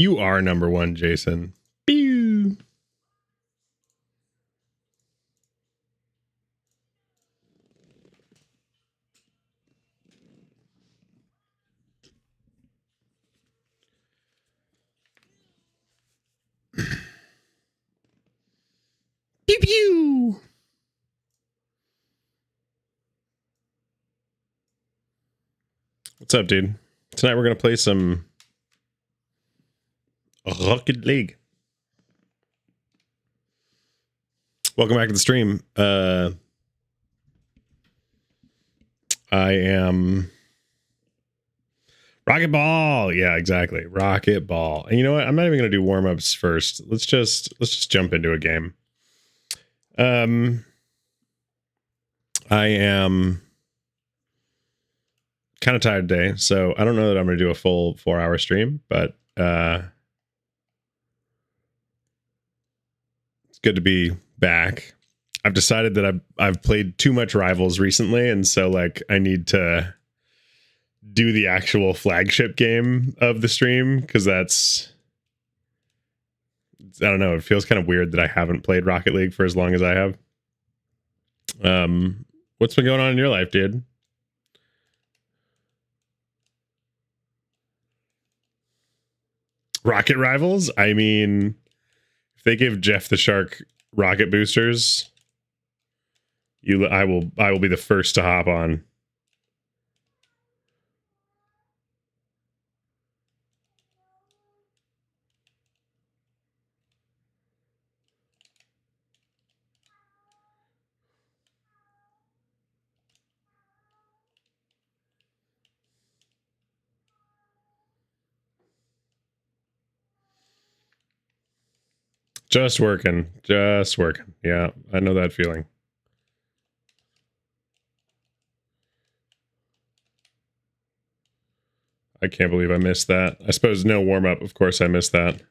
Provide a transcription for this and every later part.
You are number one, Jason. Pew. Pew pew. What's up, dude? Tonight we're gonna play some Rocket League. Welcome back to the stream. I am Rocket Ball. Yeah, exactly. Rocket Ball. And you know what? I'm not even gonna do warm-ups first. Let's just jump into a game. I am kind of tired today, so I don't know that I'm gonna do a full 4-hour stream, but it's good to be back. I've decided that I've played too much Rivals recently, and so like I need to do the actual flagship game of the stream, because that's, I don't know, it feels kind of weird that I haven't played Rocket League for as long as I have. What's been going on in your life, dude? Rocket Rivals? I mean, if they give Jeff the Shark rocket boosters, I will be the first to hop on. Just working. Yeah, I know that feeling. I can't believe I missed that. I suppose no warm-up. Of course I missed that.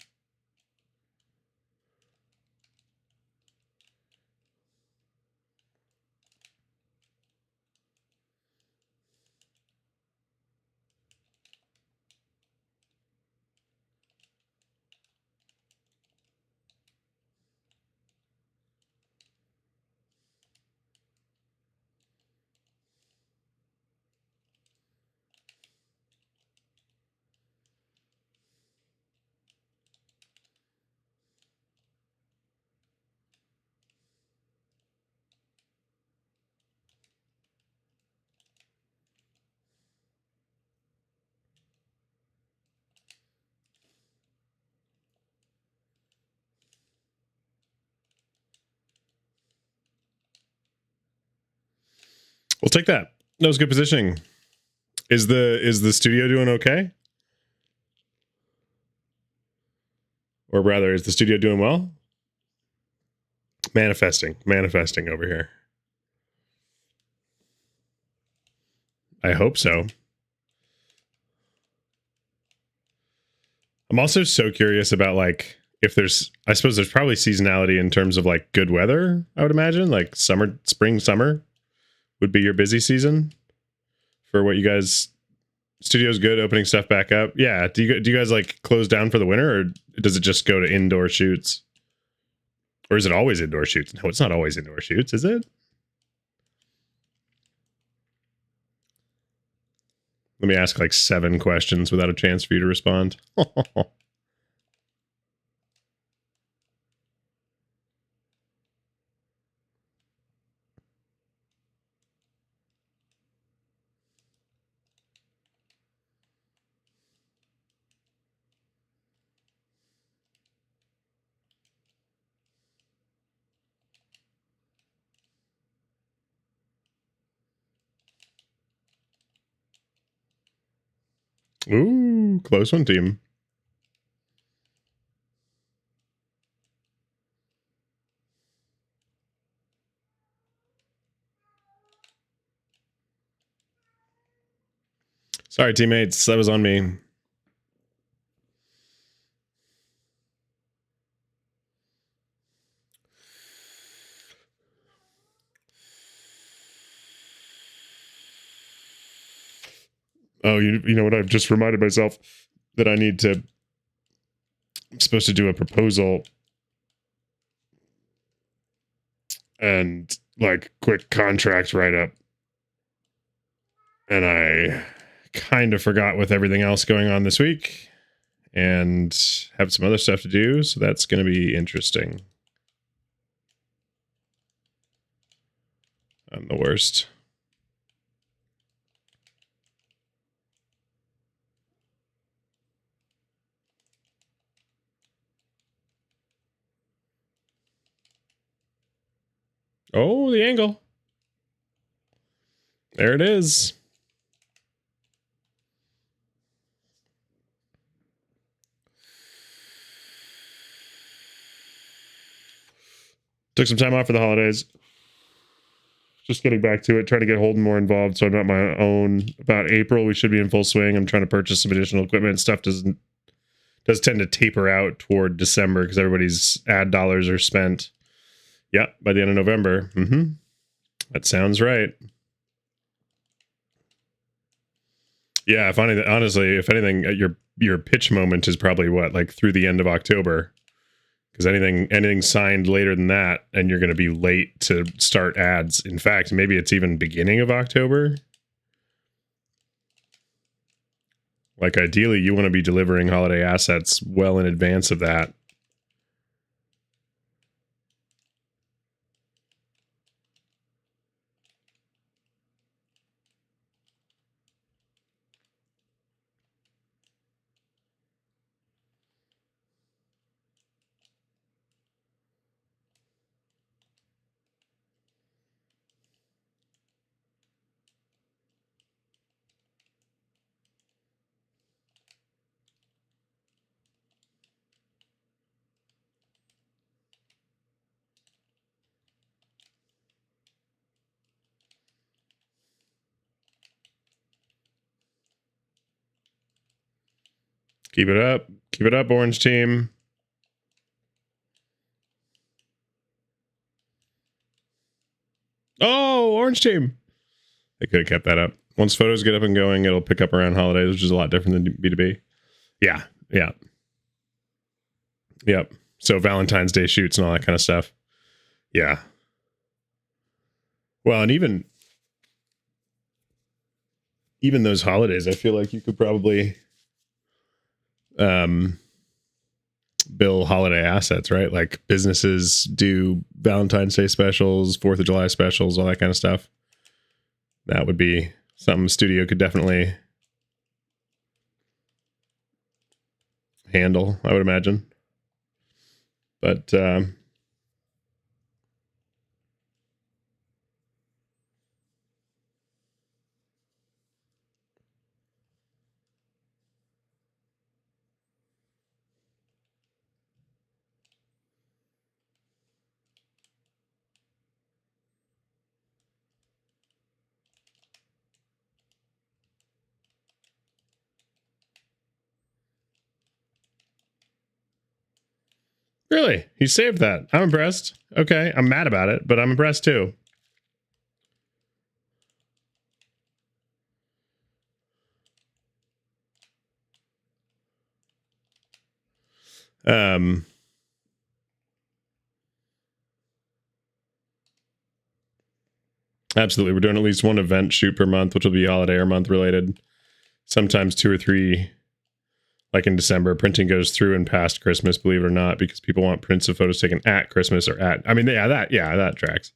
We'll take that. That was good positioning. Is the studio doing okay? Or rather, is the studio doing well? Manifesting over here. I hope so. I'm also so curious about like if there's, I suppose there's probably seasonality in terms of like good weather, I would imagine, like spring, summer would be your busy season for what you guys, studio's good, opening stuff back up. Yeah. Do you guys like close down for the winter, or does it just go to indoor shoots? Or is it always indoor shoots? No, it's not always indoor shoots, is it? Let me ask like 7 questions without a chance for you to respond. Ooh, close one, team. Sorry, teammates. That was on me. Oh, you know what? I've just reminded myself that I need to I'm supposed to do a proposal and like quick contract write up. And I kind of forgot with everything else going on this week and have some other stuff to do. So that's going to be interesting. I'm the worst. Oh, the angle. There it is. Took some time off for the holidays. Just getting back to it, trying to get Holden more involved so I'm not my own. About April, we should be in full swing. I'm trying to purchase some additional equipment. Stuff does tend to taper out toward December because everybody's ad dollars are spent. Yeah, by the end of November. That sounds right. Yeah, funny that honestly, if anything, your pitch moment is probably what, like through the end of October. Because anything signed later than that, and you're going to be late to start ads. In fact, maybe it's even beginning of October. Like ideally, you want to be delivering holiday assets well in advance of that. Keep it up. Keep it up, Orange Team. Oh, Orange Team. They could have kept that up. Once photos get up and going, it'll pick up around holidays, which is a lot different than B2B. Yeah. Yep. So Valentine's Day shoots and all that kind of stuff. Yeah. Well, and even those holidays, I feel like you could probably bill holiday assets, right? Like businesses do Valentine's Day specials, 4th of July specials, all that kind of stuff. That would be something studio could definitely handle, I would imagine. But really, he saved that. I'm impressed. Okay, I'm mad about it, but I'm impressed too. Absolutely. We're doing at least one event shoot per month, which will be holiday or month related. Sometimes 2 or 3. Like in December, printing goes through and past Christmas, believe it or not, because people want prints of photos taken at Christmas or at, I mean, that tracks.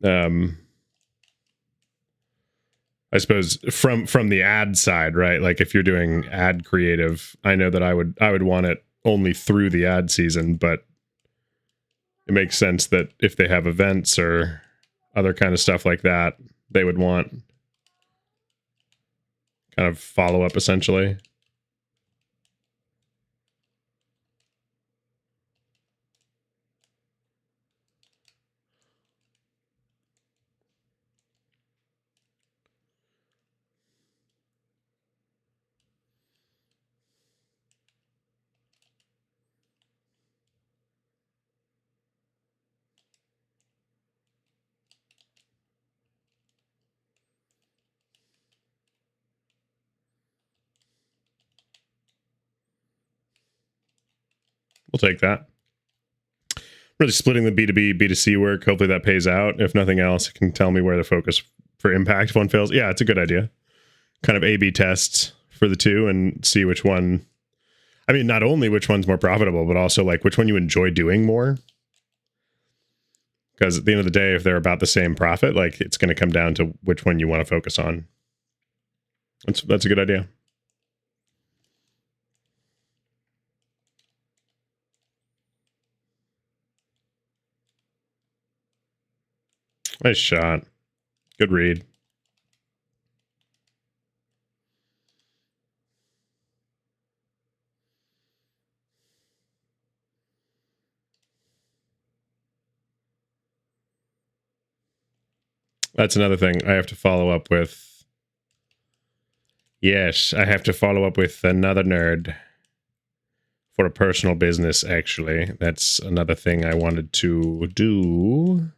I suppose from the ad side, right? Like if you're doing ad creative, I know that I would want it only through the ad season, but it makes sense that if they have events or other kind of stuff like that, they would want kind of follow up essentially. We'll take that. Really splitting the B2B, B2C work. Hopefully that pays out. If nothing else, it can tell me where to focus for impact if one fails. Yeah, it's a good idea. Kind of A/B tests for the two and see which one. I mean, not only which one's more profitable, but also like which one you enjoy doing more. Because at the end of the day, if they're about the same profit, like it's going to come down to which one you want to focus on. That's a good idea. Nice shot. Good read. That's another thing I have to follow up with. Yes, I have to follow up with another nerd for a personal business, actually. That's another thing I wanted to do.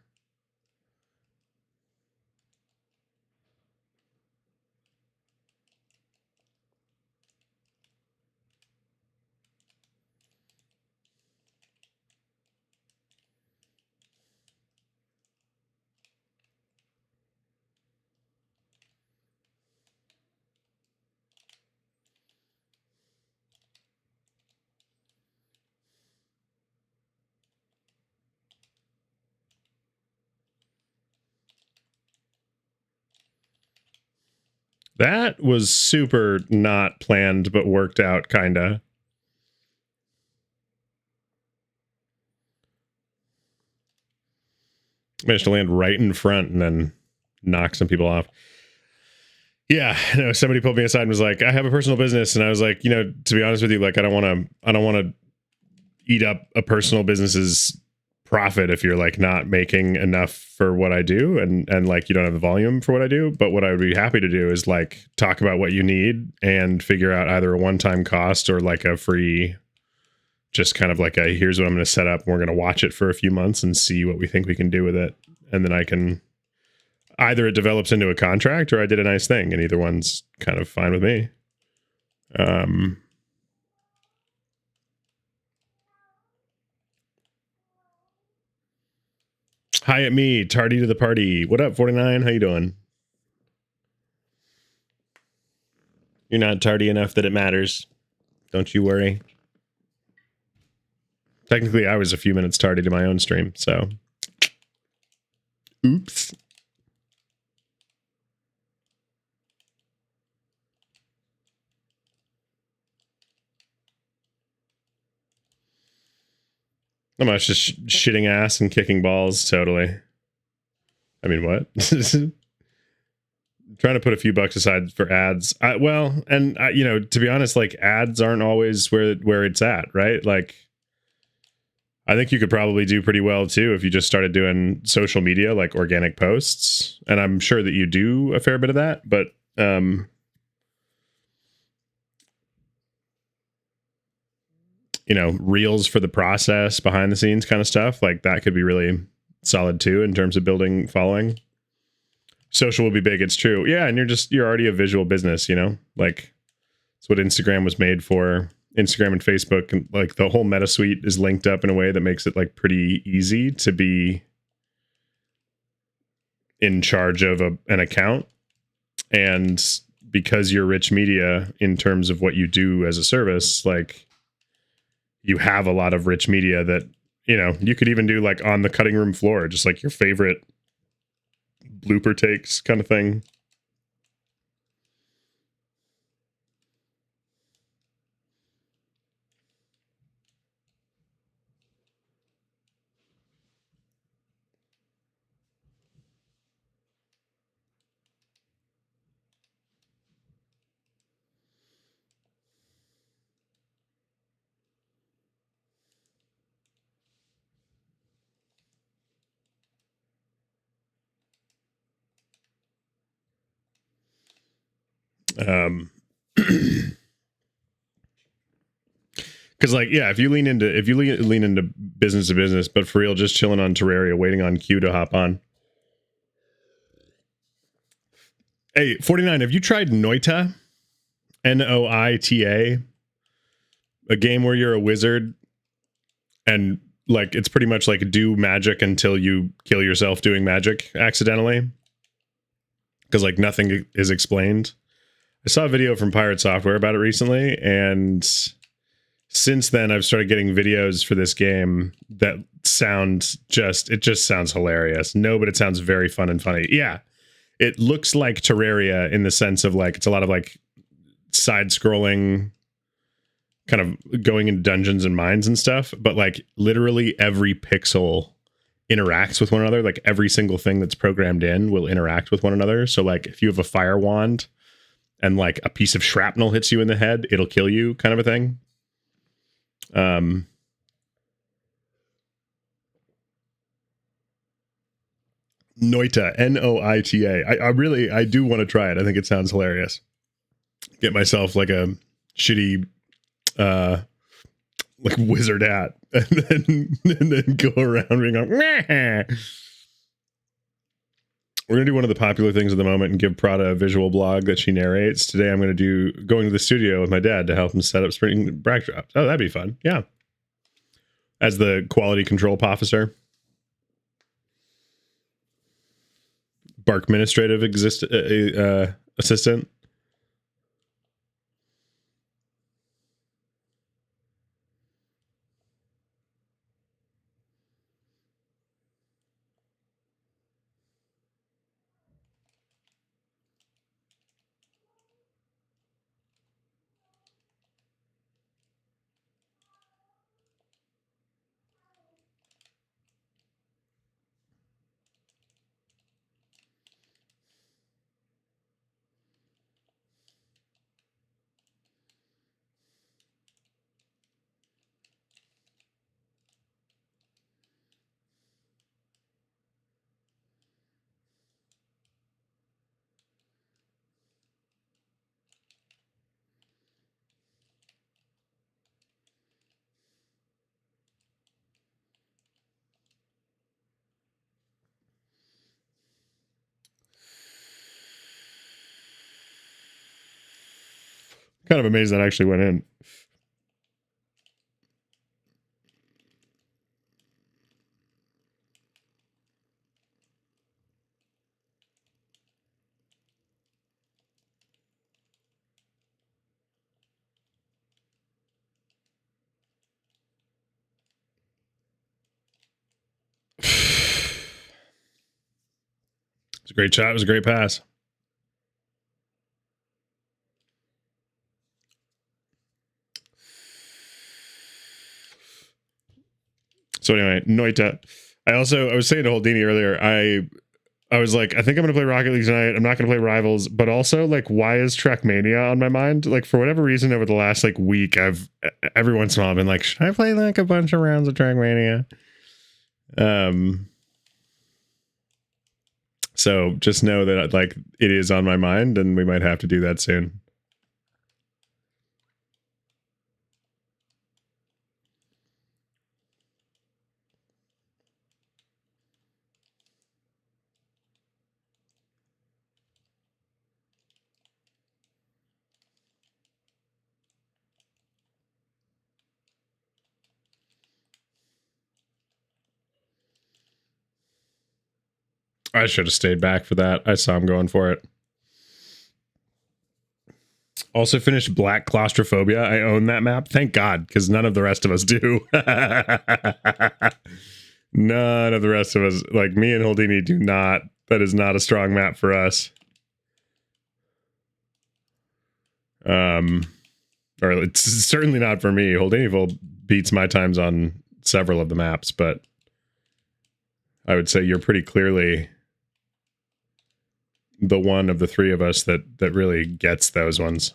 That was super not planned, but worked out, kinda. Managed to land right in front and then knock some people off. Yeah, no, somebody pulled me aside and was like, I have a personal business. And I was like, you know, to be honest with you, like, I don't want to eat up a personal business's profit if you're like not making enough for what I do and like you don't have the volume for what I do. But what I would be happy to do is like talk about what you need and figure out either a one-time cost or like a free, just kind of like a, here's what I'm going to set up and we're going to watch it for a few months and see what we think we can do with it. And then I can either it develops into a contract or I did a nice thing, and either one's kind of fine with me. Hi at me, tardy to the party. What up, 49? How you doing? You're not tardy enough that it matters. Don't you worry. Technically, I was a few minutes tardy to my own stream, so. Oops. I'm just shitting ass and kicking balls, totally. I mean, what? Trying to put a few bucks aside for ads. Well, and you know, to be honest, like ads aren't always where it's at, right? Like, I think you could probably do pretty well too if you just started doing social media, like organic posts. And I'm sure that you do a fair bit of that, but you know, reels for the process, behind the scenes kind of stuff, like that could be really solid too in terms of building following. Social will be big, it's true. Yeah, and you're already a visual business, you know? Like it's what Instagram was made for. Instagram and Facebook, and like the whole Meta suite is linked up in a way that makes it like pretty easy to be in charge of an account. And because you're rich media in terms of what you do as a service, like you have a lot of rich media that, you know, you could even do like on the cutting room floor, just like your favorite blooper takes kind of thing. Because like, yeah, if you lean into business to business, but for real, just chilling on Terraria, waiting on Q to hop on. Hey, 49, have you tried Noita? Noita, a game where you're a wizard and like it's pretty much like do magic until you kill yourself doing magic accidentally, because like nothing is explained. I saw a video from Pirate Software about it recently, and since then I've started getting videos for this game that sound it just sounds hilarious. No, but it sounds very fun and funny. Yeah, it looks like Terraria in the sense of like it's a lot of like side scrolling kind of going into dungeons and mines and stuff, but like literally every pixel interacts with one another. Like every single thing that's programmed in will interact with one another. So like if you have a fire wand and like a piece of shrapnel hits you in the head, it'll kill you, kind of a thing. Noita, Noita. I do want to try it. I think it sounds hilarious. Get myself like a shitty like wizard hat and then go around being like, meh. We're gonna do one of the popular things at the moment and give Prada a visual blog that she narrates. Today I'm going to the studio with my dad to help him set up spring backdrops. Oh, that'd be fun. Yeah. As the quality control officer. Bark administrative assistant. Kind of amazed that actually went in. It's a great shot. It was a great pass. So anyway, Noita. I was saying to Holdini earlier, I was like, I think I'm going to play Rocket League tonight. I'm not going to play Rivals, but also like, why is Trackmania on my mind? Like for whatever reason over the last like week, every once in a while I've been like, should I play like a bunch of rounds of Trackmania? So just know that like it is on my mind and we might have to do that soon. I should have stayed back for that. I saw him going for it. Also finished Black Claustrophobia. I own that map. Thank God, because none of the rest of us do. None of the rest of us, like me and Holdini, do not. That is not a strong map for us. Or it's certainly not for me. Holdini beats my times on several of the maps, but I would say you're pretty clearly the one of the three of us that really gets those ones.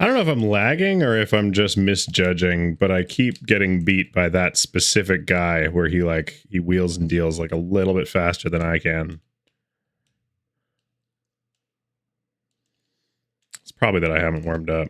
I don't know if I'm lagging or if I'm just misjudging, but I keep getting beat by that specific guy where he wheels and deals like a little bit faster than I can. It's probably that I haven't warmed up.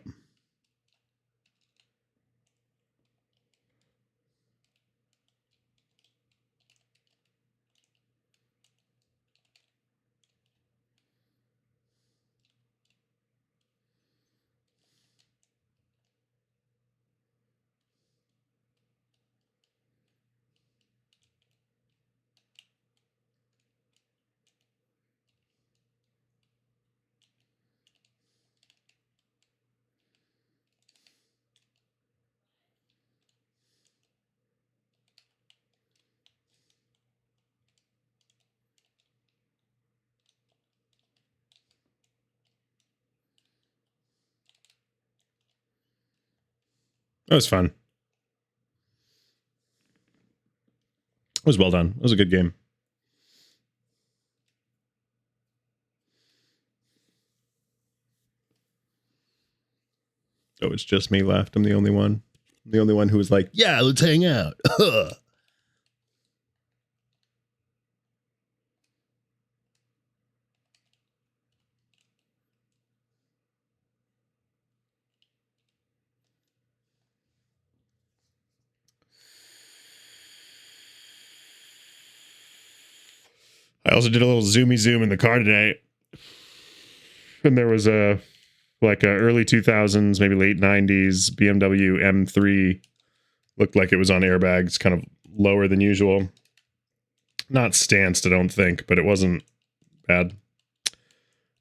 That was fun. It was well done. It was a good game. Oh, it's just me left. I'm the only one. I'm the only one who was like, yeah, let's hang out. I also did a little zoomy zoom in the car today. And there was a early 2000s, maybe late 90s BMW M3. Looked like it was on airbags, kind of lower than usual. Not stanced, I don't think, but it wasn't bad.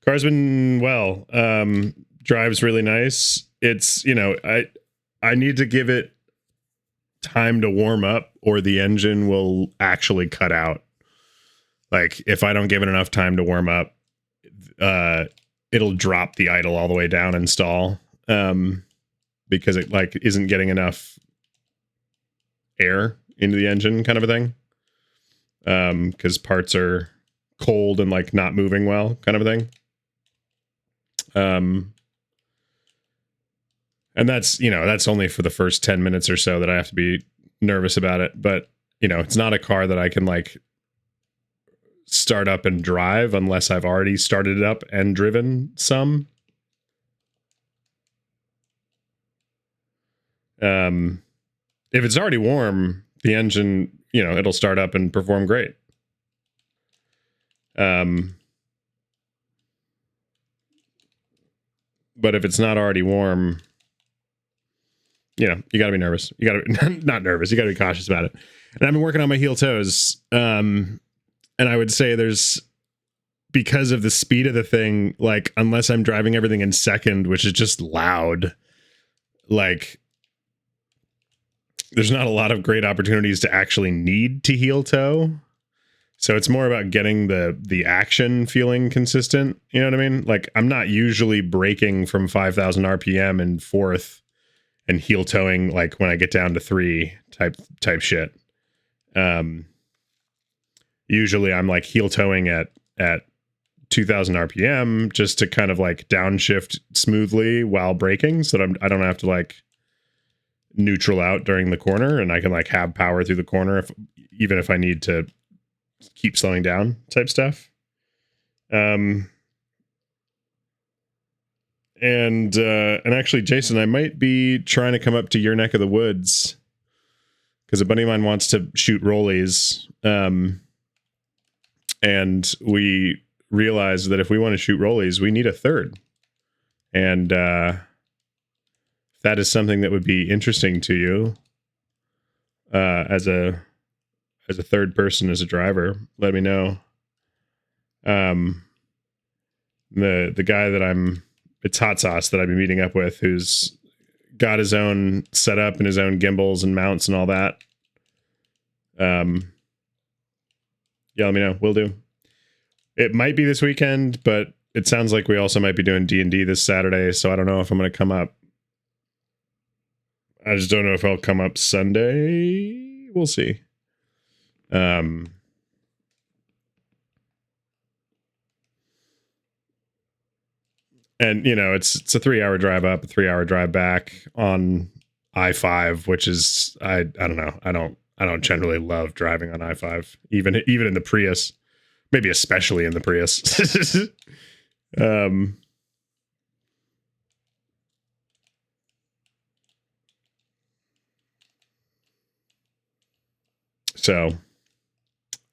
Car's been well. Drives really nice. It's, I need to give it time to warm up or the engine will actually cut out. Like if I don't give it enough time to warm up, it'll drop the idle all the way down and stall, because it isn't getting enough air into the engine, kind of a thing. Because parts are cold and not moving well, kind of a thing. And that's only for the first 10 minutes or so that I have to be nervous about it. But it's not a car that I can start up and drive unless I've already started it up and driven some. If it's already warm, the engine, it'll start up and perform great. But if it's not already warm, you gotta be nervous. You gotta not nervous. You gotta be cautious about it. And I've been working on my heel toes. And I would say because of the speed of the thing, unless I'm driving everything in second, which is just loud, there's not a lot of great opportunities to actually need to heel toe. So it's more about getting the action feeling consistent. You know what I mean? I'm not usually braking from 5,000 RPM in fourth and heel towing when I get down to 3 type shit. Usually I'm heel towing at 2000 RPM just to kind of downshift smoothly while braking so that I don't have to neutral out during the corner, and I can have power through the corner even if I need to keep slowing down type stuff. And actually, Jason, I might be trying to come up to your neck of the woods because a buddy of mine wants to shoot rollies. And we realized that if we want to shoot rollies, we need a third. And that is something that would be interesting to you as a third person, as a driver. Let me know. The guy that it's Hot Sauce that I've been meeting up with, who's got his own setup and his own gimbals and mounts and all that. Yeah, let me know. Will do. It might be this weekend, but it sounds like we also might be doing D&D this Saturday, so I don't know if I'm going to come up. I just don't know if I'll come up Sunday. We'll see. And you know, it's a 3-hour drive up, a 3-hour drive back on I-5, which is I don't know. I don't generally love driving on I-5, even in the Prius, maybe especially in the Prius. So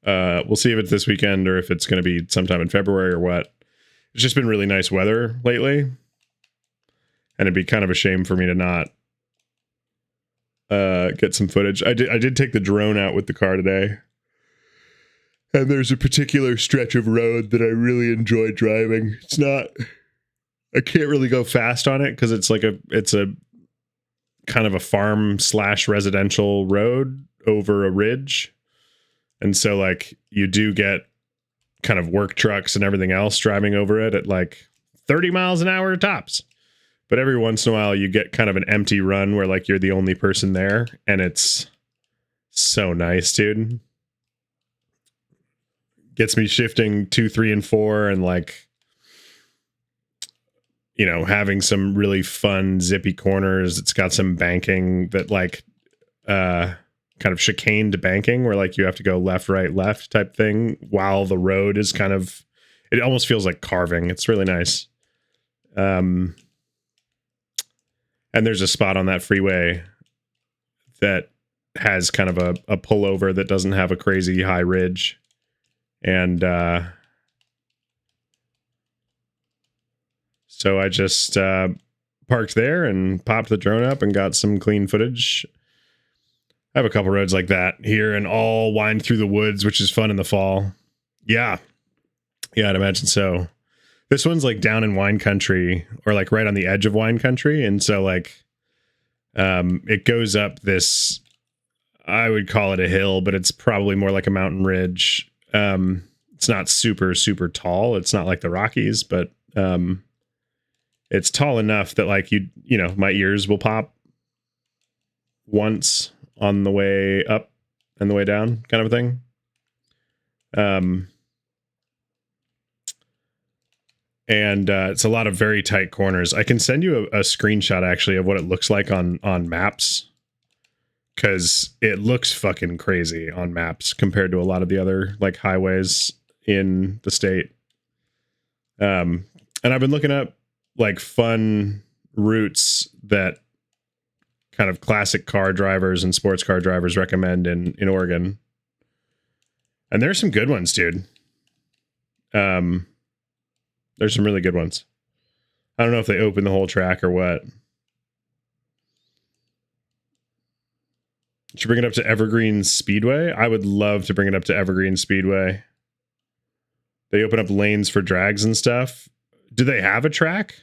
we'll see if it's this weekend or if it's going to be sometime in February or what. It's just been really nice weather lately, and it'd be kind of a shame for me to not get some footage. I did take the drone out with the car today, and there's a particular stretch of road that I really enjoy driving. It's not, I can't really go fast on it because it's a kind of a farm / residential road over a ridge. And so like you do get kind of work trucks and everything else driving over it at like 30 miles an hour tops. But every once in a while you get kind of an empty run where like you're the only person there, and it's so nice, dude. Gets me shifting 2, 3, and 4, and like, you know, having some really fun zippy corners. It's got some banking that like kind of chicaned banking where like you have to go left, right, left type thing while the road is kind of, it almost feels like carving. It's really nice. And there's a spot on that freeway that has kind of a pullover that doesn't have a crazy high ridge. And so I just parked there and popped the drone up and got some clean footage. I have a couple roads like that here, and all wind through the woods, which is fun in the fall. Yeah, I'd imagine so. This one's like down in wine country, or like right on the edge of wine country, and so like it goes up this, I would call it a hill, but it's probably more like a mountain ridge. It's not super tall. It's not like the Rockies, but it's tall enough that like you know, my ears will pop once on the way up and the way down, kind of a thing. And it's a lot of very tight corners. I can send you a screenshot actually of what it looks like on maps, because it looks fucking crazy on maps compared to a lot of the other like highways in the state. And I've been looking up like fun routes that kind of classic car drivers and sports car drivers recommend in Oregon. And there's some good ones, dude. There's some really good ones. I don't know if they open the whole track or what. Should you bring it up to Evergreen Speedway? I would love to bring it up to Evergreen Speedway. They open up lanes for drags and stuff. Do they have a track?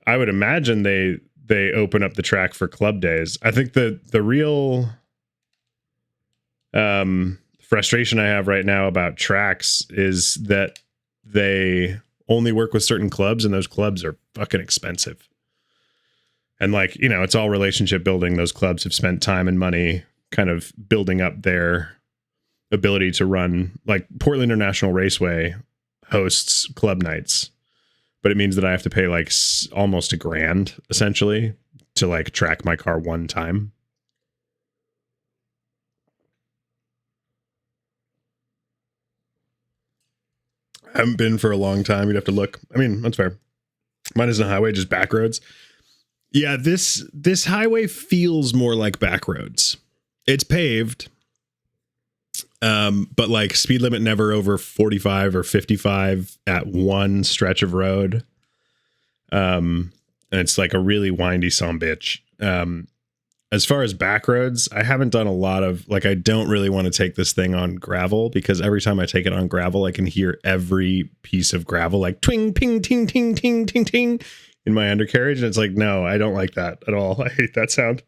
I would imagine they open up the track for club days. I think the real frustration I have right now about tracks is that they only work with certain clubs, and those clubs are fucking expensive. And like, you know, it's all relationship building. Those clubs have spent time and money kind of building up their ability to run. Like Portland International Raceway hosts club nights, but it means that I have to pay like almost $1,000 essentially to like track my car one time. I haven't been for a long time. You'd have to look. I mean, that's fair. Mine isn't a highway, just back roads. Yeah, this highway feels more like back roads. It's paved, but like speed limit never over 45 or 55 at one stretch of road. And it's like a really windy sumbitch. As far as back roads, I haven't done a lot of, like, I don't really want to take this thing on gravel, because every time I take it on gravel, I can hear every piece of gravel like twing, ping, ting, ting, ting, ting, ting in my undercarriage. And it's like, no, I don't like that at all. I hate that sound.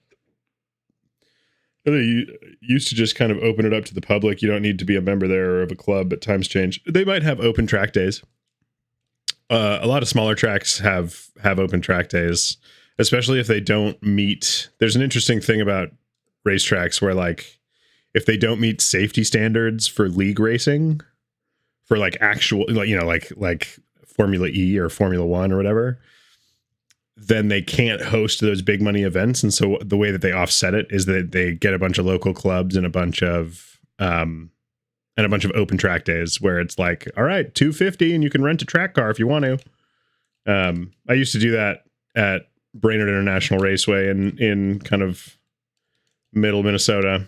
They used to just kind of open it up to the public. You don't need to be a member there or of a club, but times change. They might have open track days. A lot of smaller tracks have open track days, especially if they don't meet. There's an interesting thing about racetracks where, like, if they don't meet safety standards for league racing, for like actual, like, like Formula E or Formula One or whatever, then they can't host those big money events. And so the way that they offset it is that they get a bunch of local clubs and a bunch of open track days where it's like, all right, $250 and you can rent a track car if you want to. I used to do that at Brainerd International Raceway in kind of middle Minnesota,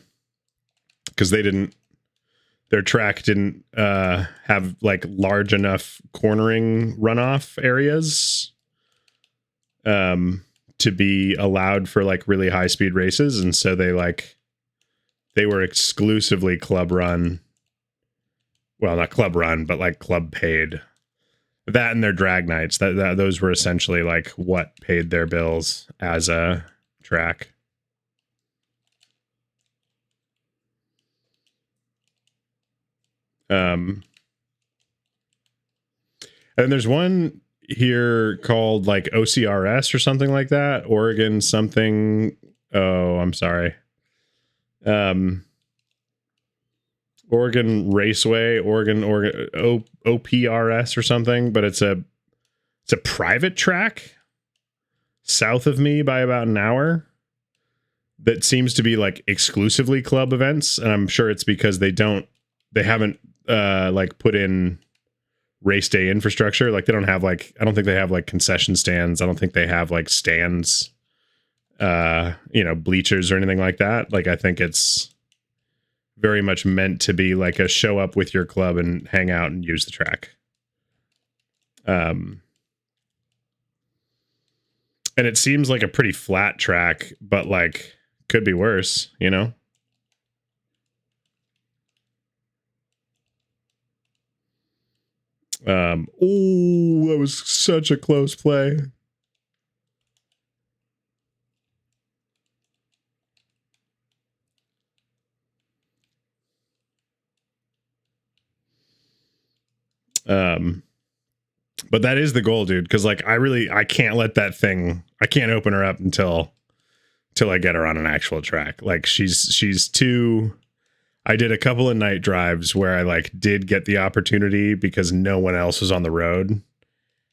because their track didn't have like large enough cornering runoff areas to be allowed for like really high speed races. And so they were exclusively club run. Well, not club run, but like club paid. That and their drag nights, those were essentially like what paid their bills as a track. And there's one here called like OCRS or something like that. Oregon something. Oh, I'm sorry. Oregon Raceway, Oregon OPRS or something, but it's a private track south of me by about an hour that seems to be like exclusively club events. And I'm sure it's because they haven't like put in race day infrastructure. Like they don't have like, I don't think they have like concession stands. I don't think they have like stands, bleachers or anything like that. Like I think it's very much meant to be like a show up with your club and hang out and use the track. And it seems like a pretty flat track, but like could be worse, you know? Oh, that was such a close play. But that is the goal, dude. Cause like, I can't let that thing, I can't open her up until I get her on an actual track. Like she's too, I did a couple of night drives where I like did get the opportunity because no one else was on the road.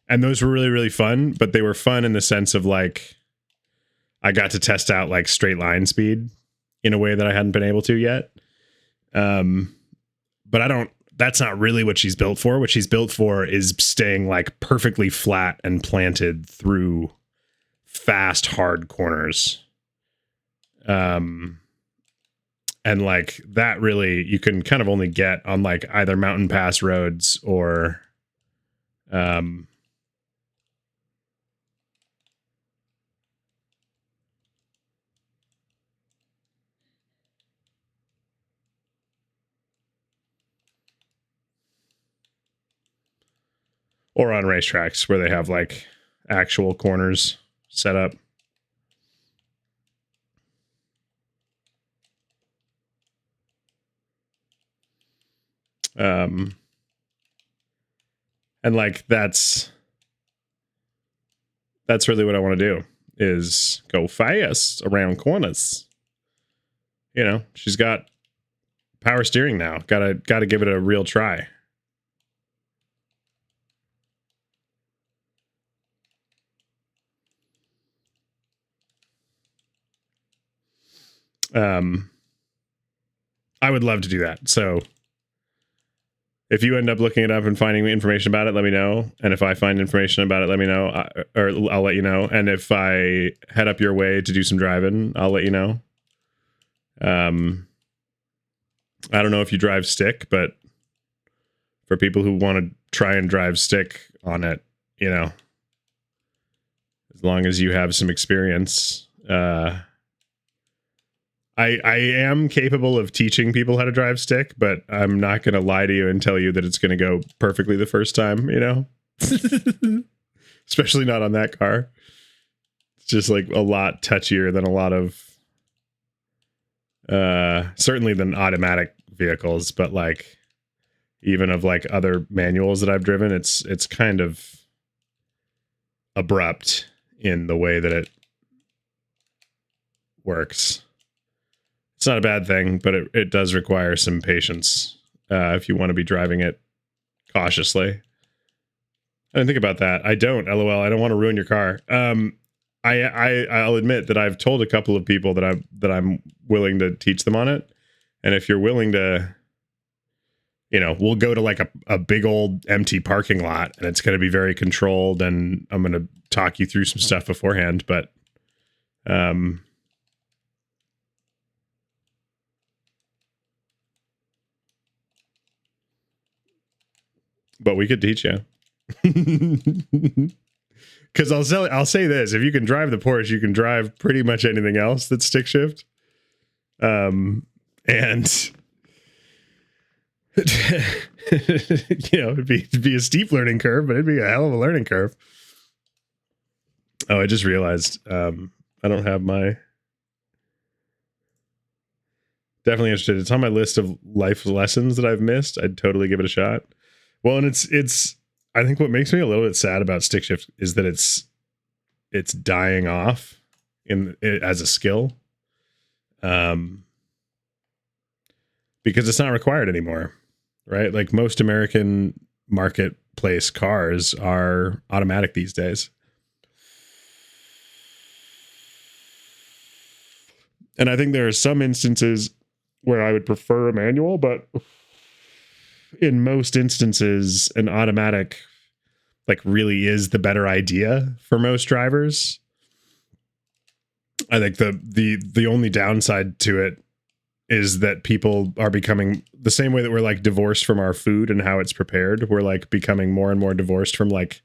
And those were really, really fun, but they were fun in the sense of like, I got to test out like straight line speed in a way that I hadn't been able to yet. But that's not really what she's built for. What she's built for is staying like perfectly flat and planted through fast, hard corners. And like that really, you can kind of only get on like either mountain pass roads or, or on racetracks where they have like actual corners set up. And like that's really what I want to do, is go fast around corners. You know, she's got power steering now. Gotta give it a real try. I would love to do that. So if you end up looking it up and finding information about it, let me know. And if I find information about it, let me know, or I'll let you know. And if I head up your way to do some driving, I'll let you know. I don't know if you drive stick, but for people who want to try and drive stick on it, you know, as long as you have some experience, I am capable of teaching people how to drive stick, but I'm not going to lie to you and tell you that it's going to go perfectly the first time, you know? Especially not on that car. It's just like a lot touchier than a lot of, certainly than automatic vehicles, but like even of like other manuals that I've driven, it's kind of abrupt in the way that it works. It's not a bad thing, but it does require some patience if you want to be driving it cautiously. I didn't think about that. I don't. LOL. I don't want to ruin your car. I'll admit that I've told a couple of people that I'm willing to teach them on it, and if you're willing to, we'll go to like a big old empty parking lot, and it's going to be very controlled, and I'm going to talk you through some stuff beforehand. But we could teach you. Because I'll say this: if you can drive the Porsche, you can drive pretty much anything else that's stick shift. And it'd be a steep learning curve, but it'd be a hell of a learning curve. Oh, I just realized I don't have my. Definitely interested. It's on my list of life lessons that I've missed. I'd totally give it a shot. Well, and it's. I think what makes me a little bit sad about stick shift is that it's dying off as a skill, because it's not required anymore, right? Like most American marketplace cars are automatic these days. And I think there are some instances where I would prefer a manual, but in most instances, an automatic like really is the better idea for most drivers. I think the only downside to it is that people are becoming the same way that we're like divorced from our food and how it's prepared. We're like becoming more and more divorced from like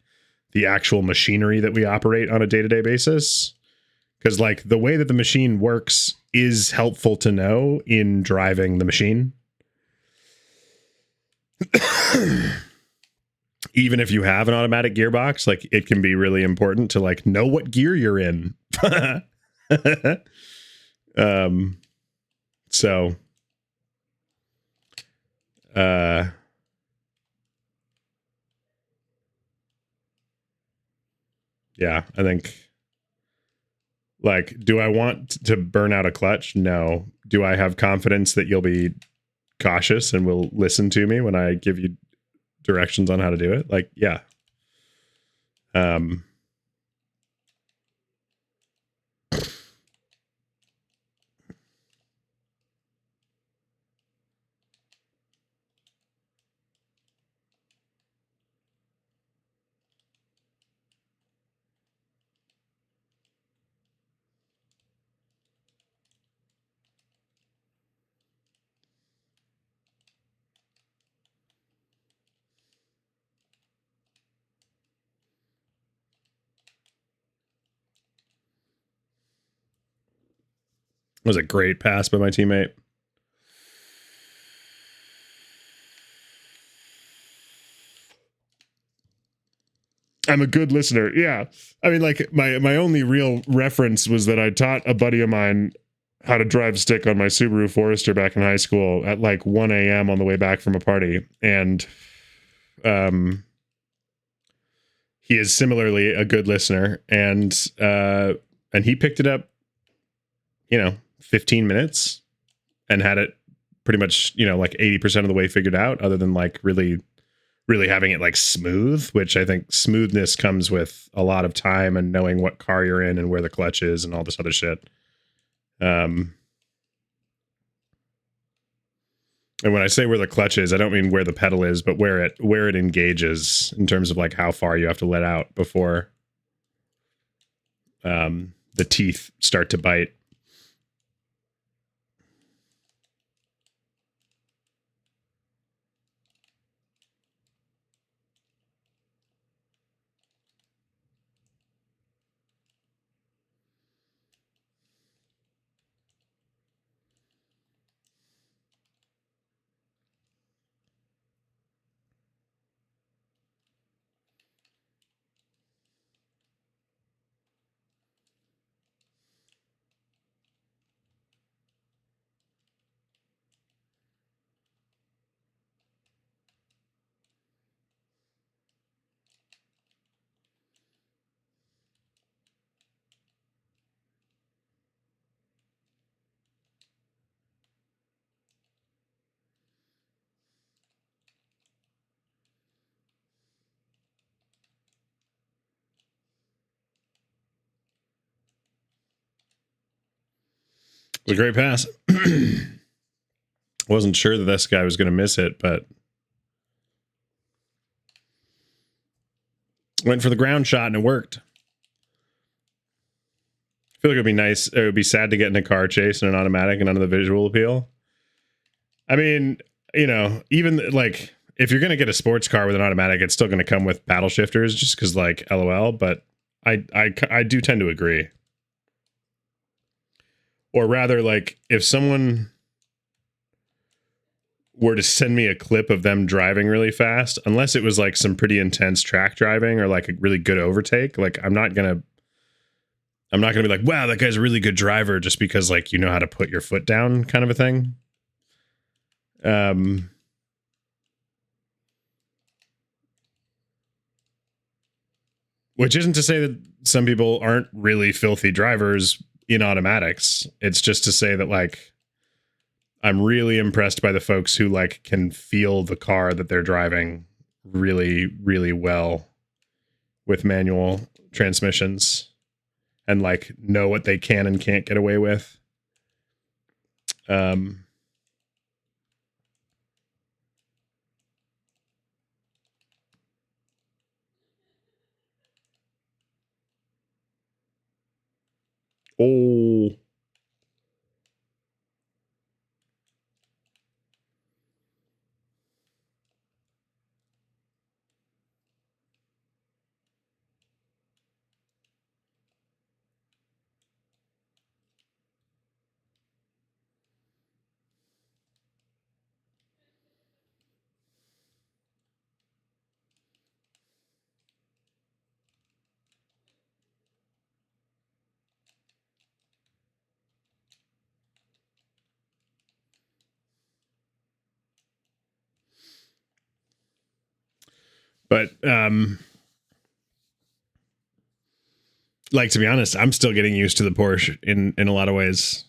the actual machinery that we operate on a day-to-day basis. Because like the way that the machine works is helpful to know in driving the machine. Even if you have an automatic gearbox, like it can be really important to like know what gear you're in. So yeah, I think like, do I want to burn out a clutch? No. Do I have confidence that you'll be cautious and will listen to me when I give you directions on how to do it? Like, yeah. It was a great pass by my teammate. I'm a good listener. Yeah. I mean, like my only real reference was that I taught a buddy of mine how to drive stick on my Subaru Forester back in high school at like 1 a.m. on the way back from a party. And he is similarly a good listener. And he picked it up, 15 minutes and had it pretty much, like 80% of the way figured out, other than like really having it like smooth, which I think smoothness comes with a lot of time and knowing what car you're in and where the clutch is and all this other shit. And when I say where the clutch is, I don't mean where the pedal is, but where it engages in terms of like how far you have to let out before the teeth start to bite. It was a great pass. Wasn't sure that this guy was going to miss it, but went for the ground shot and it worked. I feel like it'd be nice. It would be sad to get in a car chase and an automatic and none of the visual appeal. I mean, you know, even like if you're going to get a sports car with an automatic, it's still going to come with paddle shifters just because like LOL. But I do tend to agree. Or rather, like if someone were to send me a clip of them driving really fast, unless it was like some pretty intense track driving or like a really good overtake, like I'm not gonna be like, wow, that guy's a really good driver just because like you know how to put your foot down kind of a thing. Which isn't to say that some people aren't really filthy drivers in automatics. It's just to say that like I'm really impressed by the folks who like can feel the car that they're driving really, really well with manual transmissions and like know what they can and can't get away with. Oh, but like to be honest, I'm still getting used to the Porsche in a lot of ways.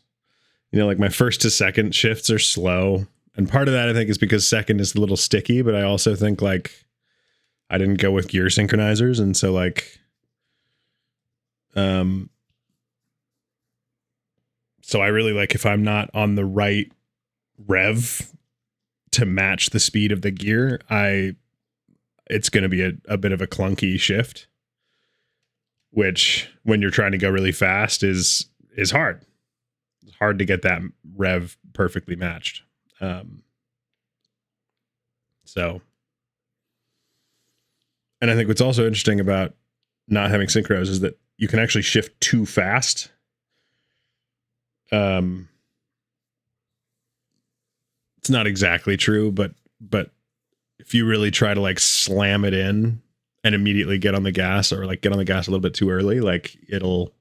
You know, like my first to second shifts are slow. And part of that I think is because second is a little sticky, but I also think like I didn't go with gear synchronizers, and so like so I really like if I'm not on the right rev to match the speed of the gear, it's going to be a bit of a clunky shift, which when you're trying to go really fast is hard. It's hard to get that rev perfectly matched. So, and I think what's also interesting about not having synchros is that you can actually shift too fast. It's not exactly true, but if you really try to like slam it in and immediately get on the gas or like get on the gas a little bit too early, like you'll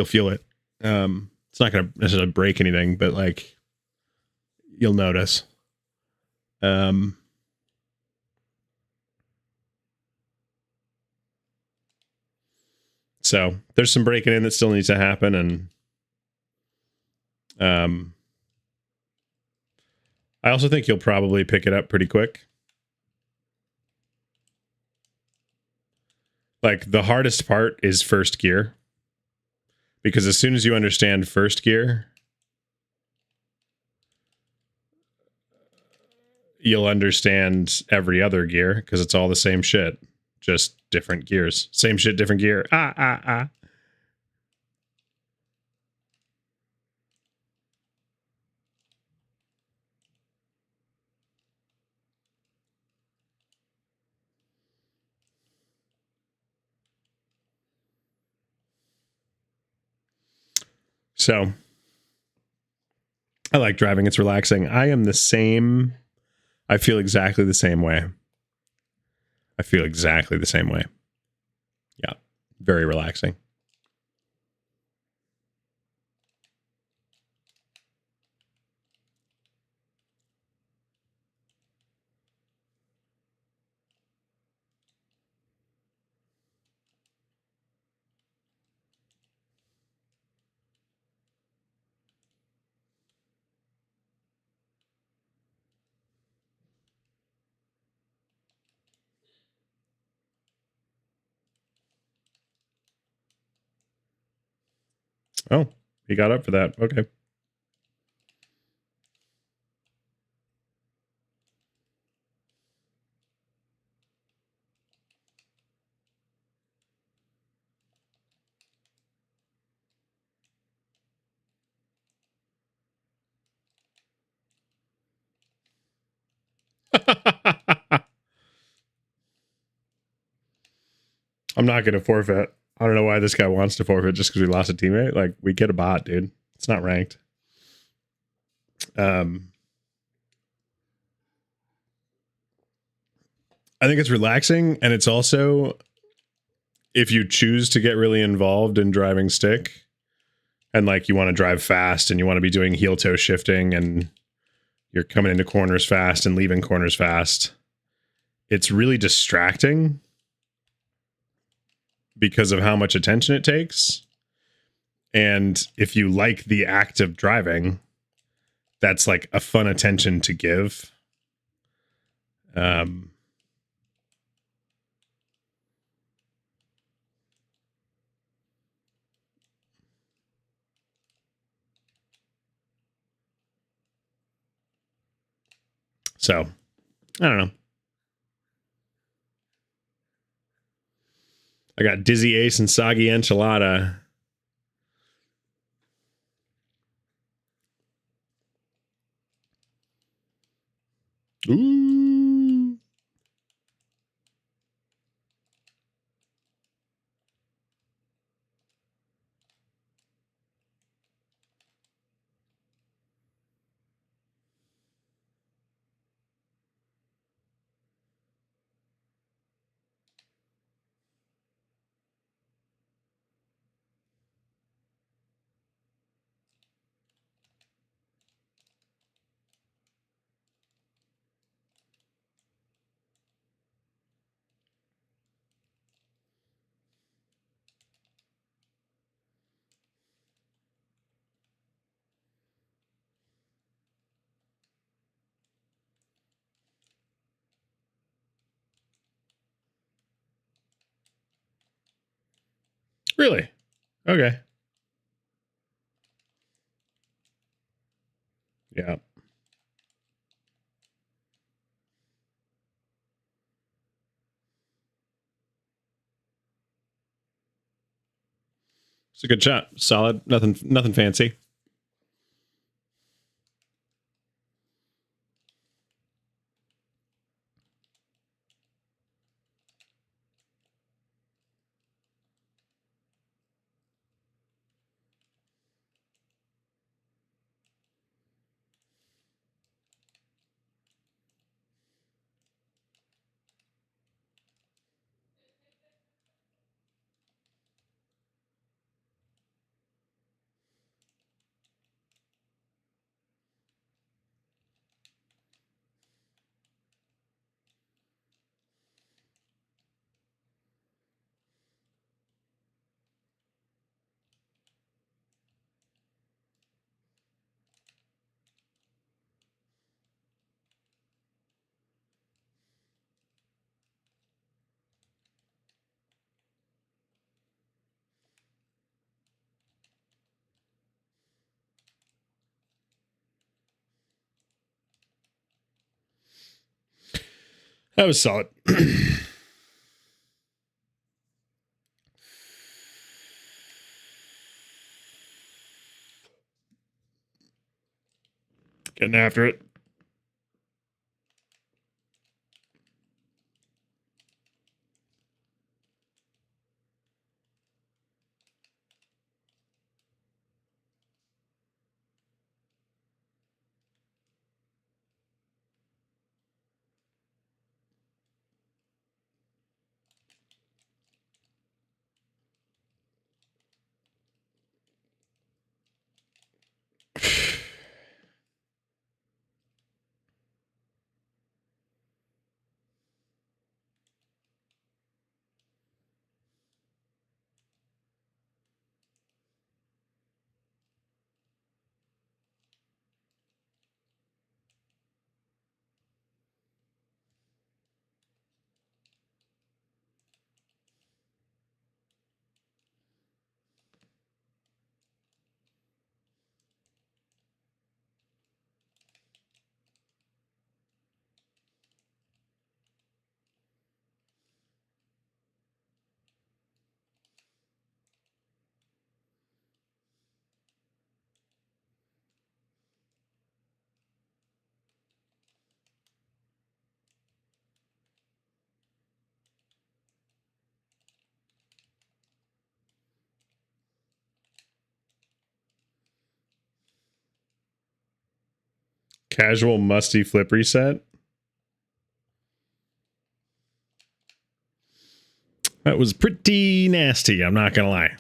feel it. It's not going to necessarily break anything, but like you'll notice. So there's some breaking in that still needs to happen. And, I also think you'll probably pick it up pretty quick. Like the hardest part is first gear, because as soon as you understand first gear, you'll understand every other gear because it's all the same shit, just different gears. Same shit, different gear. So I like driving. It's relaxing. I am the same. I feel exactly the same way. Yeah. Very relaxing. Oh, He got up for that. Okay. I'm not going to forfeit. I don't know why this guy wants to forfeit just because we lost a teammate. Like, we get a bot, dude. It's not ranked. I think it's relaxing, and it's also, if you choose to get really involved in driving stick, and like you want to drive fast and you want to be doing heel toe shifting and you're coming into corners fast and leaving corners fast, it's really distracting because of how much attention it takes. And if you like the act of driving, that's like a fun attention to give. So I don't know. I got Dizzy Ace and Soggy Enchilada. Ooh. Really? Okay. Yeah. It's a good shot. Solid. Nothing fancy. That was solid. Getting after it. Casual musty flip reset. That was pretty nasty, I'm not gonna lie.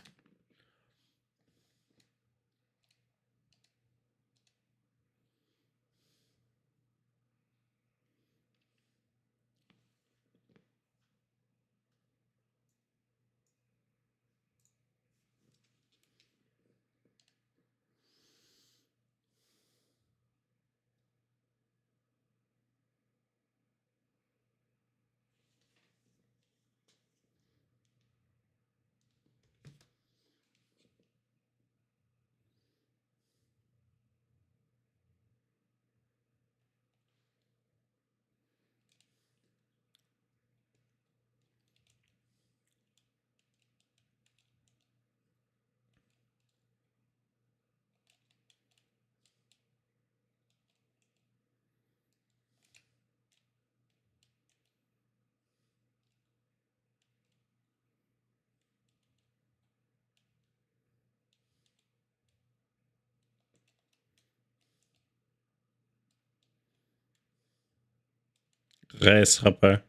Reishopper.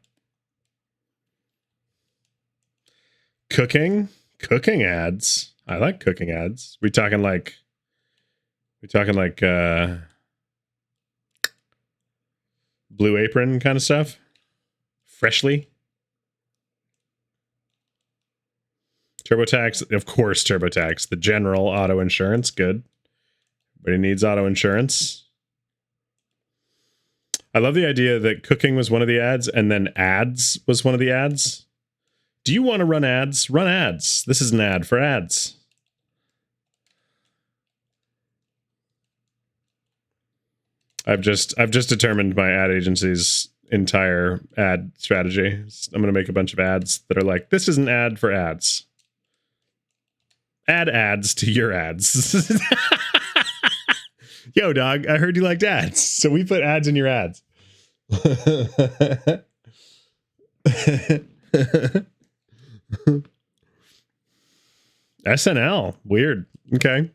Cooking ads. I like cooking ads. We talking like Blue Apron kind of stuff. Freshly. TurboTax, of course. TurboTax, the general auto insurance, good. But he needs auto insurance. I love the idea that cooking was one of the ads, and then ads was one of the ads. Do you want to run ads? Run ads. This is an ad for ads. I've just determined my ad agency's entire ad strategy. I'm going to make a bunch of ads that are like, this is an ad for ads. Add ads to your ads. Yo, dog, I heard you liked ads, so we put ads in your ads. SNL. Weird. Okay.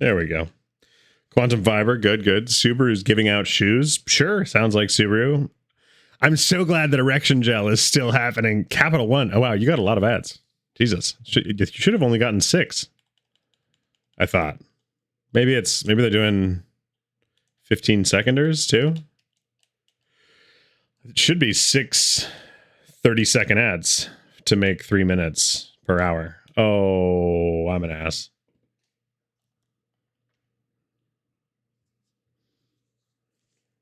There we go. Quantum Fiber, good. Subaru's giving out shoes. Sure, sounds like Subaru. I'm so glad that Erection Gel is still happening. Capital One. Oh, wow, you got a lot of ads. Jesus. You should have only gotten 6. I thought. Maybe they're doing 15 seconders too. It should be 6 30-second ads to make 3 minutes per hour. Oh, I'm an ass.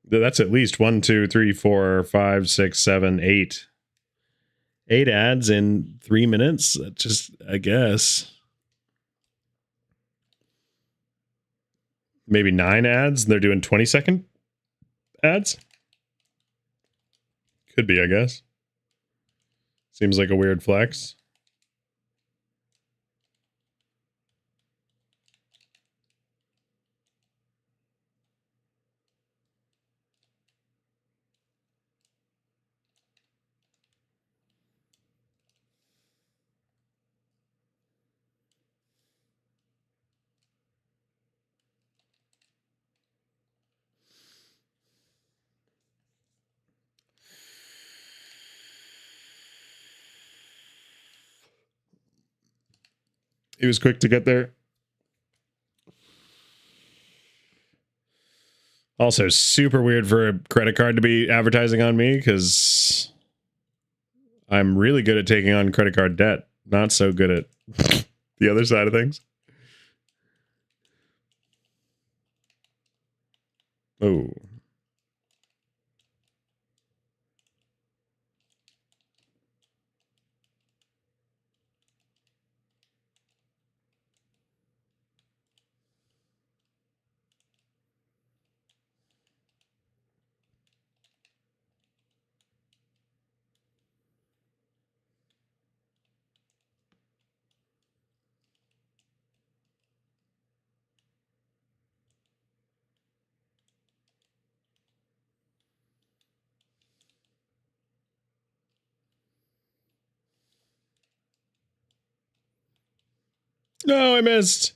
That's at least 1, 2, 3, 4, 5, 6, 7, 8. 8 ads in 3 minutes. Just, I guess. Maybe 9 ads. They're doing 20-second ads. Could be, I guess. Seems like a weird flex. He was quick to get there. Also, super weird for a credit card to be advertising on me because I'm really good at taking on credit card debt. Not so good at the other side of things. Oh. No, I missed.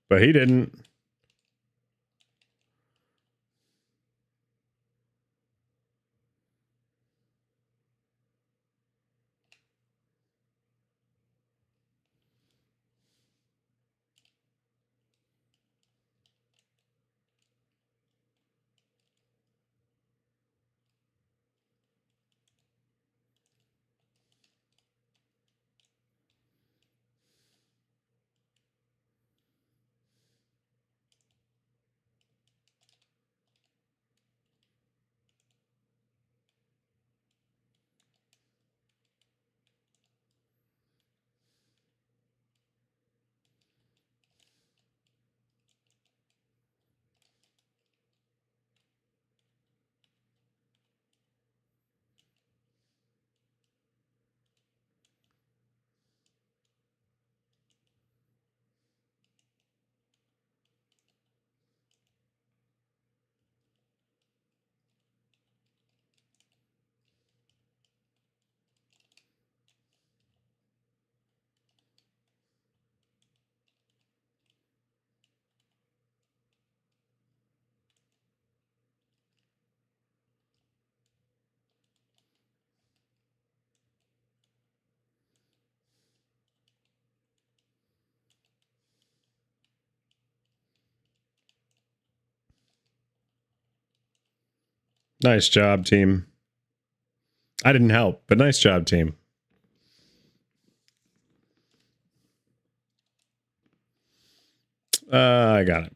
But he didn't. Nice job, team. I didn't help, but nice job, team. I got it.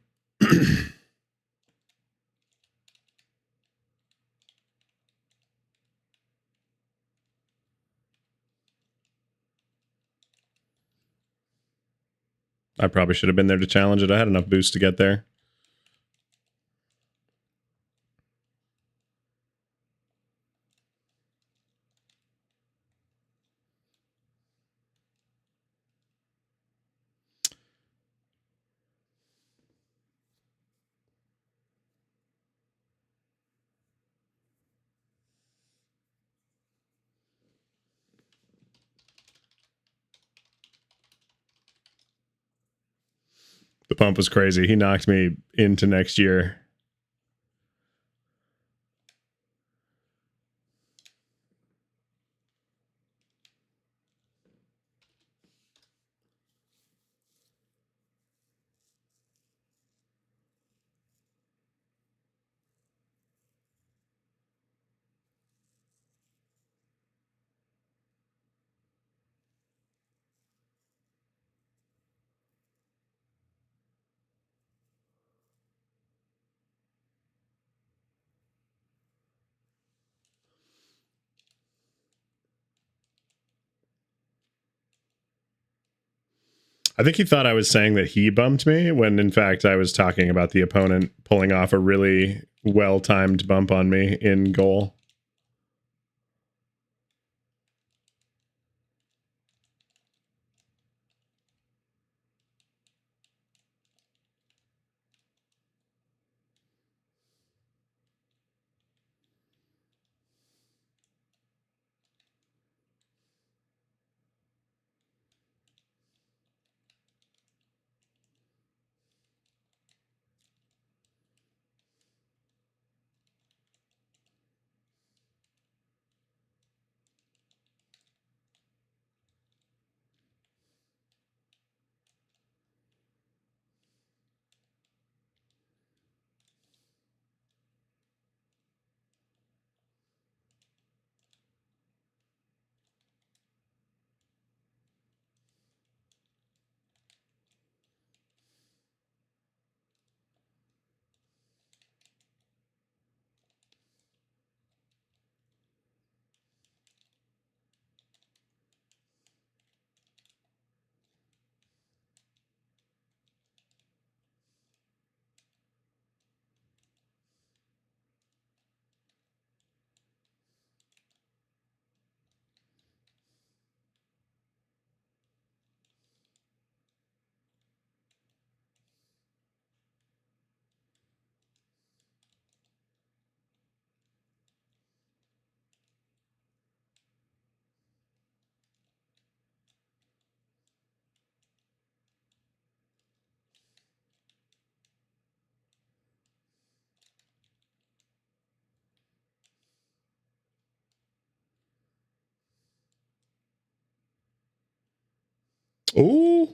I probably should have been there to challenge it. I had enough boost to get there. The pump was crazy. He knocked me into next year. I think he thought I was saying that he bumped me when in fact I was talking about the opponent pulling off a really well-timed bump on me in goal. Oh.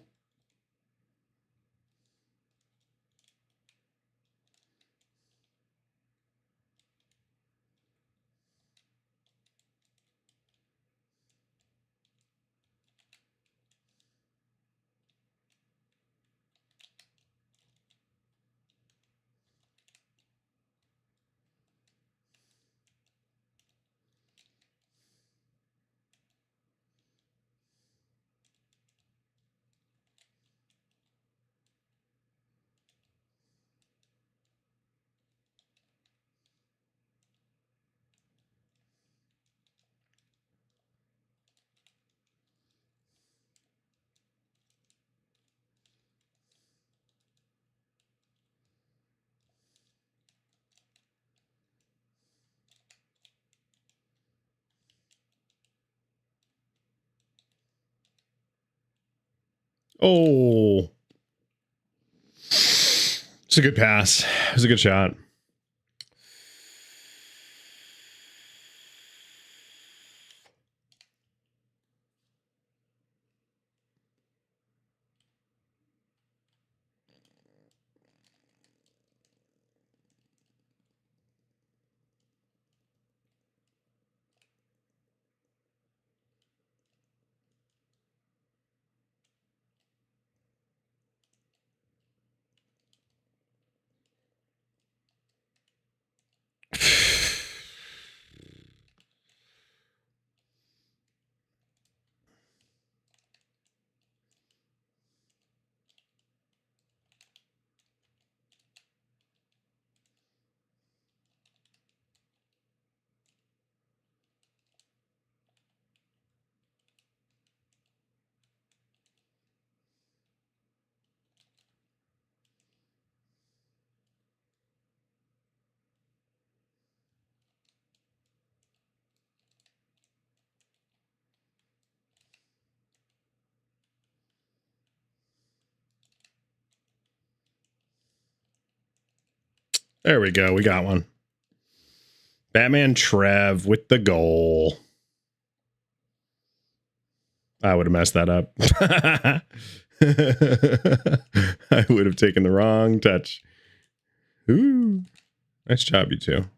Oh. It's a good pass. It was a good shot. There we go. We got one. Batman Trev with the goal. I would have messed that up. I would have taken the wrong touch. Ooh. Nice job, you two.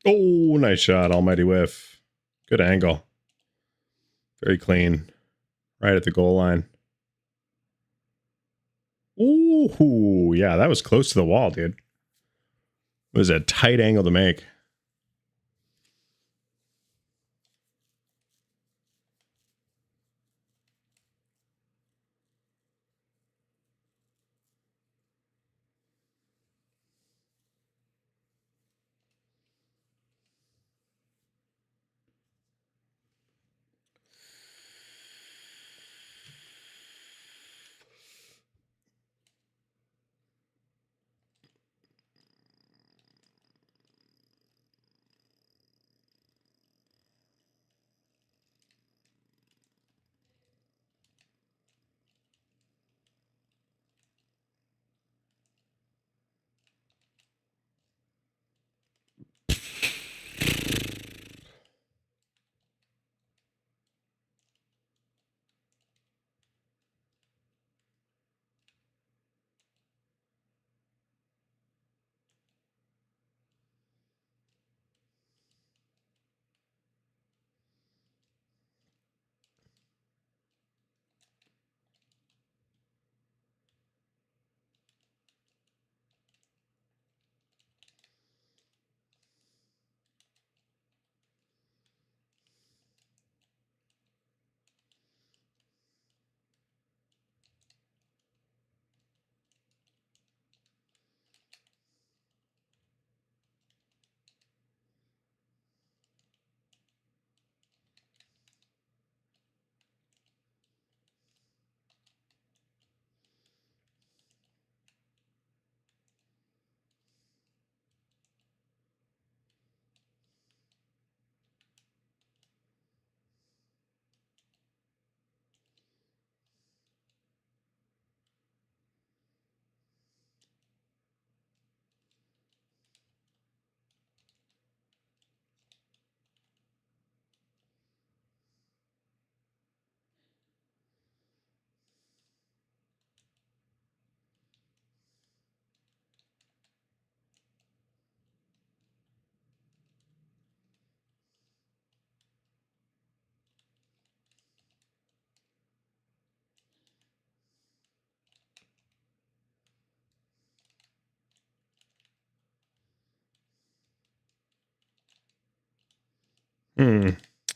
Oh, nice shot. Almighty whiff. Good angle. Very clean. Right at the goal line. Ooh, yeah, that was close to the wall, dude. It was a tight angle to make.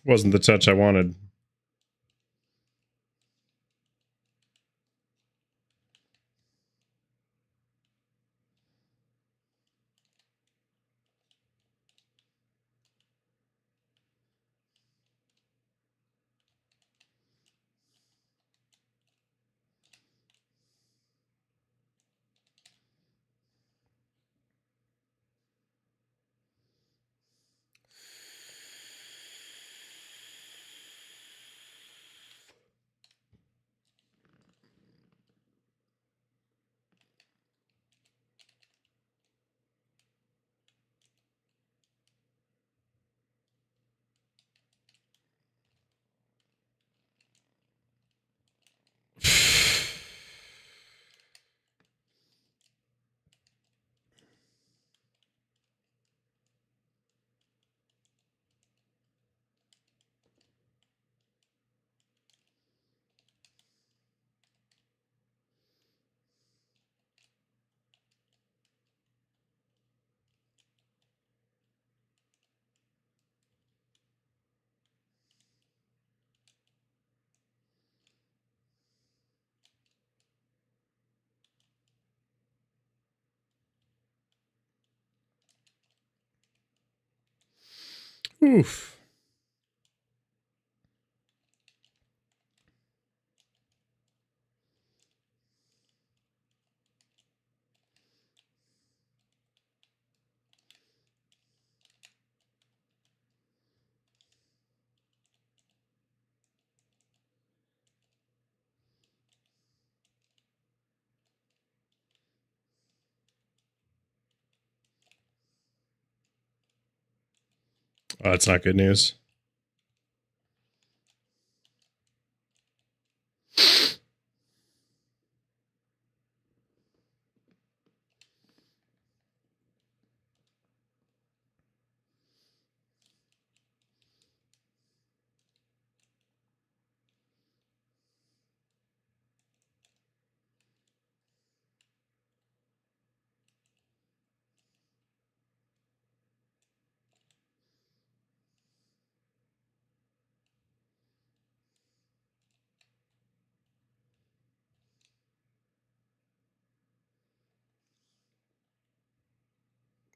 Wasn't the touch I wanted. Oof. Oh, that's not good news.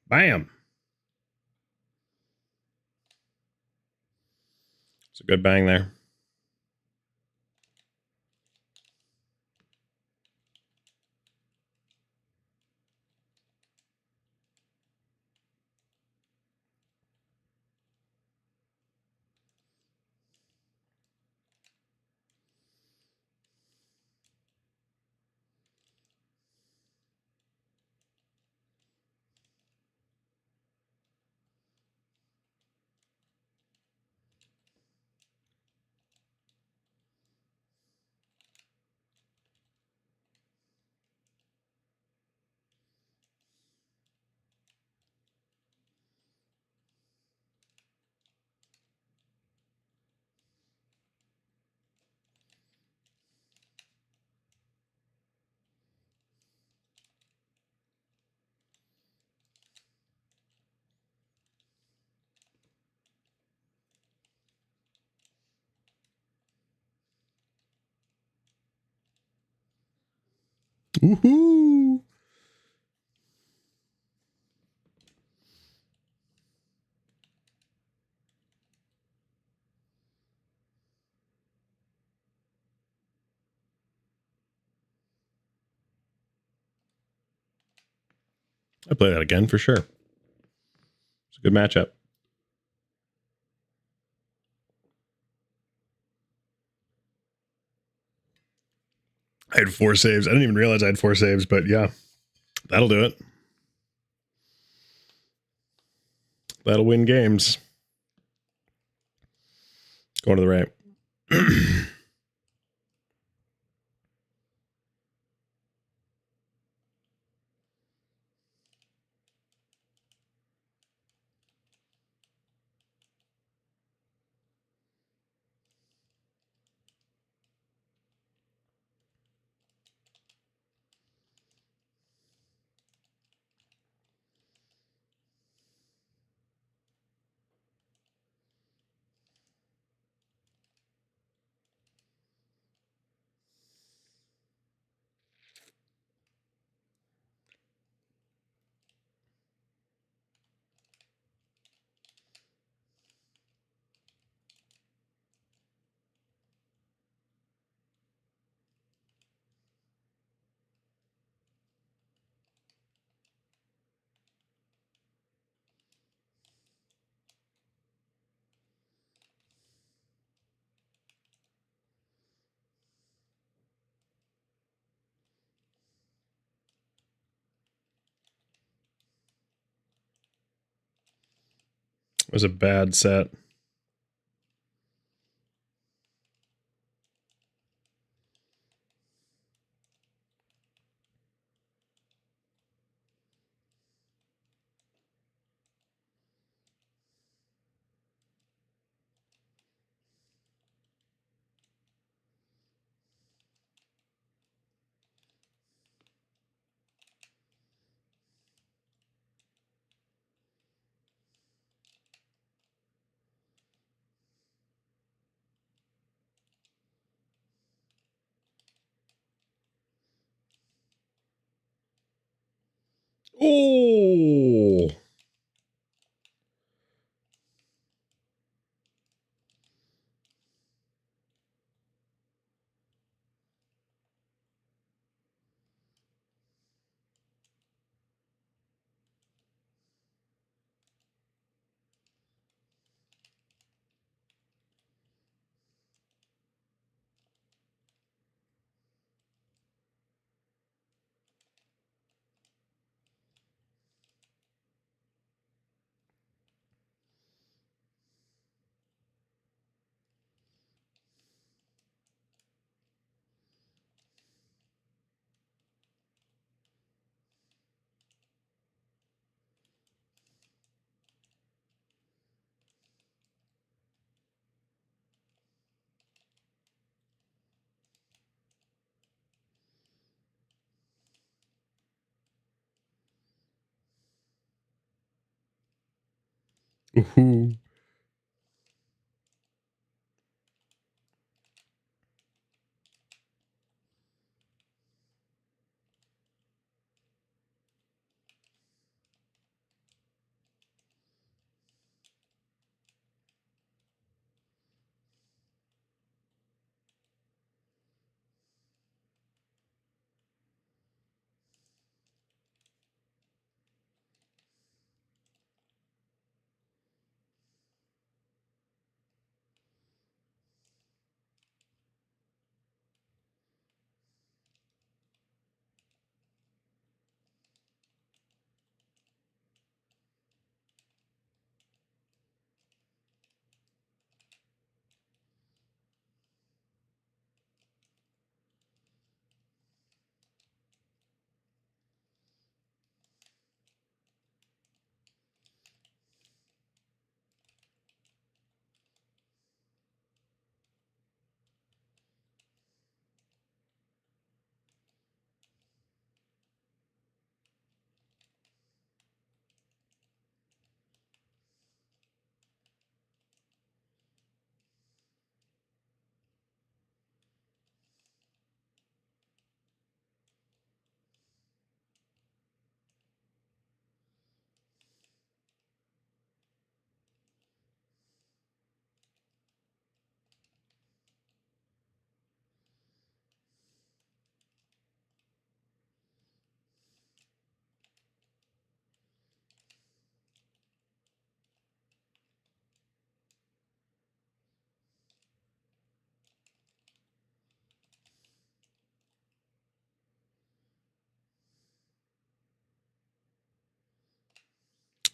Bam. It's a good bang there. Woohoo! I'd play that again for sure. It's a good matchup. I had 4 saves. I didn't even realize I had 4 saves, but yeah, that'll do it. That'll win games. Going to the right. was a bad set. Oh. Ooh.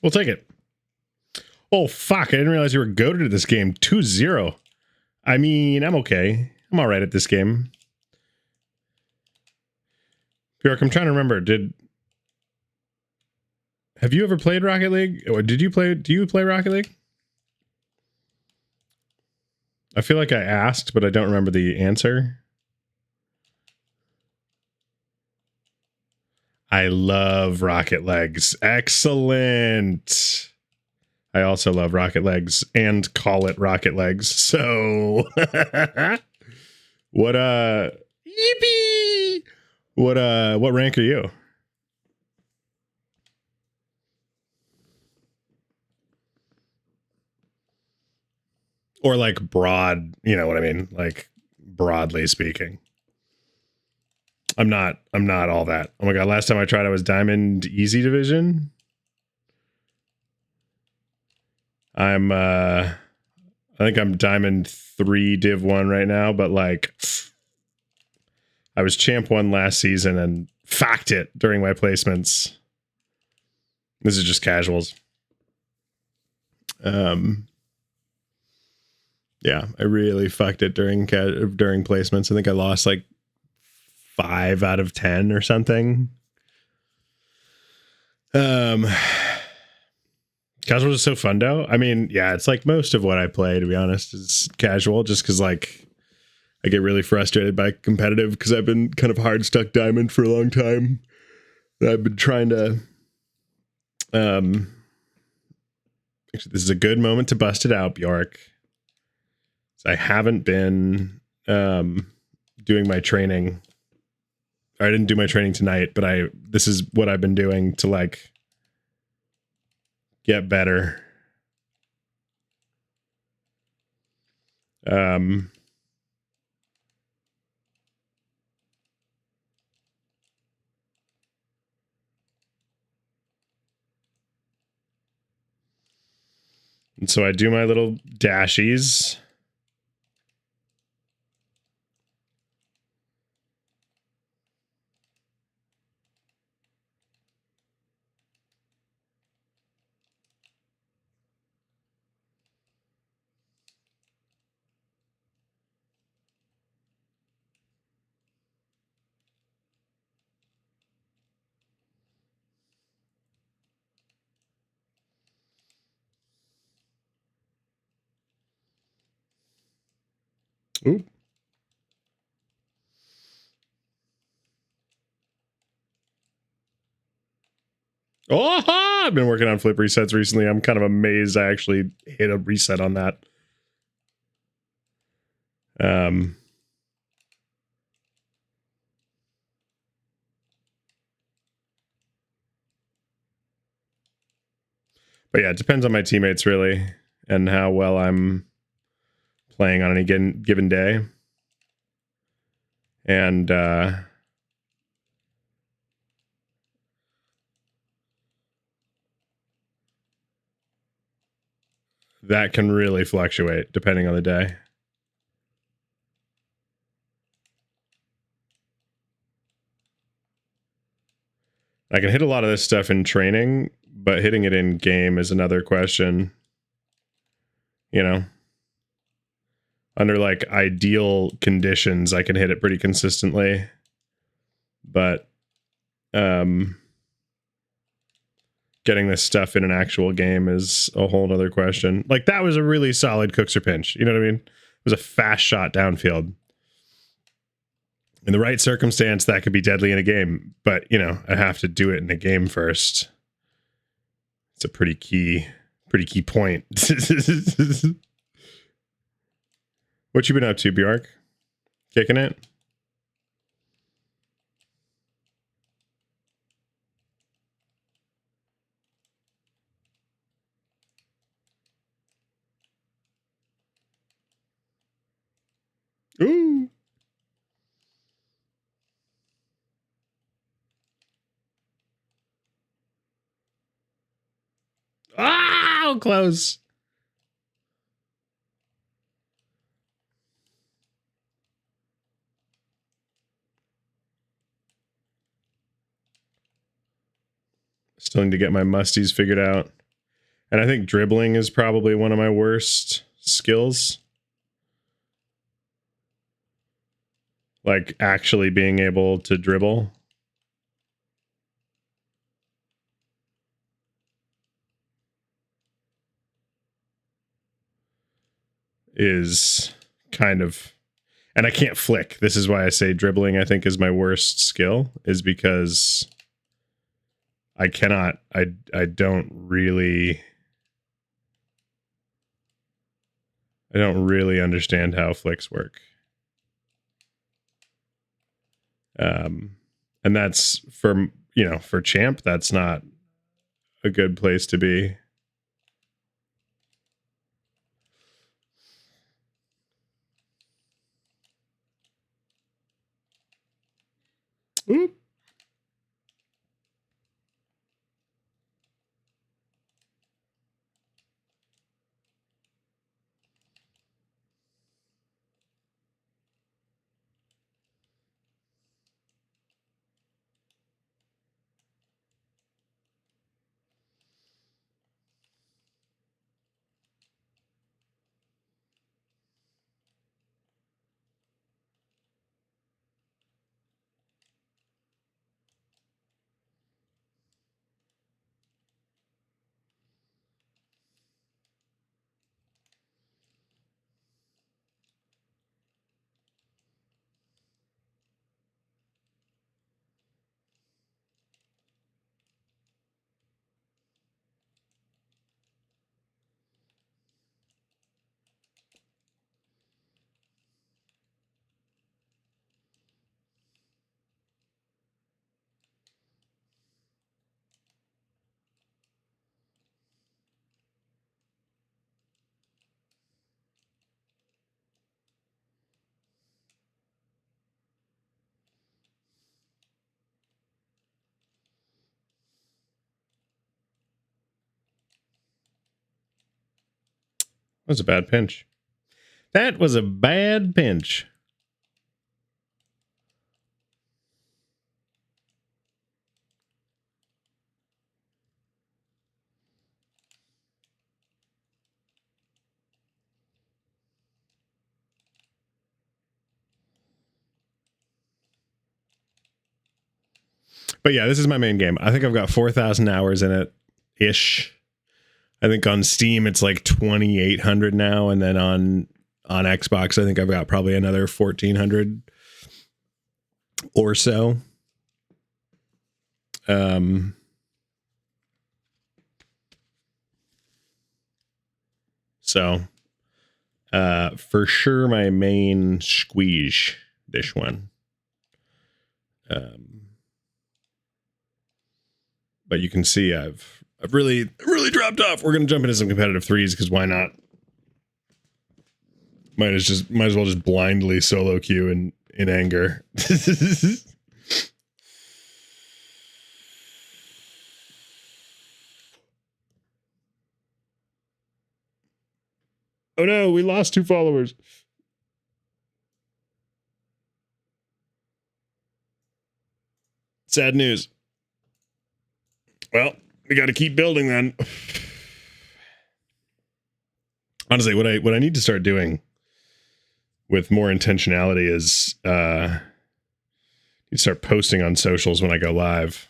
We'll take it. Oh, fuck. I didn't realize you were goated at this game. 2-0. I mean, I'm okay. I'm all right at this game. Bjork, I'm trying to remember. Have you ever played Rocket League? Or do you play Rocket League? I feel like I asked, but I don't remember the answer. I love Rocket Legs. Excellent. I also love Rocket Legs and call it Rocket Legs. So what yippee! What rank are you? Or like broad, you know what I mean? Like broadly speaking. I'm not all that. Oh my god, last time I tried I was Diamond Easy Division. I think I'm Diamond 3 Div 1 right now, but like I was Champ 1 last season and fucked it during my placements. This is just casuals. Yeah, I really fucked it during placements. I think I lost like 5 out of 10 or something. Casual is so fun though. I mean, yeah, it's like most of what I play, to be honest, is casual, just because like I get really frustrated by competitive because I've been kind of hard stuck diamond for a long time. I've been trying to actually, this is a good moment to bust it out, Bjork. I haven't been doing my training. I didn't do my training tonight, but this is what I've been doing to like get better. And so I do my little dashies. Ooh. Oh, I've been working on flip resets recently. I'm kind of amazed I actually hit a reset on that. But yeah, it depends on my teammates really and how well I'm playing on any given day. And that can really fluctuate depending on the day. I can hit a lot of this stuff in training, but hitting it in game is another question. You know, under like ideal conditions, I can hit it pretty consistently. But getting this stuff in an actual game is a whole other question. Like that was a really solid cooks or pinch. You know what I mean? It was a fast shot downfield. In the right circumstance, that could be deadly in a game. But, you know, I have to do it in a game first. It's a pretty key point. What you been up to, Bjork? Kicking it? Ooh. Ah, close. Still need to get my musties figured out. And I think dribbling is probably one of my worst skills. Like actually being able to dribble. Is kind of, and I can't flick. This is why I say dribbling I think is my worst skill, is because I cannot, I don't really understand how flicks work. And that's for, you know, for champ, that's not a good place to be. Oop. was a bad pinch. That was a bad pinch. But yeah, this is my main game. I think I've got 4,000 hours in it ish. I think on Steam it's like 2,800 now, and then on Xbox I think I've got probably another 1,400 or so. So for sure my main squeeze this one. But you can see I've really dropped off. We're gonna jump into some competitive threes because why not? Might as well just blindly solo queue in anger. Oh no, we lost 2 followers. Sad news. Well, we got to keep building then. Honestly, what I need to start doing with more intentionality is you start posting on socials when I go live.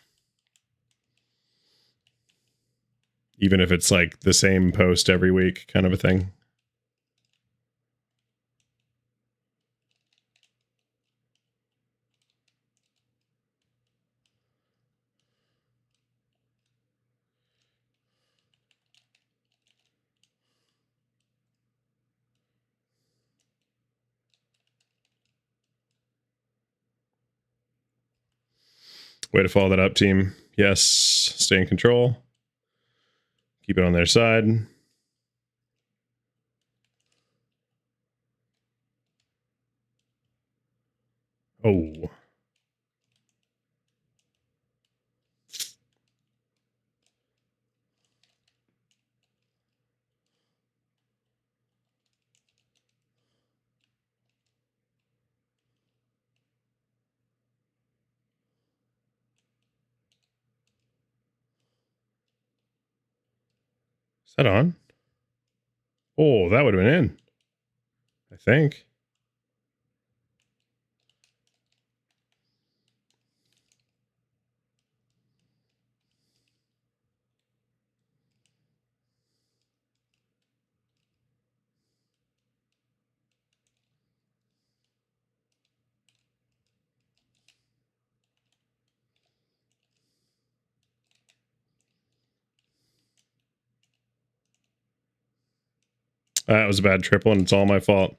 Even if it's like the same post every week kind of a thing. Way to follow that up, team. Yes, stay in control. Keep it on their side. Oh. Is that on? Oh, that would have been in. I think. That was a bad triple, and it's all my fault.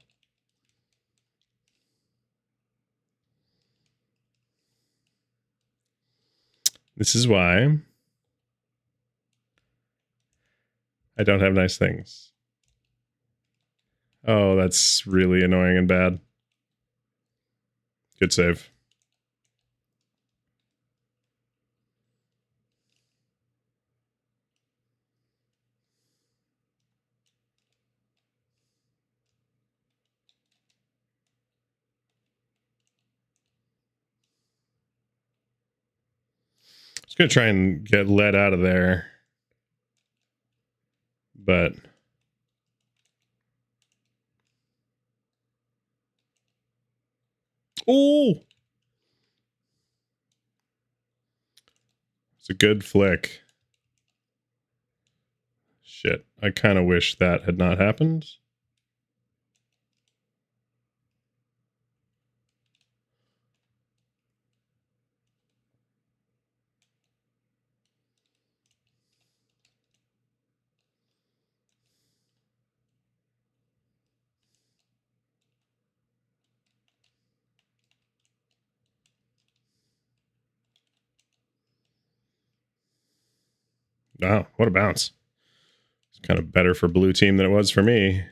This is why I don't have nice things. Oh, that's really annoying and bad. Good save. I was going to try and get led out of there. But oh, it's a good flick. Shit, I kind of wish that had not happened. Wow, what a bounce. It's kind of better for blue team than it was for me.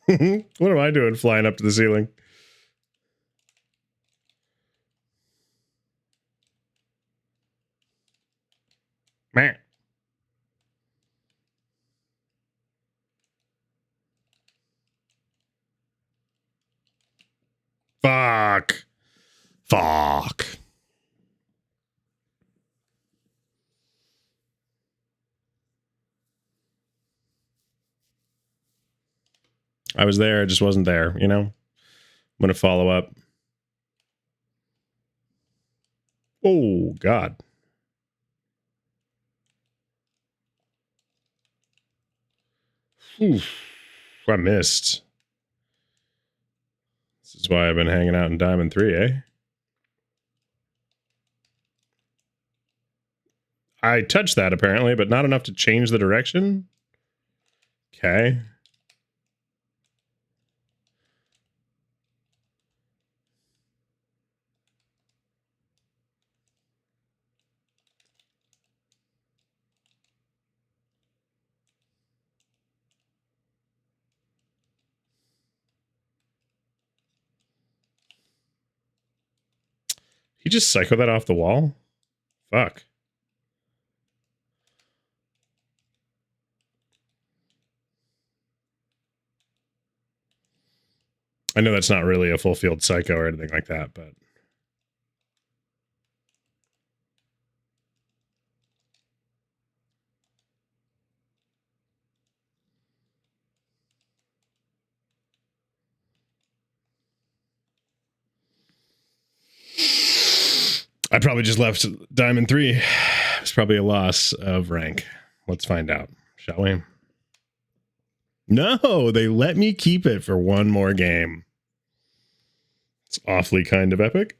What am I doing flying up to the ceiling? Man. Fuck. Fuck. I was there, I just wasn't there, you know? I'm gonna follow up. Oh, God. Oof. I missed. This is why I've been hanging out in Diamond 3, eh? I touched that, apparently, but not enough to change the direction? Okay. He just psychoed that off the wall? Fuck. I know that's not really a full field psycho or anything like that, but... I probably just left Diamond 3. It's probably a loss of rank. Let's find out, shall we? No, they let me keep it for one more game. It's awfully kind of epic.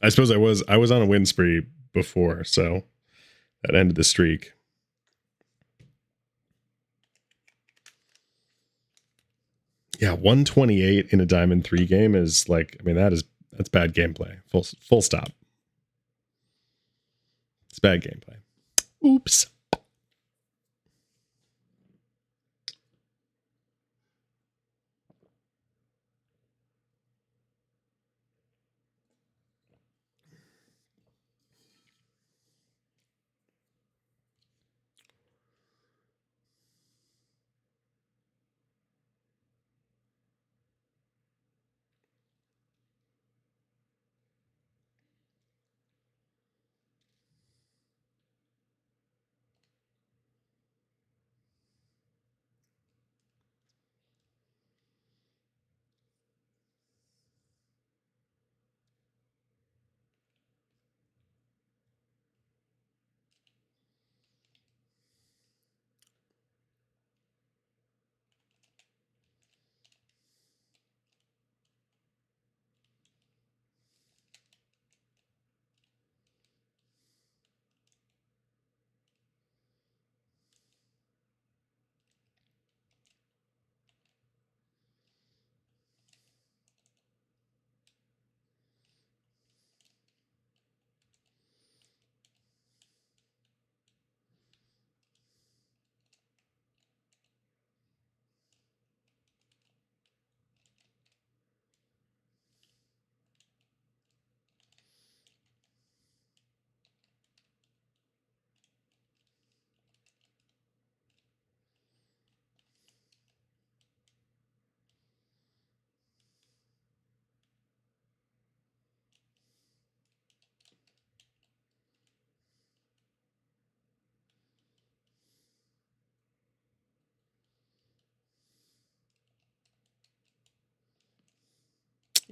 I suppose I was on a win spree before, so that ended the streak. Yeah, 128 in a Diamond 3 game is like, I mean, that's bad gameplay. Full stop. It's bad gameplay. Oops.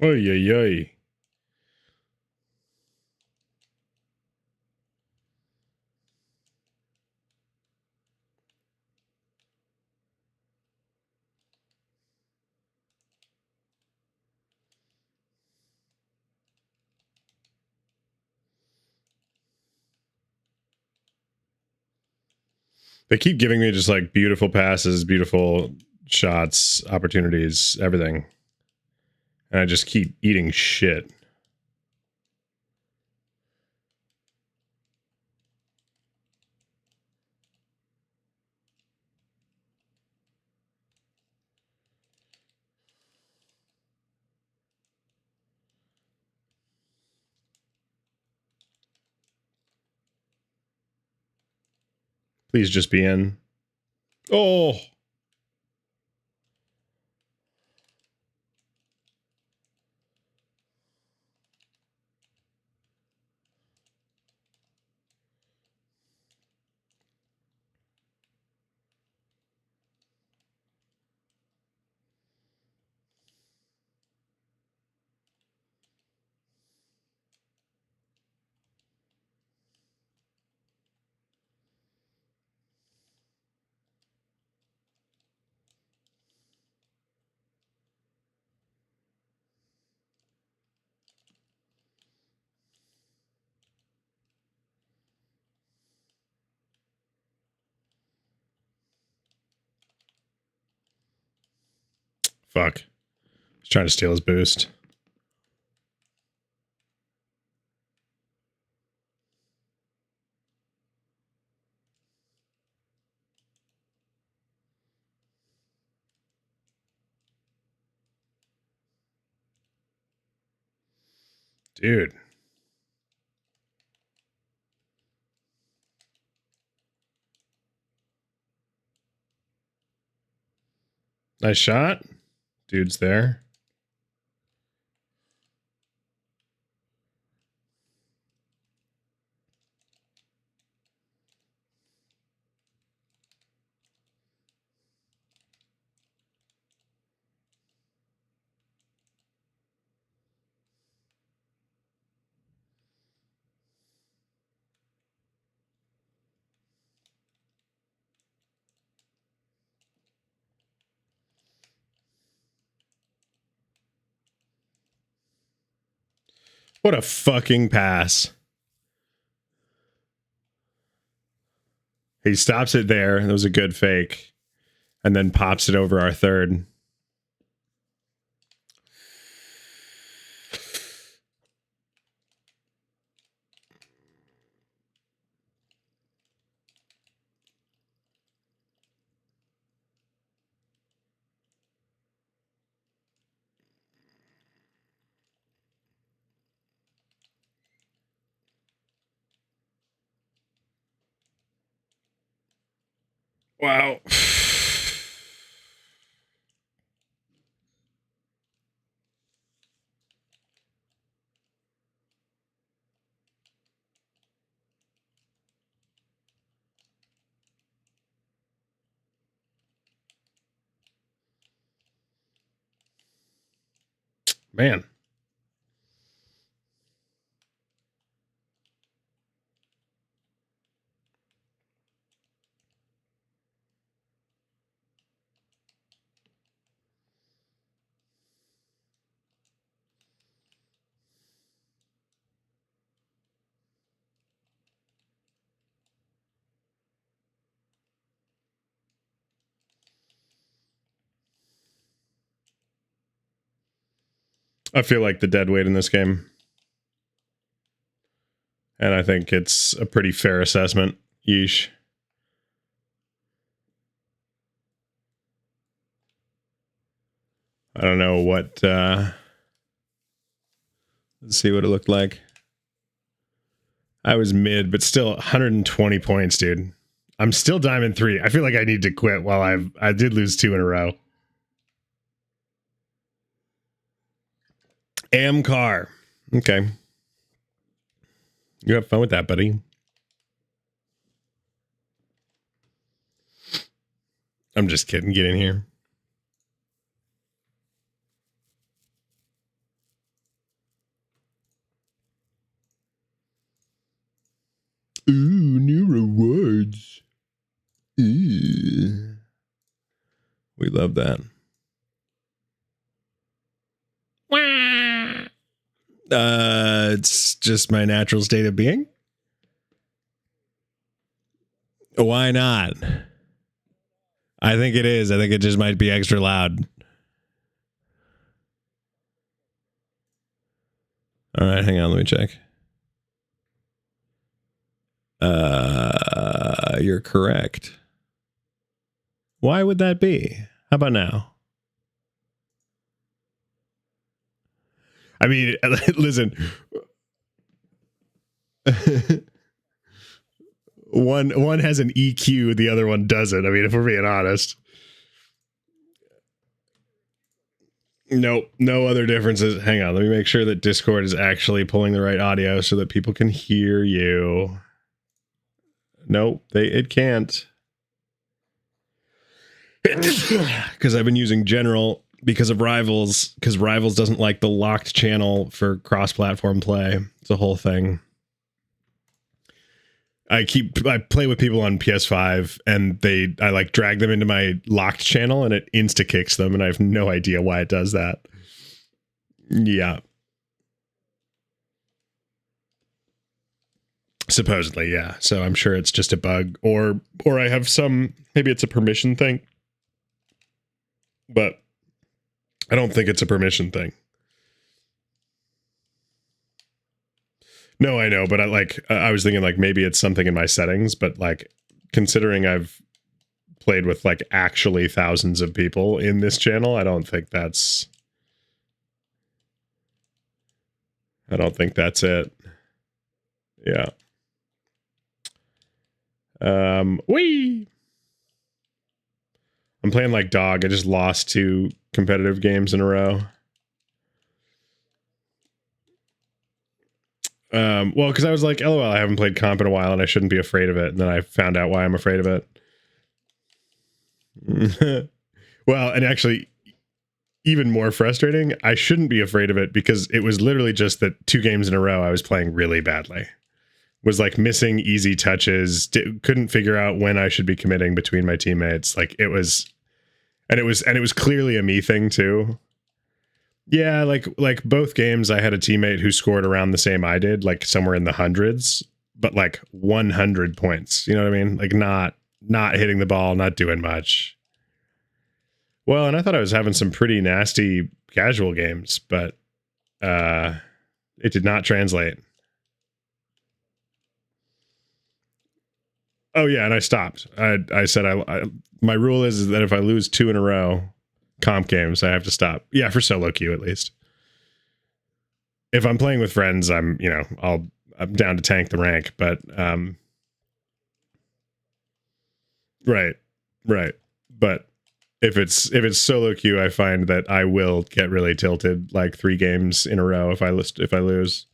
Oy, oy, oy. They keep giving me just like beautiful passes, beautiful shots, opportunities, everything. And I just keep eating shit. Please just be in. Oh. Fuck. He's trying to steal his boost. Dude. Nice shot. Dude's there. What a fucking pass. He stops it there. That was a good fake. And then pops it over our third. Wow. Man. I feel like the dead weight in this game. And I think it's a pretty fair assessment. Yeesh. I don't know what... let's see what it looked like. I was mid, but still 120 points, dude. I'm still Diamond 3. I feel like I need to quit while I did lose 2 in a row. Car. Okay. You have fun with that, buddy. I'm just kidding. Get in here. Ooh, new rewards. Ooh. We love that. It's just my natural state of being. Why not? I think it is. I think it just might be extra loud. All right, hang on. Let me check. You're correct. Why would that be? How about now? I mean, listen. One has an EQ, the other one doesn't. I mean, if we're being honest. Nope, no other differences. Hang on, let me make sure that Discord is actually pulling the right audio so that people can hear you. Nope, it can't. Because I've been using general because of Rivals, because Rivals doesn't like the locked channel for cross-platform play. It's a whole thing. I play with people on PS5 and I like drag them into my locked channel and it insta kicks them and I have no idea why it does that. Yeah. Supposedly, yeah. So I'm sure it's just a bug or I have maybe it's a permission thing. But I don't think it's a permission thing. No, I know, but I was thinking like maybe it's something in my settings, but like considering I've played with like actually thousands of people in this channel, I don't think that's it. Yeah. Whee! I'm playing like dog. I just lost 2 competitive games in a row. Well, because I was like, LOL, I haven't played comp in a while and I shouldn't be afraid of it. And then I found out why I'm afraid of it. Well, and actually, even more frustrating, I shouldn't be afraid of it because it was literally just that 2 games in a row I was playing really badly. Was like missing easy touches, couldn't figure out when I should be committing between my teammates. Like it was clearly a me thing too. Yeah, like both games I had a teammate who scored around the same I did, like somewhere in the hundreds, but like 100 points. You know what I mean? Like not hitting the ball, not doing much. Well, and I thought I was having some pretty nasty casual games, but it did not translate. Oh yeah, and I stopped. I said my rule is that if I lose 2 in a row comp games, I have to stop. Yeah, for solo queue at least. If I'm playing with friends, I'm down to tank the rank, but right. But if it's solo queue, I find that I will get really tilted like 3 games in a row if I lose.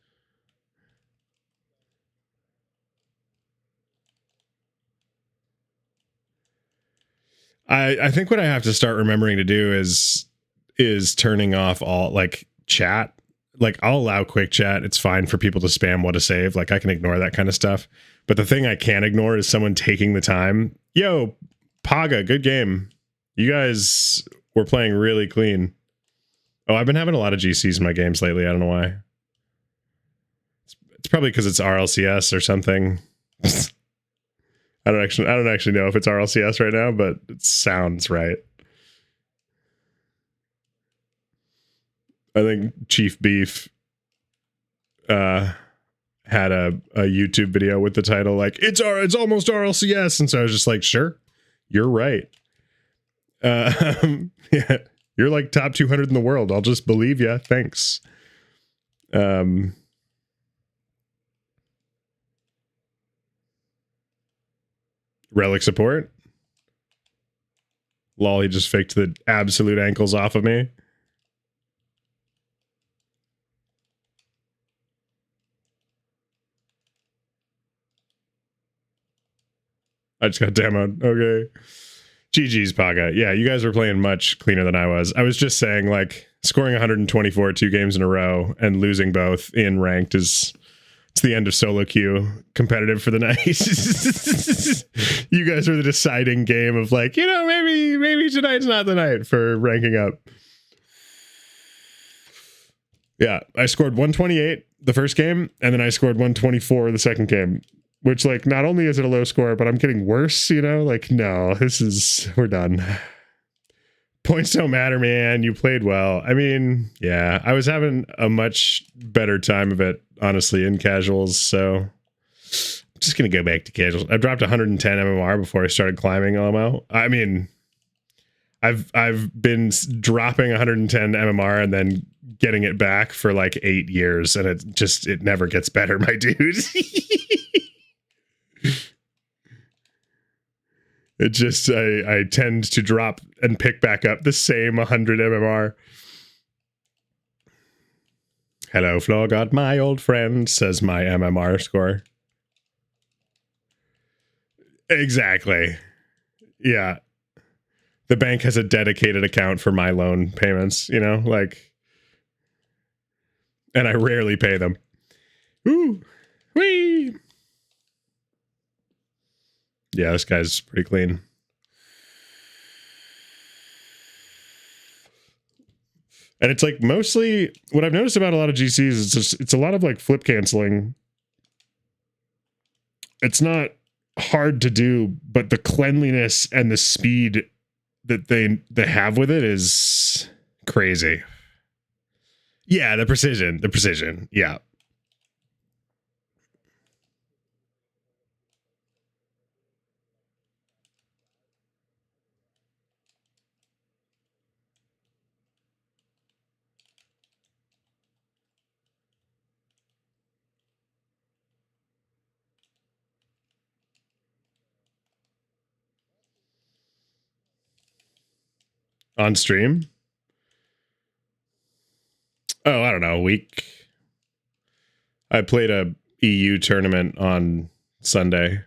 I think what I have to start remembering to do is turning off all like chat. Like I'll allow quick chat. It's fine for people to spam what to save. Like I can ignore that kind of stuff. But the thing I can't ignore is someone taking the time. Yo, Paga, good game. You guys were playing really clean. Oh, I've been having a lot of GCs in my games lately. I don't know why. It's probably because it's RLCS or something. I don't actually know if it's RLCS right now, but it sounds right. I think Chief Beef had a YouTube video with the title like it's almost RLCS, and so I was just like, sure, you're right. Yeah, you're like top 200 in the world. I'll just believe you. Thanks. Relic support. Lol, he just faked the absolute ankles off of me. I just got demoed. Okay. GG's, Paga. Yeah, you guys were playing much cleaner than I was. I was just saying, like, scoring 124 2 games in a row and losing both in ranked it's the end of solo queue. Competitive for the night. You guys were the deciding game of like, maybe tonight's not the night for ranking up. Yeah, I scored 128 the first game, and then I scored 124 the second game. Which, like, not only is it a low score, but I'm getting worse, like, no, we're done. Points don't matter, man. You played well. I mean, yeah, I was having a much better time of it, honestly, in casuals, so I'm just going to go back to casuals. I dropped 110 MMR before I started climbing LMO. I mean, I've been dropping 110 MMR and then getting it back for, like, 8 years, and it never gets better, my dude. It just, I tend to drop and pick back up the same 100 MMR. Hello, FloorGod, my old friend, says my MMR score. Exactly. Yeah. The bank has a dedicated account for my loan payments, you know, like, and I rarely pay them. Ooh, wee. Yeah, this guy's pretty clean. And it's like mostly what I've noticed about a lot of GCs is just, it's a lot of like flip canceling. It's not hard to do, but the cleanliness and the speed that they have with it is crazy. Yeah, the precision. Yeah. On stream? Oh, I don't know, a week. I played a EU tournament on Sunday.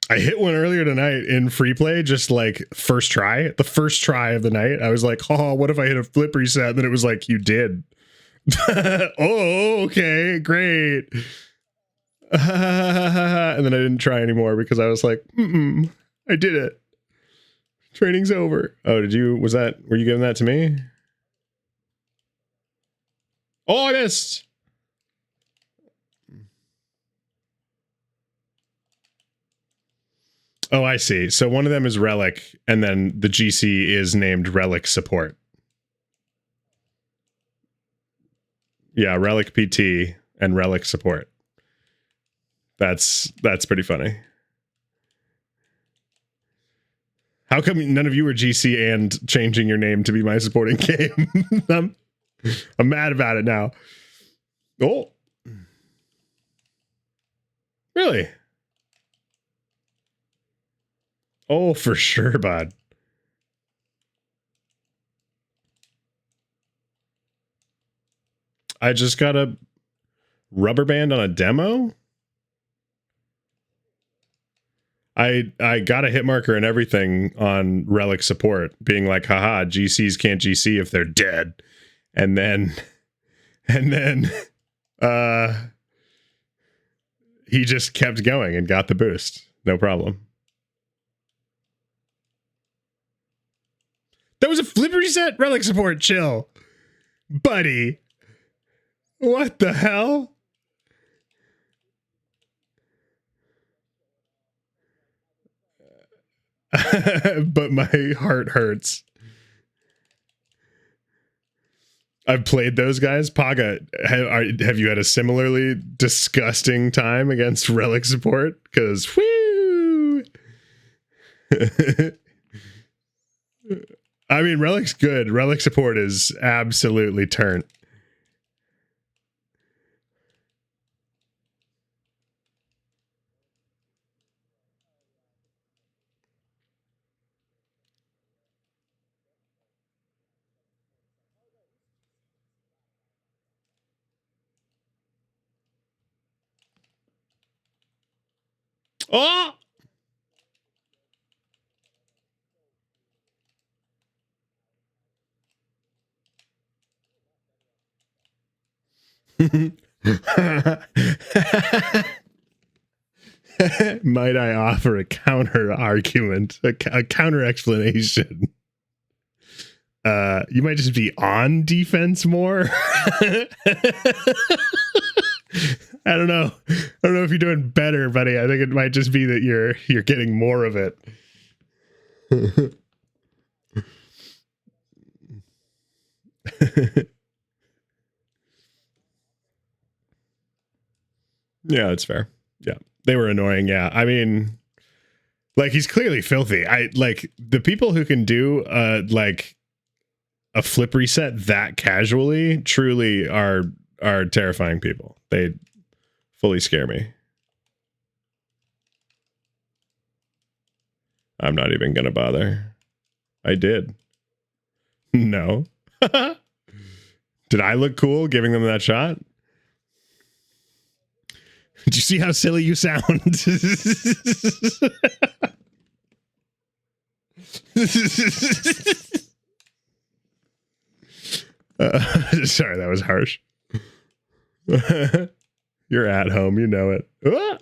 I hit one earlier tonight in free play, just like the first try of the night. I was like, oh, what if I hit a flip reset? And then it was like, you did. Oh, okay, great. And then I didn't try anymore because I was like, I did it. Training's over. Oh, were you giving that to me? Oh, I missed. Oh, I see. So one of them is Relic, and then the GC is named Relic Support. Yeah, Relic PT and Relic Support. That's pretty funny. How come none of you were GC and changing your name to be my supporting game? I'm mad about it now. Oh. Really? Oh, for sure, bud. I just got a rubber band on a demo. I got a hit marker and everything on Relic Support, being like, haha, GCs can't GC if they're dead. And then he just kept going and got the boost. No problem. That was a flip reset? Relic Support, chill. Buddy. What the hell? But my heart hurts. I've played those guys. Paga, have you had a similarly disgusting time against Relic Support? Because, whoo! I mean, Relic's good. Relic Support is absolutely turnt. Oh! Might I offer a counter argument, a counter explanation? You might just be on defense more. I don't know. I don't know if you're doing better, buddy. I think it might just be that you're getting more of it. Yeah, that's fair. Yeah, they were annoying. Yeah, I mean, like, he's clearly filthy. I like the people who can do like a flip reset that casually truly are are terrifying people. They fully scare me. I'm not even gonna bother. I did. No. Did I look cool giving them that shot? Did you see how silly you sound? Sorry, that was harsh. You're at home, you know it. Hey,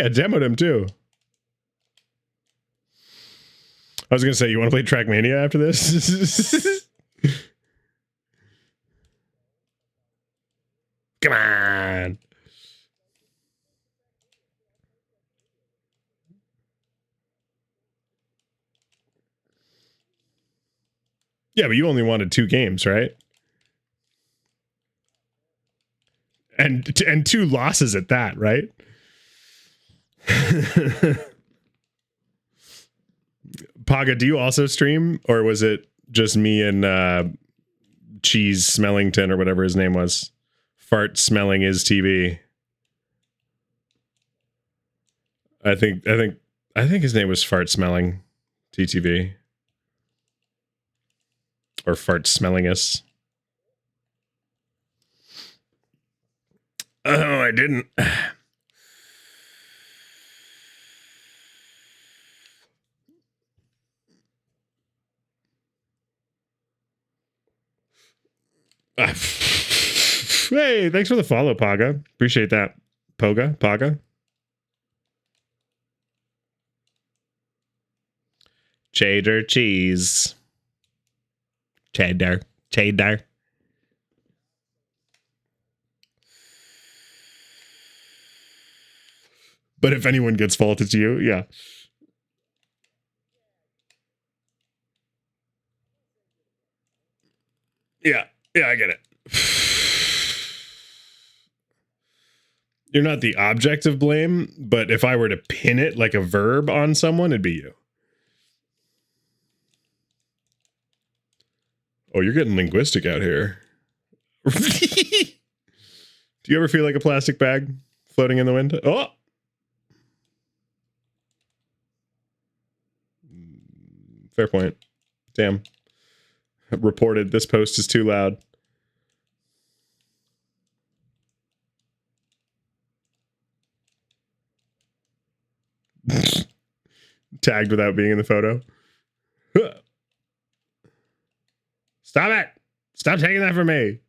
I demoed him too. I was gonna say, you want to play Trackmania after this? Come on. Yeah, but you only wanted 2 games, right? And 2 losses at that, right? Paga, do you also stream, or was it just me and Cheese Smellington or whatever his name was? Fart smelling his TV. I think his name was Fart Smelling TTV. Or Fart Smelling us. Oh, I didn't. Hey, thanks for the follow, Paga. Appreciate that. Paga. Cheddar cheese. Cheddar. But if anyone gets fault, it's you. Yeah. Yeah, I get it. You're not the object of blame, but if I were to pin it like a verb on someone, it'd be you. Oh, you're getting linguistic out here. Do you ever feel like a plastic bag floating in the wind? Oh! Fair point. Damn. Reported this post is too loud. Tagged without being in the photo. Stop it! Stop taking that from me.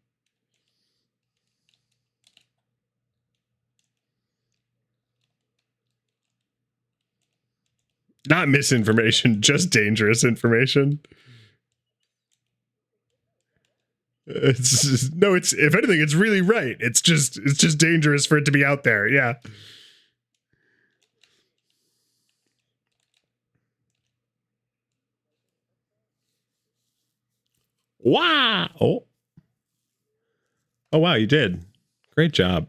Not misinformation, just dangerous information. It's if anything, it's really right. It's just dangerous for it to be out there. Yeah. Wow. Oh wow, you did. Great job.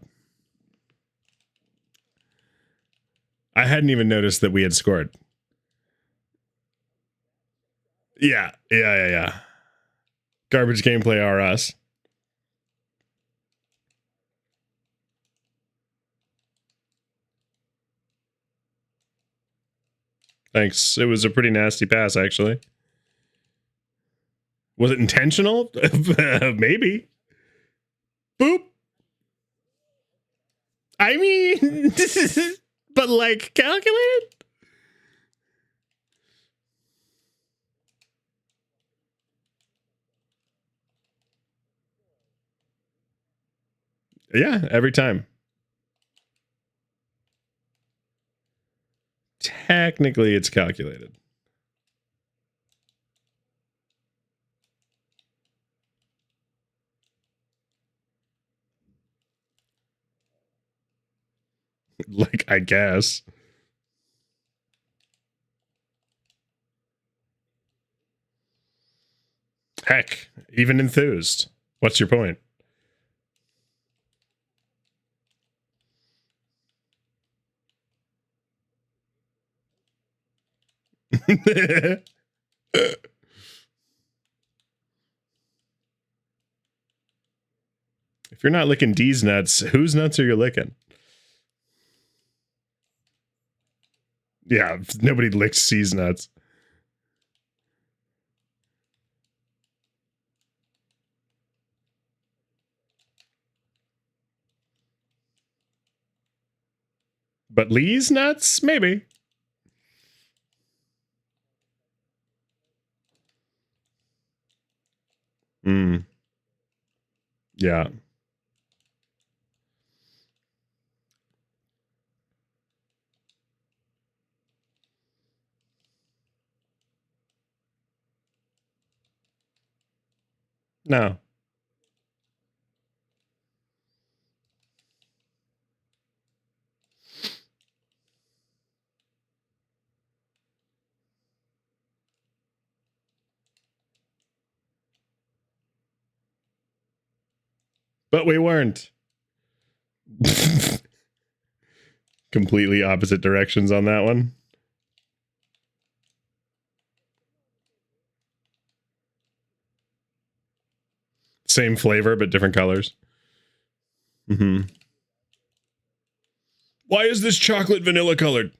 I hadn't even noticed that we had scored. Yeah. Garbage gameplay are us. Thanks. It was a pretty nasty pass, actually. Was it intentional? Maybe. Boop. I mean, but like calculated? Yeah, every time. Technically, it's calculated. Like, I guess. Heck, even enthused. What's your point? If you're not licking D's nuts, whose nuts are you licking? Yeah, nobody licks C's nuts. But Lee's nuts? Maybe. Yeah. No. But we weren't. Completely opposite directions on that one. Same flavor, but different colors. Mm-hmm. Why is this chocolate vanilla colored?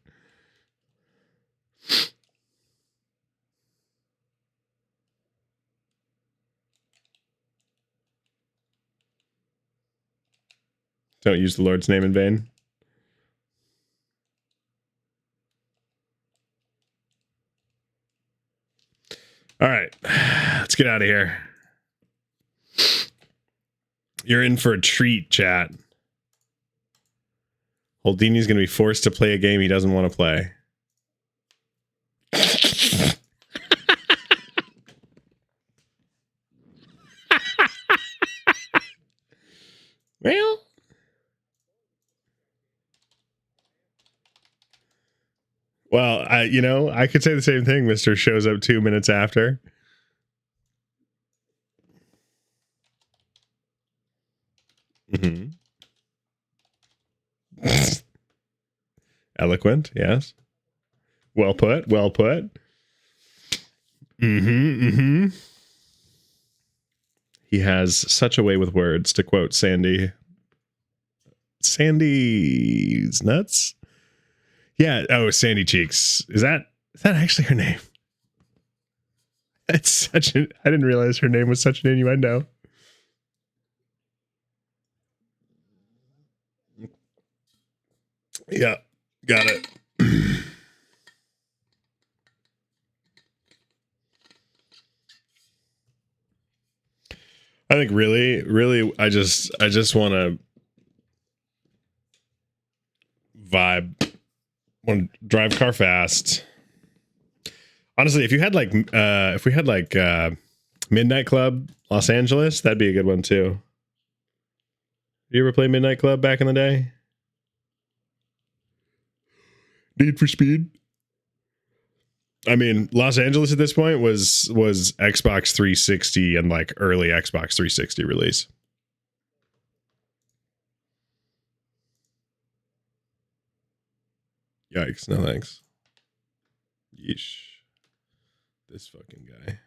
Don't use the Lord's name in vain. All right, let's get out of here. You're in for a treat, chat. Holdini's going to be forced to play a game he doesn't want to play. Well, I could say the same thing. Mr. shows up 2 minutes after. Mm-hmm. Eloquent, yes. Well put, well put. Mm-hmm, mm-hmm. He has such a way with words, to quote Sandy. Sandy's nuts? Yeah, oh, Sandy Cheeks. Is that actually her name? That's such an... I didn't realize her name was such an innuendo. Yeah, got it. I think really, I just want to vibe, want to drive car fast. Honestly, if we had like Midnight Club Los Angeles, that'd be a good one too. You ever play Midnight Club back in the day? Need for Speed. I mean, Los Angeles at this point was Xbox 360 and like early Xbox 360 release. Yikes, no thanks. Yeesh. This fucking guy.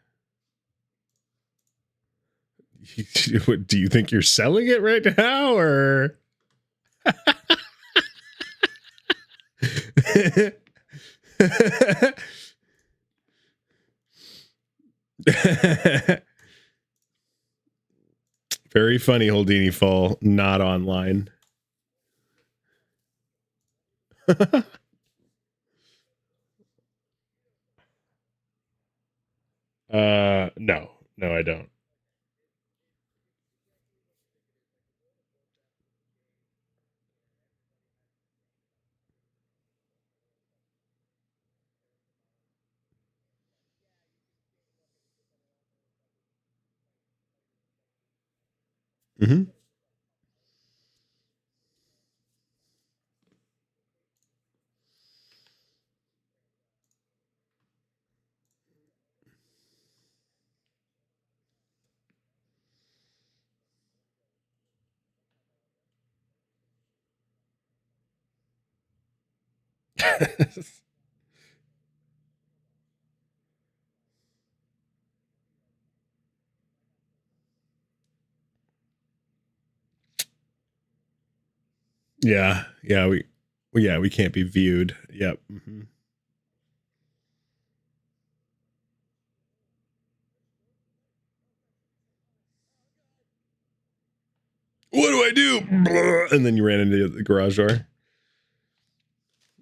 What, do you think you're selling it right now, or? Very funny, Holdini fall not online. No, I don't. Mm-hmm. Yeah, we can't be viewed. Yep. Mm-hmm. What do I do? And then you ran into the garage door.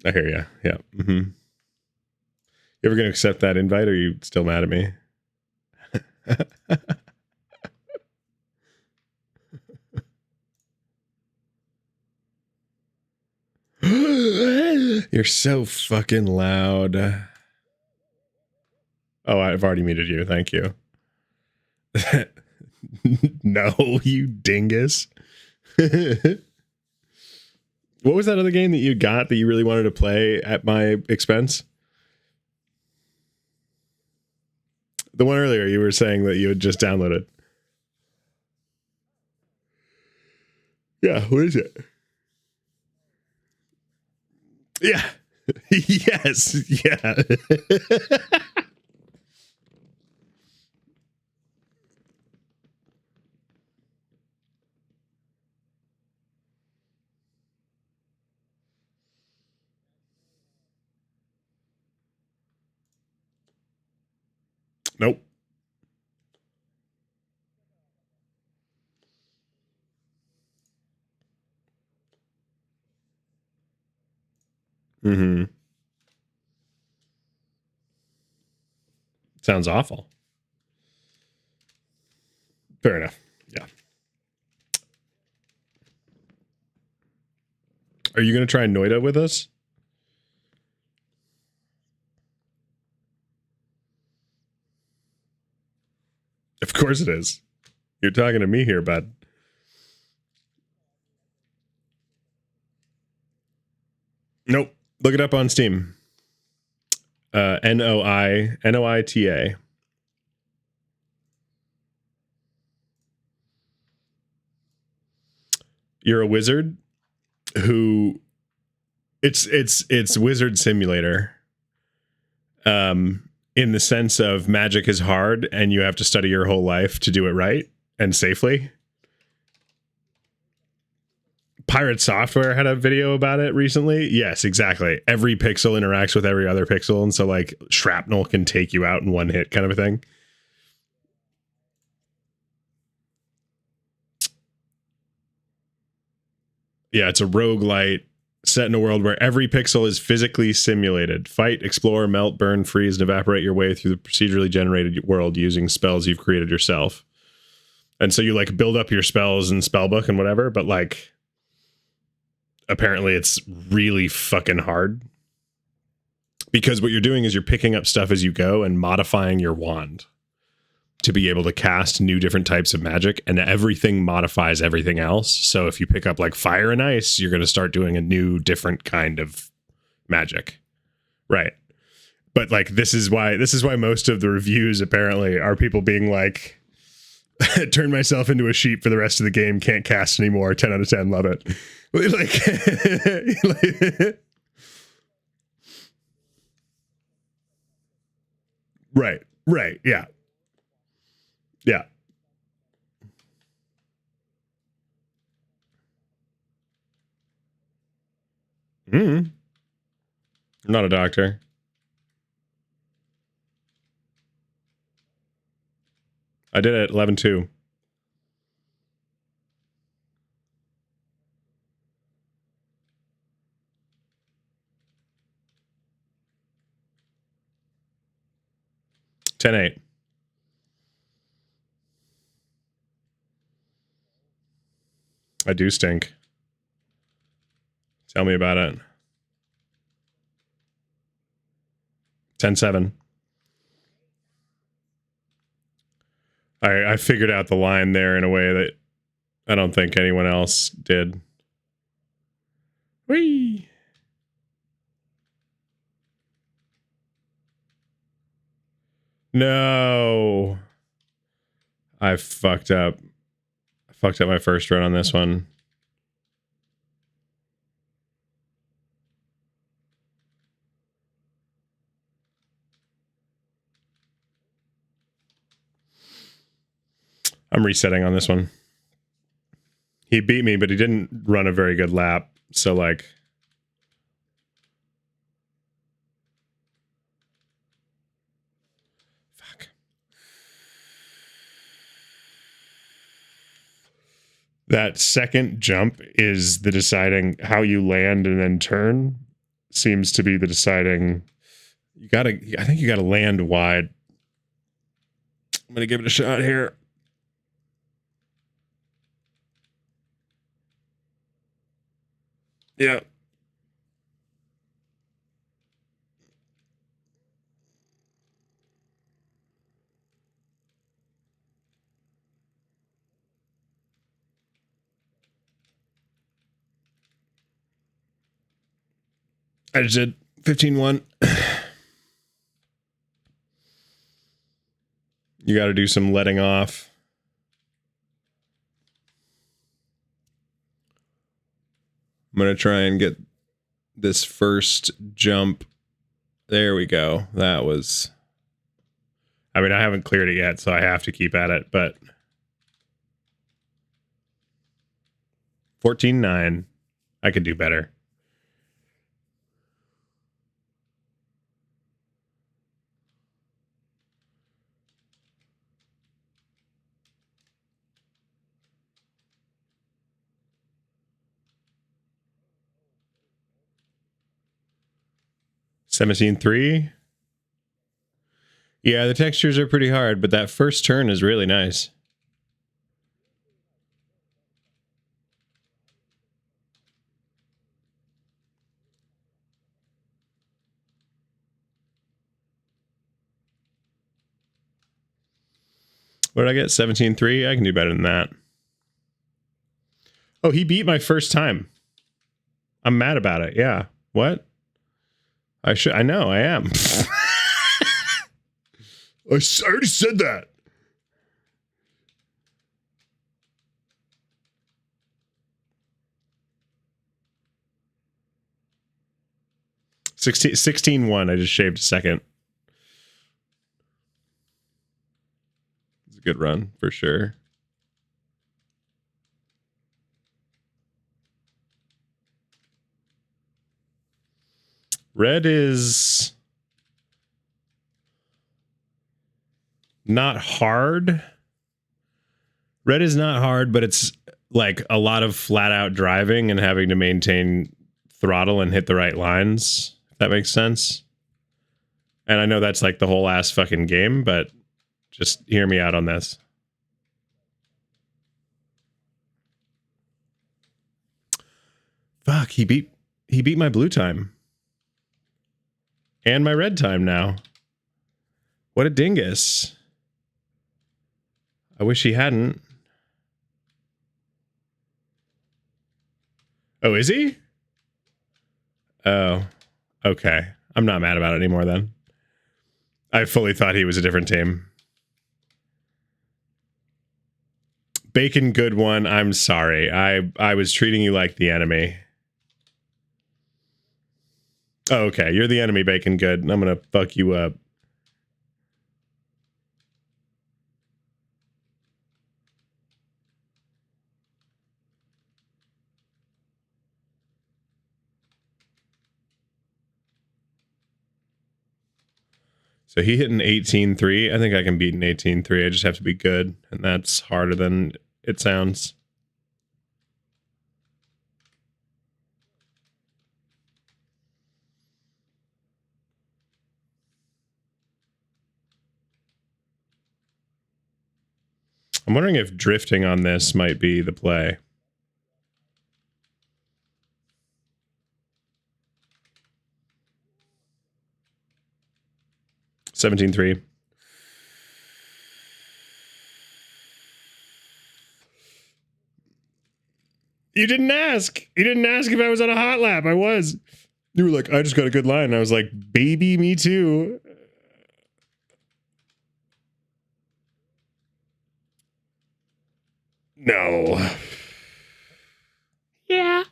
I hear you. Yeah. Mm-hmm. You ever gonna accept that invite, or are you still mad at me? You're so fucking loud. Oh, I've already muted you. Thank you. No, you dingus. What was that other game that you got that you really wanted to play at my expense? The one earlier you were saying that you had just downloaded. Yeah, what is it? Yeah. Yes. Yeah. Nope. Mm-hmm. Sounds awful. Fair enough. Yeah. Are you going to try Noida with us? Of course it is. You're talking to me here, bud. Nope. Look it up on Steam. Noita. You're a wizard who it's Wizard Simulator. In the sense of magic is hard and you have to study your whole life to do it right and safely. Pirate Software had a video about it recently. Yes, exactly. Every pixel interacts with every other pixel, and so like shrapnel can take you out in one hit, kind of a thing. Yeah, it's a roguelite set in a world where every pixel is physically simulated. Fight, explore, melt, burn, freeze, and evaporate your way through the procedurally generated world using spells you've created yourself. And so you like build up your spells and spellbook and whatever, but like apparently it's really fucking hard. Because what you're doing is you're picking up stuff as you go and modifying your wand to be able to cast new different types of magic, and everything modifies everything else. So if you pick up like fire and ice, you're going to start doing a new different kind of magic. Right. But like this is why most of the reviews apparently are people being like, turn myself into a sheep for the rest of the game, can't cast anymore, 10 out of 10, love it. Like right, yeah. Yeah. I'm not a doctor. I did it at 11-2. $10-8. I do stink. Tell me about it. 10-7. I figured out the line there in a way that I don't think anyone else did. Whee! No. I fucked up. I fucked up my first run on this one. I'm resetting on this one. He beat me, but he didn't run a very good lap. So like, fuck. That second jump is the deciding how you land and then turn seems to be the deciding. I think you gotta land wide. I'm gonna give it a shot here. Yeah. I just did 15-1. You got to do some letting off. I'm going to try and get this first jump. There we go. That was... I mean, I haven't cleared it yet, so I have to keep at it, but... 14-9. I could do better. $17.3. Yeah, the textures are pretty hard, but that first turn is really nice. What did I get? 17.3? I can do better than that. Oh, he beat my first time. I'm mad about it. Yeah. What? I know, I am. I already said that. $16.1. I just shaved a second. It's a good run for sure. Red is not hard. Red is not hard, but it's like a lot of flat out driving and having to maintain throttle and hit the right lines. If that makes sense. And I know that's like the whole ass fucking game, but just hear me out on this. Fuck, he beat my blue time. And my red time now. What a dingus. I wish he hadn't. Oh, is he? Oh, okay. I'm not mad about it anymore then. I fully thought he was a different team. Bacon good one. I'm sorry. I was treating you like the enemy. Oh, okay. You're the enemy, Bacon good. I'm going to fuck you up. So he hit an 18.3. I think I can beat an 18.3. I just have to be good. And that's harder than it sounds. I'm wondering if drifting on this might be the play. $17.3. You didn't ask. You didn't ask if I was on a hot lap. I was. You were like, I just got a good line. And I was like, baby, me too. No. Yeah.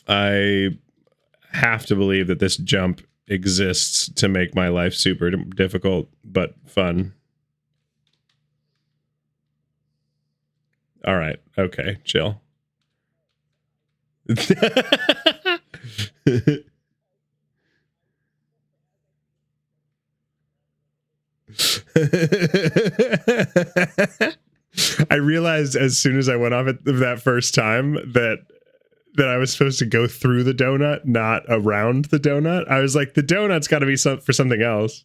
I have to believe that this jump exists to make my life super difficult, but fun. All right. Okay. Chill. I realized as soon as I went off it that first time that I was supposed to go through the donut, not around the donut. I was like, the donut's got to be for something else.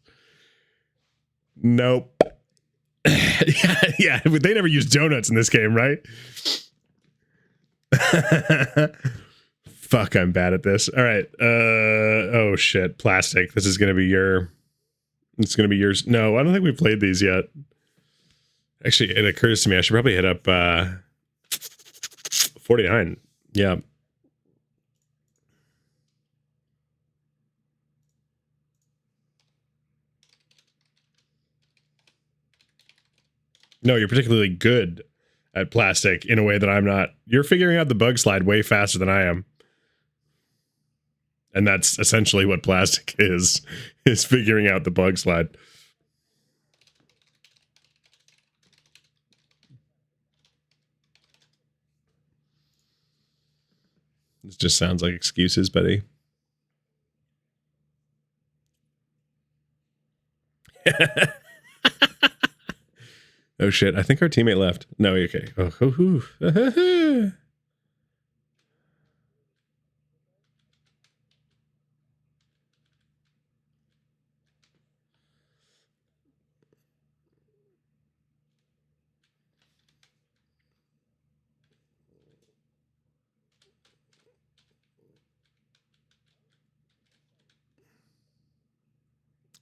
Nope. yeah, they never use donuts in this game, right? Fuck, I'm bad at this. All right. Oh shit, plastic. This is gonna be your. It's gonna be yours. No, I don't think we played these yet. Actually, it occurs to me I should probably hit up 49. Yeah. No, you're particularly good at plastic in a way that I'm not. You're figuring out the bug slide way faster than I am. And that's essentially what plastic is figuring out the bug slide. This just sounds like excuses, buddy. Oh shit, I think our teammate left. No, okay. Oh,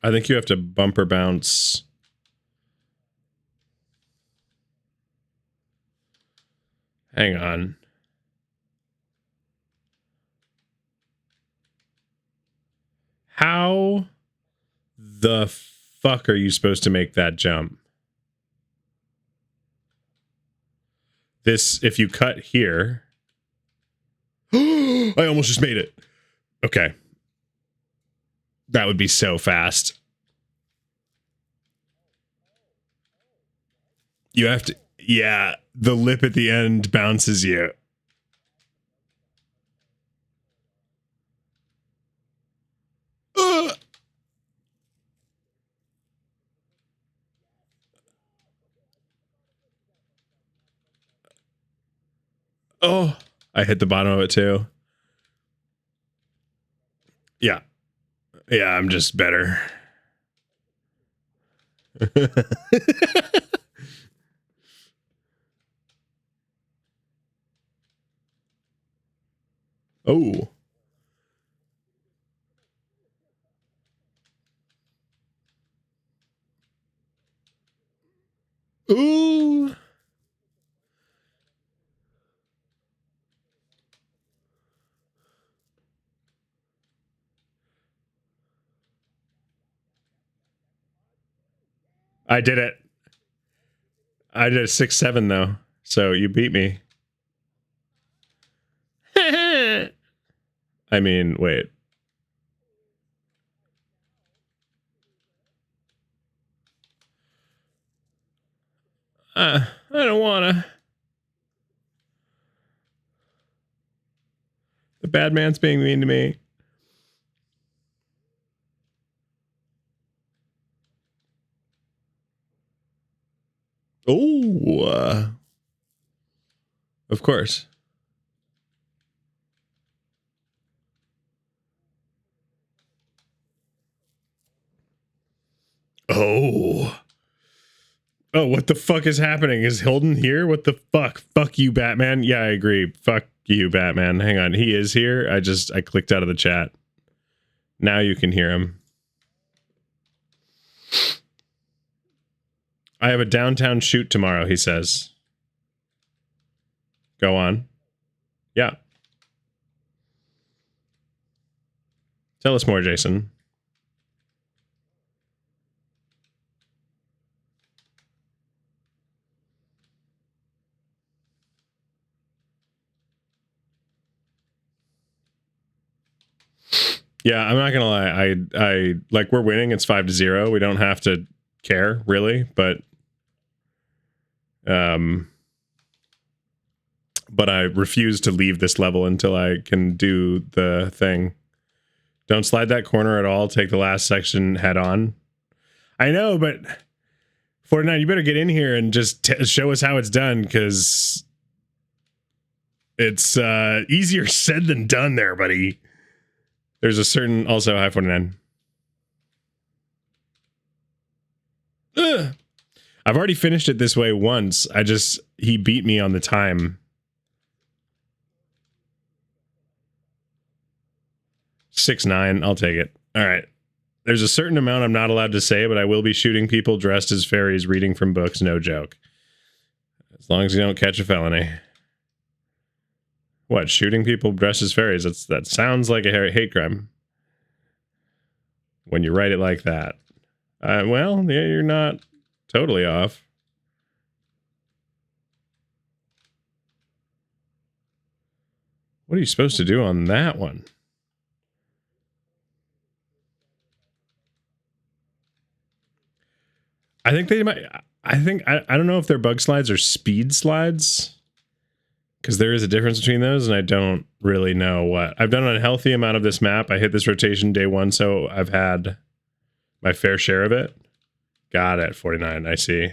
I think you have to bumper bounce. Hang on. How the fuck are you supposed to make that jump? This, if you cut here. I almost just made it. Okay. That would be so fast. You have to, yeah, the lip at the end bounces you. Oh, I hit the bottom of it too. Yeah. Yeah, I'm just better. Oh. Ooh. I did it. I did a 6-7 though. So you beat me. I mean, wait. I don't wanna. The bad man's being mean to me. Oh. Of course. Oh. Oh, what the fuck is happening? Is Hilton here? What the fuck? Fuck you, Batman. Yeah, I agree. Fuck you, Batman. Hang on. He is here. I clicked out of the chat. Now you can hear him. I have a downtown shoot tomorrow, he says. Go on. Yeah. Tell us more, Jason. Yeah, I'm not gonna lie. I like, we're winning. It's 5-0. We don't have to care really, but but I refuse to leave this level until I can do the thing. Don't slide that corner at all. Take the last section head on. I know, but 49, you better get in here and just show us how it's done, because it's easier said than done there, buddy. There's a certain... Also, hi, 49. Ugh. I've already finished it this way once. He beat me on the time. 6-9, I'll take it. All right. There's a certain amount I'm not allowed to say, but I will be shooting people dressed as fairies reading from books, no joke. As long as you don't catch a felony. What, shooting people dressed as fairies? That sounds like a hate crime. When you write it like that. Well, yeah, you're not totally off. What are you supposed to do on that one? I think they might... I don't know if they're bug slides or speed slides, because there is a difference between those, and I don't really know what. I've done an unhealthy amount of this map. I hit this rotation day 1, so I've had my fair share of it. Got it, 49, I see.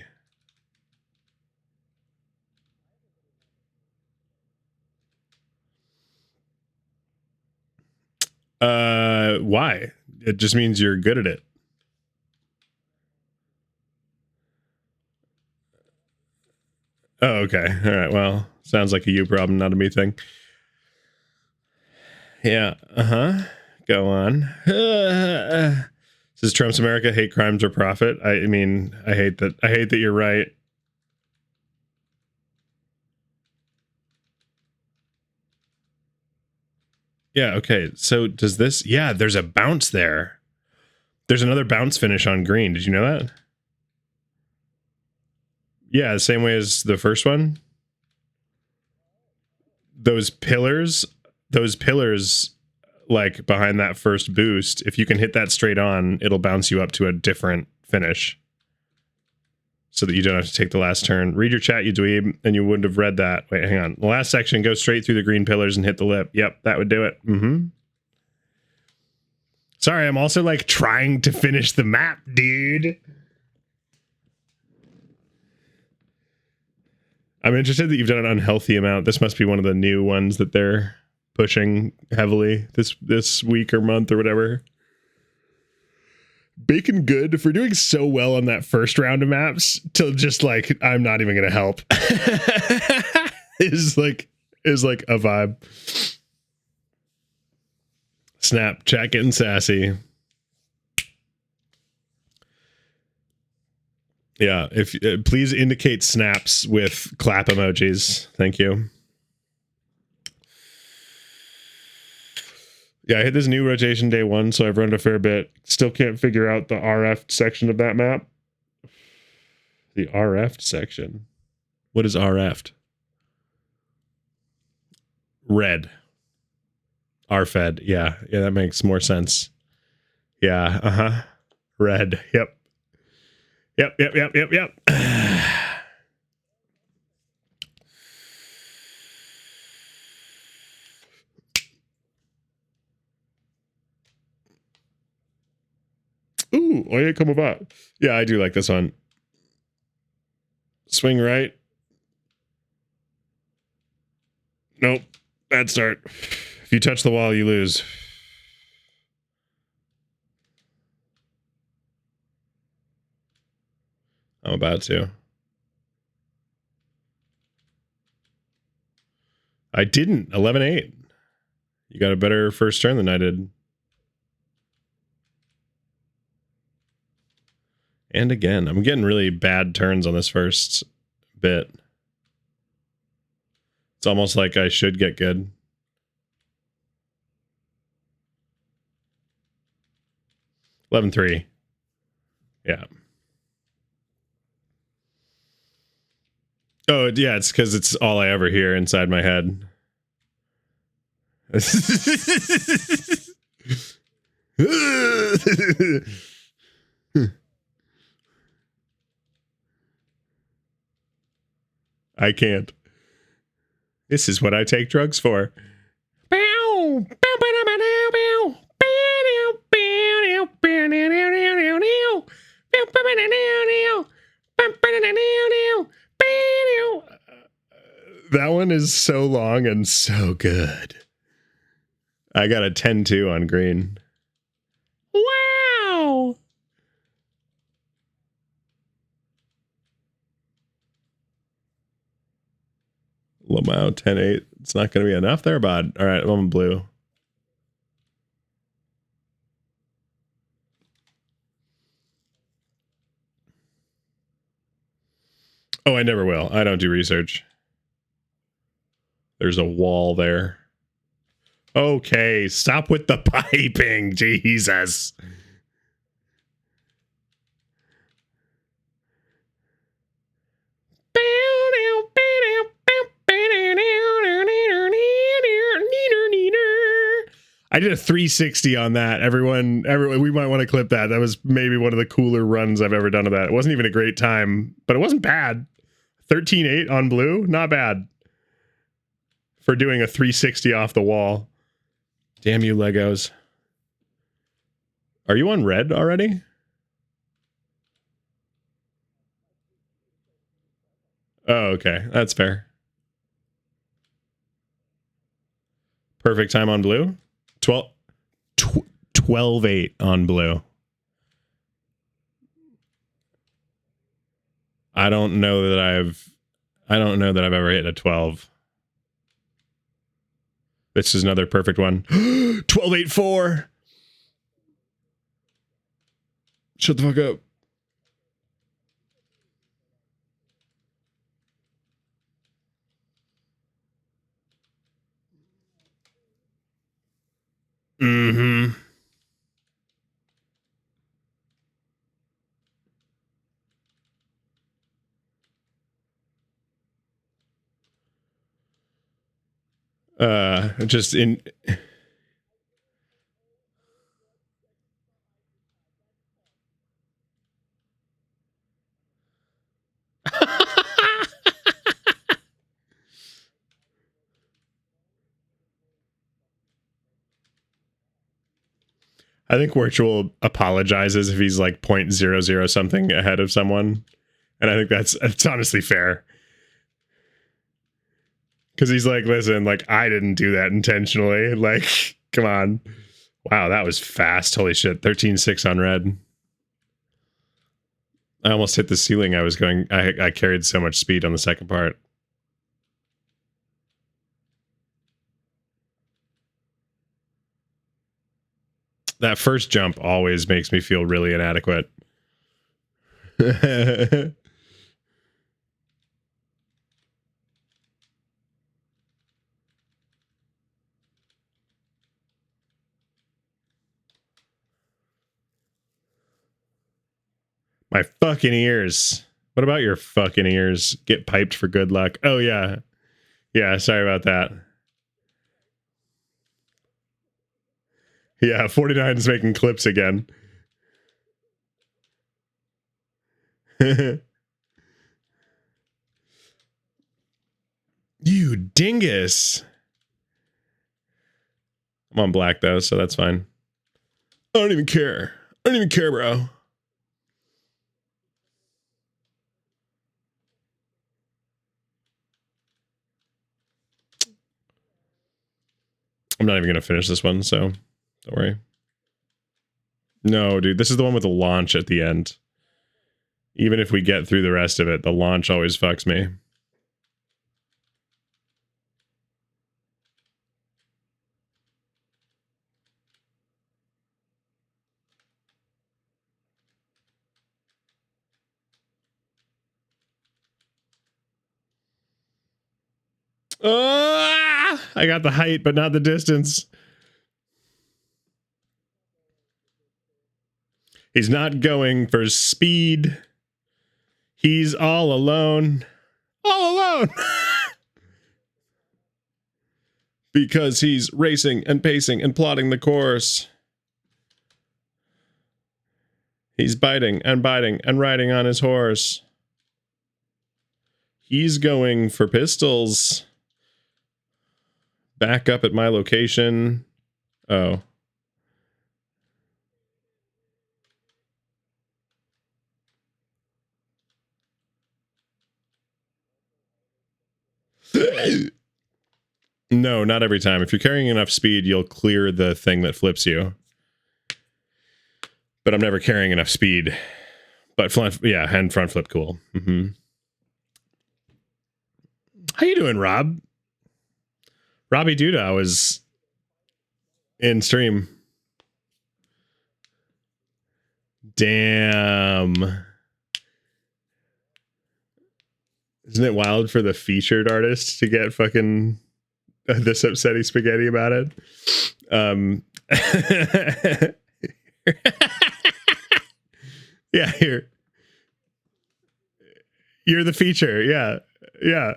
Why? It just means you're good at it. Oh, okay. All right. Well, sounds like a you problem, not a me thing. Yeah. Go on. Says Trump's America, hate crimes or profit. I mean, I hate that you're right. Yeah, okay. So does this... Yeah, there's a bounce there. There's another bounce finish on green. Did you know that? Yeah, the same way as the first one. Those pillars, like behind that first boost, if you can hit that straight on, it'll bounce you up to a different finish. So that you don't have to take the last turn. Read your chat, you dweeb, and you wouldn't have read that. Wait, hang on. The last section, go straight through the green pillars and hit the lip. Yep, that would do it. Sorry, I'm also like trying to finish the map, dude. I'm interested that you've done an unhealthy amount. This must be one of the new ones that they're pushing heavily this week or month or whatever. Bacon good for doing so well on that first round of maps to just like, I'm not even gonna help. is like a vibe. Snap, chat getting sassy. Yeah, if please indicate snaps with clap emojis. Thank you. Yeah, I hit this new rotation day 1, so I've run a fair bit. Still can't figure out the RF section of that map. The RF section. What is RF? Red. RFED. Yeah, that makes more sense. Yeah, Red. Yep. Ooh, oye, como va? Yeah, I do like this one. Swing right. Nope. Bad start. If you touch the wall, you lose. I'm about to. I didn't. 11-8. You got a better first turn than I did. And again, I'm getting really bad turns on this first bit. It's almost like I should get good. 11-3. Yeah. Oh, yeah, it's because it's all I ever hear inside my head. I can't. This is what I take drugs for. That one is so long and so good. I got a 10-2 on green. Wow. Lamau 10-8. It's not going to be enough there, bud. All right, I'm on blue. Oh, I never will. I don't do research. There's a wall there. Okay, stop with the piping. Jesus. I did a 360 on that. Everyone, we might want to clip that. That was maybe one of the cooler runs I've ever done of that. It wasn't even a great time, but it wasn't bad. 13-8 on blue, not bad. For doing a 360 off the wall. Damn you, Legos. Are you on red already? Oh, okay. That's fair. Perfect time on blue. 12-8 on blue. I don't know that I've ever hit a 12. This is another perfect one. 12-8-4. Shut the fuck up. Mm-hmm. Just in... I think Virtual apologizes if he's like 0.00 something ahead of someone. And I think that's honestly fair. Because he's like, listen, like, I didn't do that intentionally. Like, come on. Wow, that was fast. Holy shit. 13-6 on red. I almost hit the ceiling. I carried so much speed on the second part. That first jump always makes me feel really inadequate. My fucking ears. What about your fucking ears? Get piped for good luck. Oh, yeah. Yeah, sorry about that. Yeah, 49 is making clips again. You dingus. I'm on black, though, so that's fine. I don't even care. I don't even care, bro. I'm not even going to finish this one, so don't worry. No, dude, this is the one with the launch at the end. Even if we get through the rest of it, the launch always fucks me. I got the height, but not the distance. He's not going for speed. He's all alone. All alone. Because he's racing and pacing and plotting the course. He's biting and riding on his horse. He's going for pistols. back up at my location. Oh. No, not every time. If you're carrying enough speed, you'll clear the thing that flips you. But I'm never carrying enough speed. But yeah, hand front flip, cool. Mm-hmm. How you doing, Rob? Robbie Duda was in stream. Damn. Isn't it wild for the featured artist to get fucking this upsetty spaghetti about it? Yeah, you're the feature. Yeah. Yeah.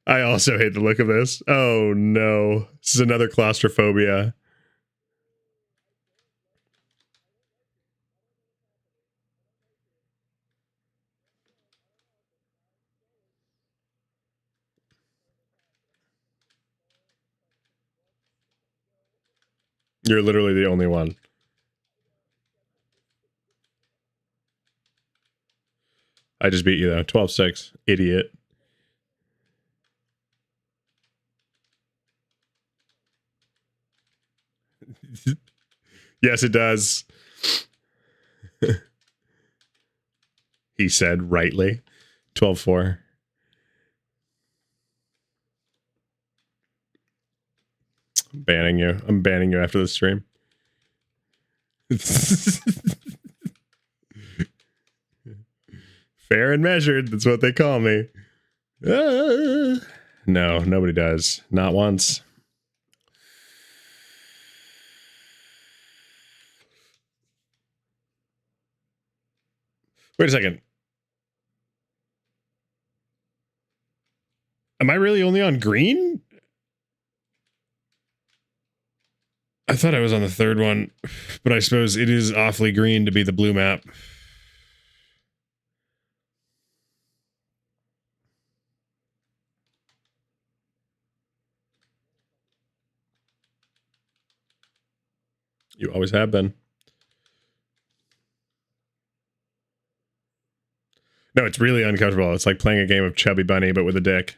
I also hate the look of this. Oh no. This is another claustrophobia. You're literally the only one. I just beat you though. 12-6. Idiot. Yes, it does. He said rightly. 12-4. I'm banning you. I'm banning you after the stream. Fair and measured. That's what they call me. No, nobody does. Not once. Wait a second. Am I really only on green? I thought I was on the third one, but I suppose it is awfully green to be the blue map. You always have been. No, it's really uncomfortable. It's like playing a game of Chubby Bunny, but with a dick.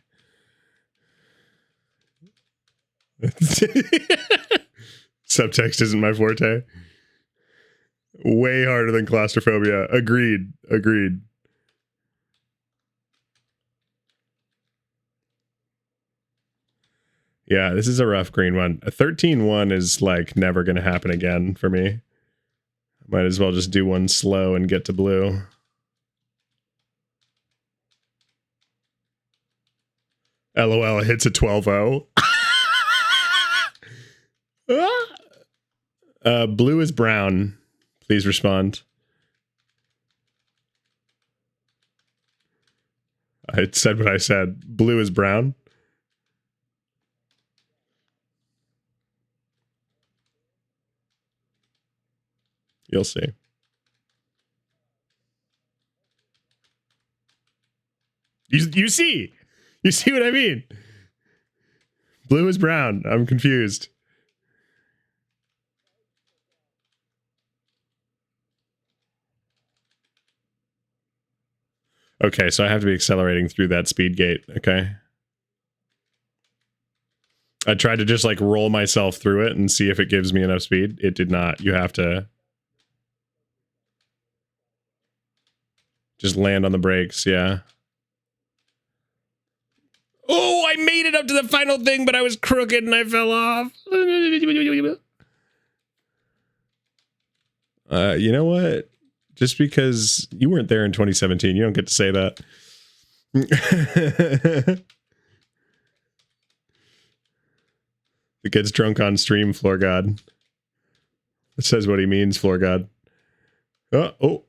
Subtext isn't my forte. Way harder than claustrophobia. Agreed. Agreed. Yeah, this is a rough green one. A 13-1 is like never going to happen again for me. Might as well just do one slow and get to blue. LOL, it hits a 12-0. Blue is brown. Please respond. I said what I said. Blue is brown. You'll see. You see. You see what I mean? Blue is brown. I'm confused. Okay, so I have to be accelerating through that speed gate, okay? I tried to just like roll myself through it and see if it gives me enough speed. It did not. You have to just land on the brakes, yeah. Oh, I made it up to the final thing, but I was crooked and I fell off. You know what? Just because you weren't there in 2017, you don't get to say that. It gets drunk on stream, FloorGod. It says what he means, FloorGod. Oh. Oh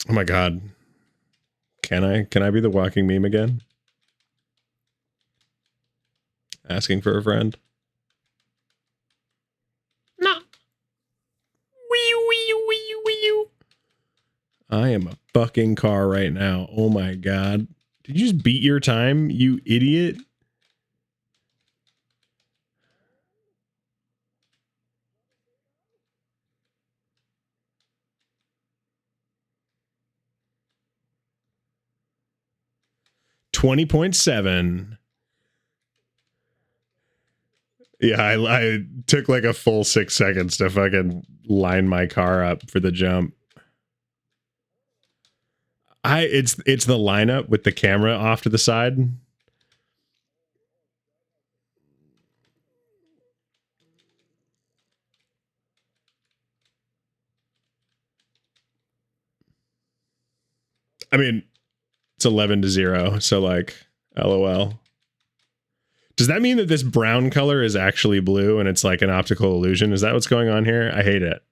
my god. Can I be the walking meme again? Asking for a friend. No. Wee. I am a fucking car right now. Oh my God. Did you just beat your time, you idiot? $20.7. Yeah, I took like a full 6 seconds to fucking line my car up for the jump. It's the lineup with the camera off to the side. I mean, it's 11-0, so like, LOL. Does that mean that this brown color is actually blue and it's like an optical illusion? Is that what's going on here? I hate it.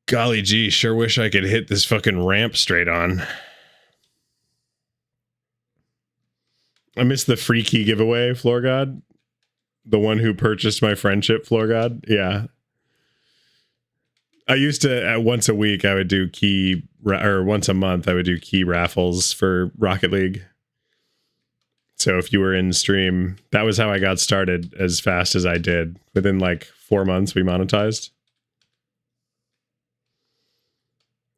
Golly gee, sure wish I could hit this fucking ramp straight on. I missed the free key giveaway, FloorGod. The one who purchased my friendship, FloorGod. Yeah. I used to, at once a week, I would do or once a month, I would do key raffles for Rocket League. So if you were in stream, that was how I got started as fast as I did. Within like 4 months, we monetized.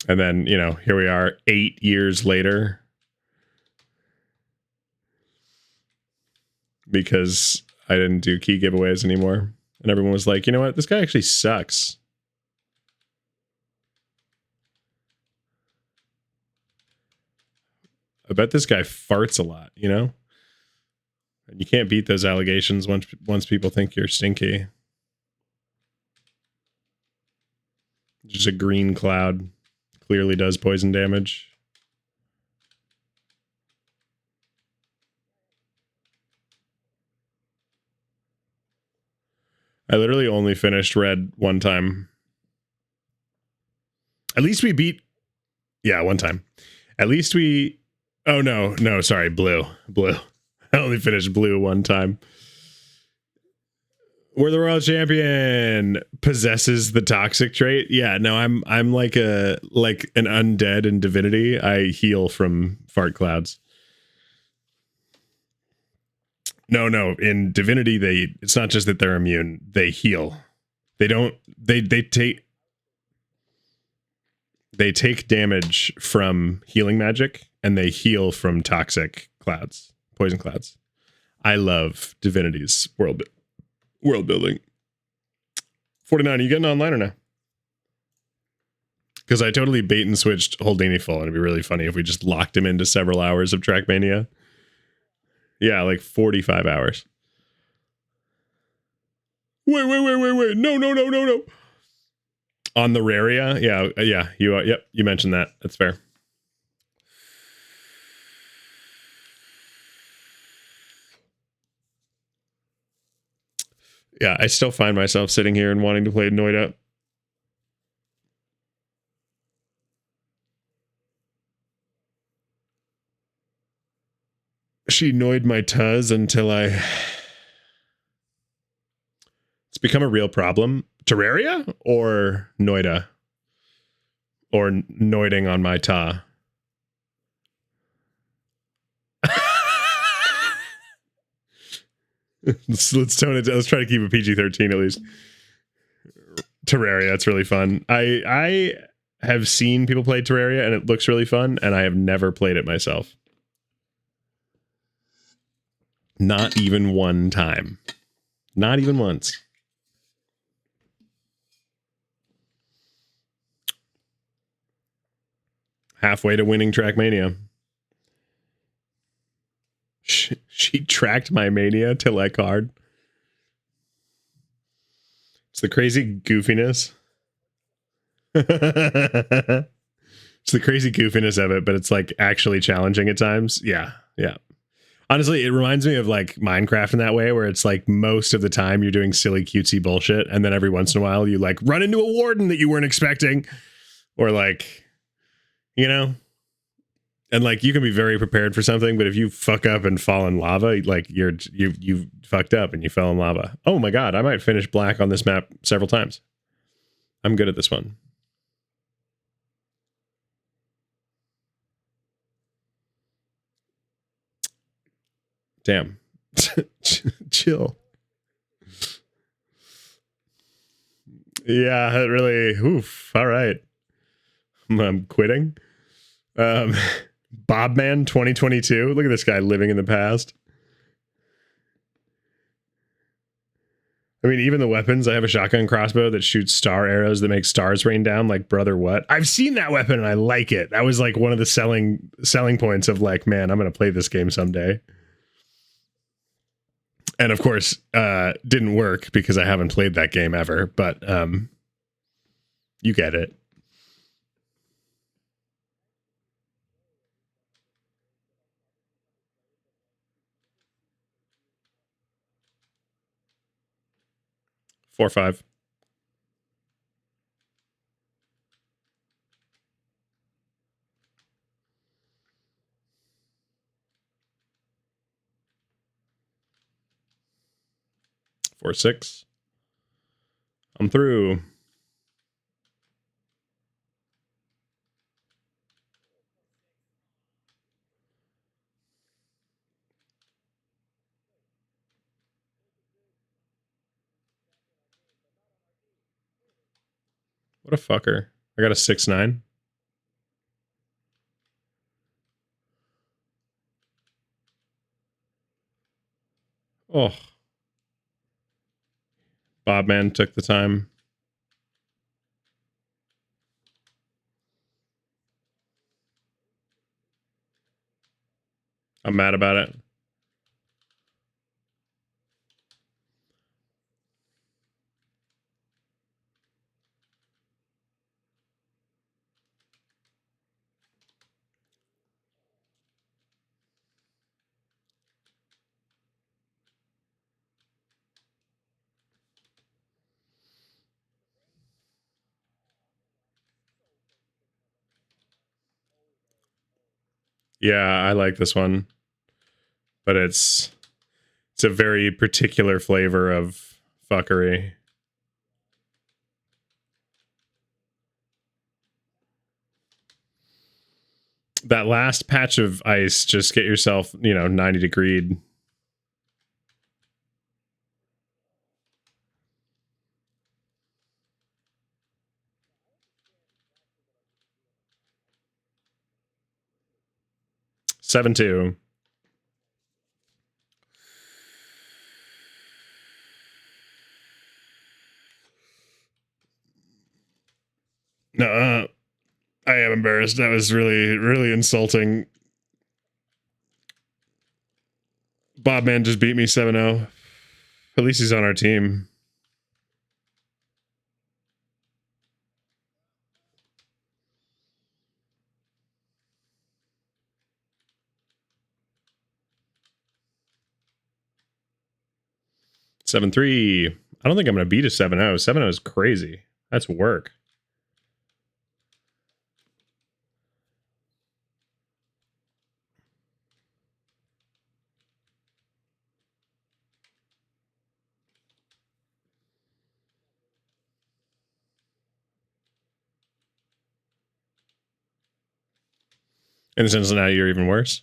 And then, you know, here we are 8 years later. Because I didn't do key giveaways anymore. And everyone was like, you know what? This guy actually sucks. I bet this guy farts a lot, you know? And you can't beat those allegations once people think you're stinky. Just a green cloud clearly does poison damage. I literally only finished red one time. At least we beat... Yeah, one time. At least we... Oh, no, sorry, blue. I only finished blue one time. We're the world champion. Possesses the toxic trait. Yeah, no, I'm like an undead in Divinity. I heal from fart clouds. No, in Divinity, it's not just that they're immune, they heal. They take damage from healing magic, and they heal from toxic clouds, poison clouds. I love Divinity's world building. 49, are you getting online or no? Because I totally bait and switched Holdini full, and it'd be really funny if we just locked him into several hours of Trackmania. Yeah, like 45 hours. Wait. No. On the Raria? Yeah. Yep, you mentioned that. That's fair. Yeah, I still find myself sitting here and wanting to play Noida. She annoyed my Tuz until it's become a real problem. Terraria or Noida? Or noiding on my Ta? let's tone it. Let's try to keep it PG-13 at least. Terraria, that's really fun. I have seen people play Terraria and it looks really fun, and I have never played it myself. Not even one time. Not even once. Halfway to winning Trackmania. She tracked my mania till I card. It's the crazy goofiness. It's the crazy goofiness of it, but it's like actually challenging at times. Yeah. Honestly, it reminds me of like Minecraft in that way, where it's like most of the time you're doing silly cutesy bullshit, and then every once in a while you like run into a warden that you weren't expecting, or like, you know, And like you can be very prepared for something, but if you fuck up and fall in lava, like you fucked up and you fell in lava. Oh my god, I might finish black on this map several times. I'm good at this one. Damn. Chill. Yeah, it really. Oof. All right. I'm quitting. Bobman 2022. Look at this guy living in the past. I mean, even the weapons. I have a shotgun crossbow that shoots star arrows that make stars rain down. Like, brother, what? I've seen that weapon and I like it. That was like one of the selling points of like, man, I'm gonna play this game someday. And of course, didn't work because I haven't played that game ever. But you get it. Four, 5. Four, 6. I'm through. What a fucker. I got a 6-9. Oh. Bobman took the time. I'm mad about it. Yeah, I like this one. But it's a very particular flavor of fuckery. That last patch of ice, just get yourself, 90 degreed. Seven, 2. No, I am embarrassed. That was really, really insulting. Bobman just beat me 7-0. At least he's on our team. Seven, 3. I don't think I'm going to beat a 7-0. 7-0 is crazy. That's work. In the sense that now you're even worse.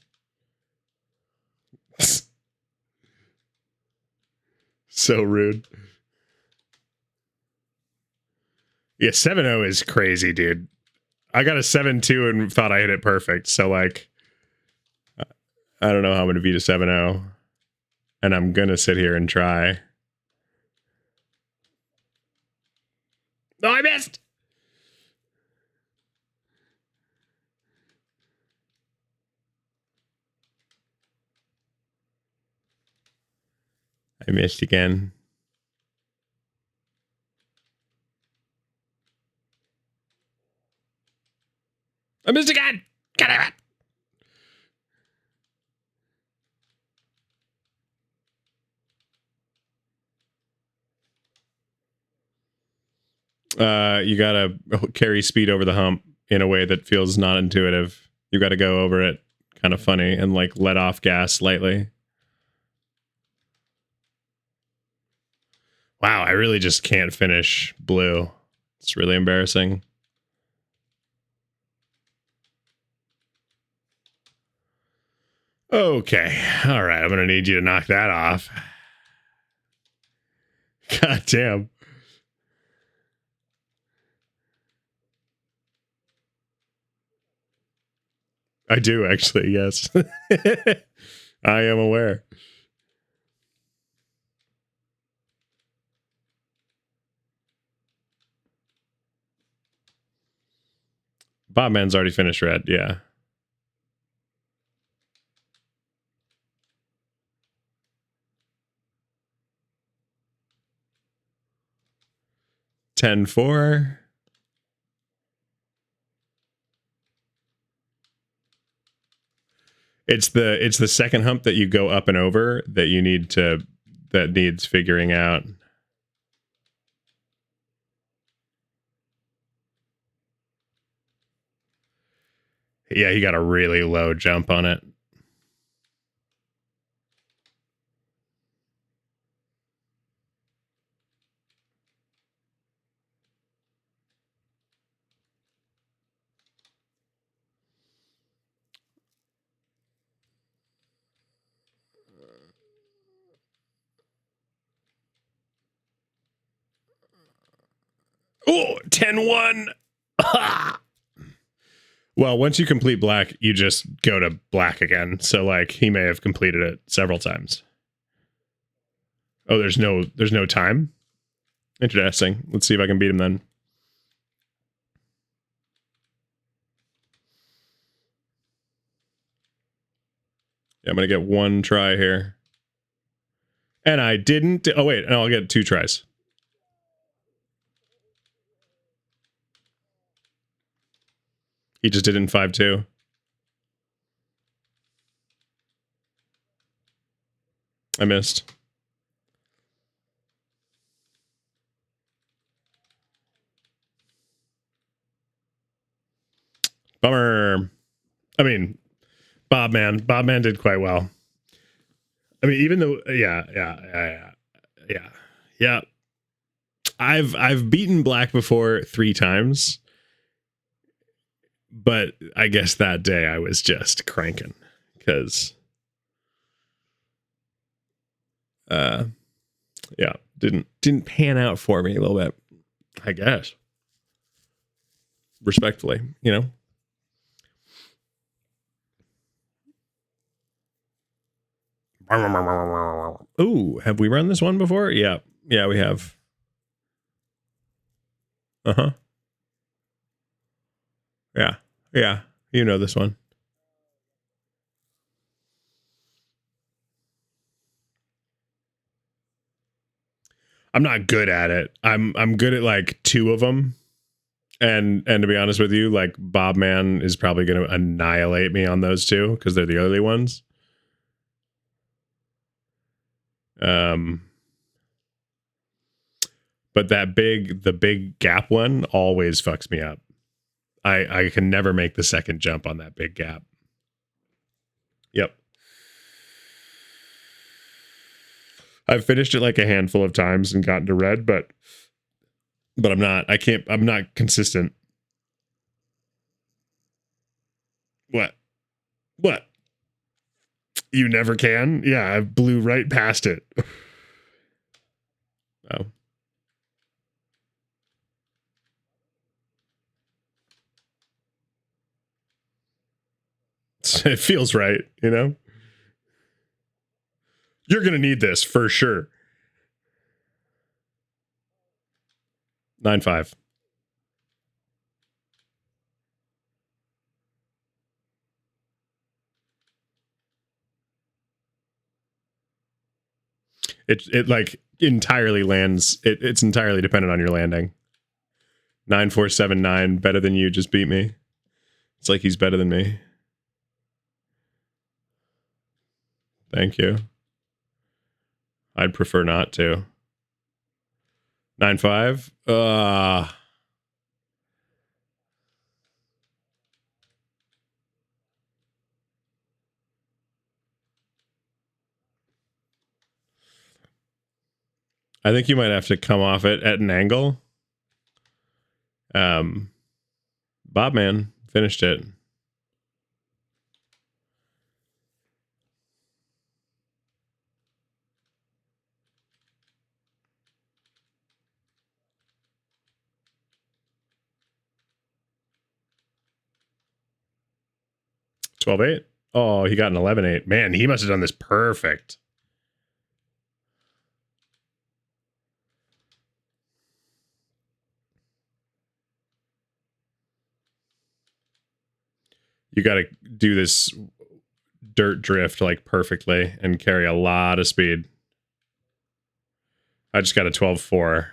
So rude. Yeah, 7-0 is crazy, dude. I got a 7-2 and thought I hit it perfect. So, like, I don't know how I'm going to beat a 7-0. And I'm going to sit here and try. Oh, I missed! I missed again. I missed again! God damn it! You gotta carry speed over the hump in a way that feels not intuitive. You got to go over it kind of funny and like let off gas slightly. Wow, I really just can't finish blue. It's really embarrassing. Okay. All right. I'm going to need you to knock that off. God damn. I do actually, yes. I am aware. Bobman's already finished red, yeah. Ten four. It's the second hump that you go up and over that you need to that needs figuring out. Yeah, he got a really low jump on it. Oh, 10-1. Well, once you complete black, you just go to black again. So like he may have completed it several times. Oh, there's no time. Interesting. Let's see if I can beat him then. Yeah, I'm gonna get one try here. And I didn't. Oh wait, no, I'll get 2 tries. He just did it in 5-2. I missed. Bummer. I mean, Bobman did quite well. I mean, even though, yeah. I've beaten black before 3 times, but I guess that day I was just cranking because, yeah, didn't pan out for me a little bit, I guess. Respectfully, you know. Ooh, have we run this one before? Yeah, we have. Yeah, you know this one. I'm not good at it. I'm good at like 2 of them. And to be honest with you, like Bobman is probably going to annihilate me on those 2 because they're the early ones. But the big gap one always fucks me up. I can never make the second jump on that big gap. Yep. I've finished it like a handful of times and gotten to red, but I'm not consistent. What? You never can? Yeah, I blew right past it. Oh. It feels right, you know? You're going to need this for sure. 9-5. It like entirely lands. It's entirely dependent on your landing. 9479, better than you, just beat me. It's like he's better than me. Thank you. I'd prefer not to. 9-5. I think you might have to come off it at an angle. Bobman finished it. $12.8. Oh, he got an 11.8. Man, he must have done this perfect. You got to do this dirt drift like perfectly and carry a lot of speed. I just got a 12.4.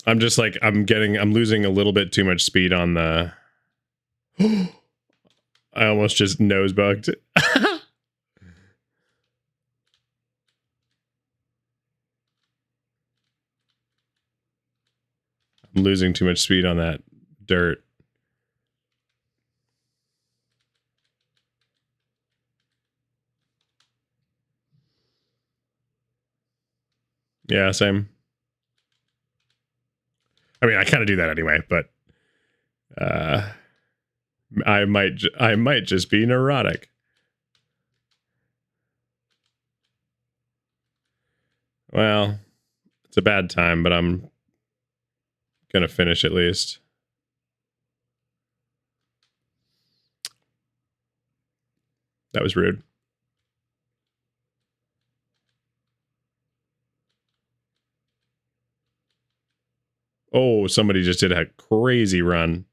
I'm just like, I'm losing a little bit too much speed on the... I almost just nose bugged. I'm losing too much speed on that dirt. Yeah, same. I mean, I kind of do that anyway, but I might just be neurotic. Well, it's a bad time, but I'm gonna finish at least. That was rude. Oh, somebody just did a crazy run.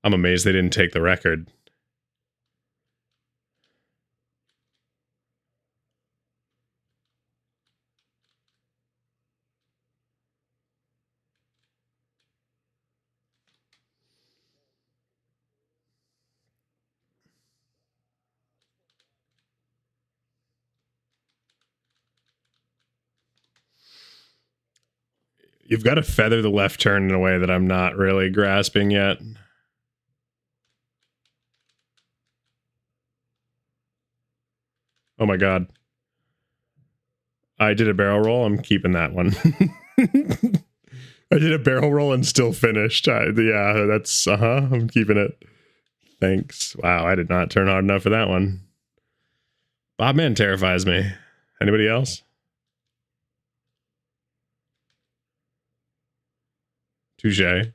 I'm amazed they didn't take the record. You've got to feather the left turn in a way that I'm not really grasping yet. Oh my god. I did a barrel roll. I'm keeping that one. I did a barrel roll and still finished. Yeah, that's, I'm keeping it. Thanks. Wow, I did not turn hard enough for that one. Bobman terrifies me. Anybody else? Touche.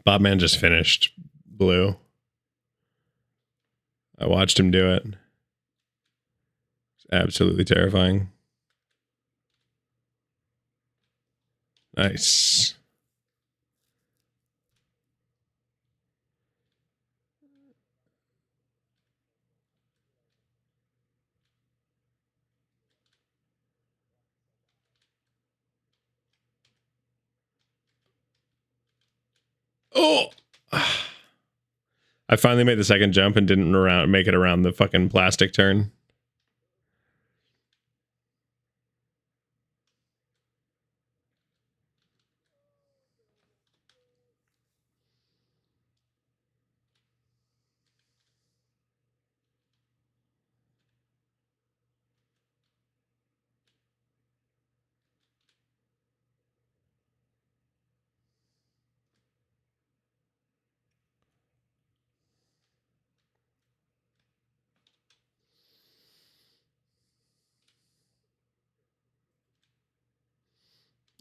Bobman just finished blue. I watched him do it. It's absolutely terrifying. Nice. Oh! I finally made the second jump and didn't make it around the fucking plastic turn.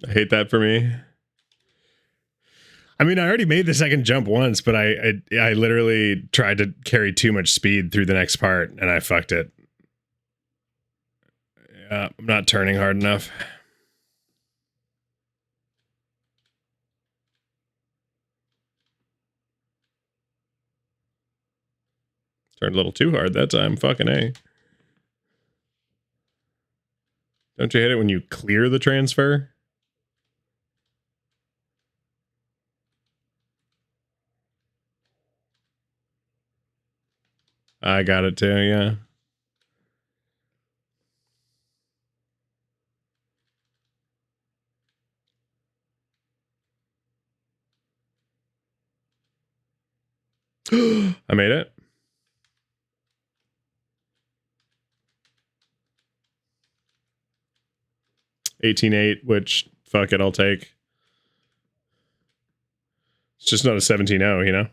I hate that for me. I mean, I already made the second jump once, but I literally tried to carry too much speed through the next part, and I fucked it. I'm not turning hard enough. Turned a little too hard that time. Fucking A. Don't you hate it when you clear the transfer? I got it too, yeah. I made it. 18.8, which fuck it, I'll take. It's just not a 17.0, you know?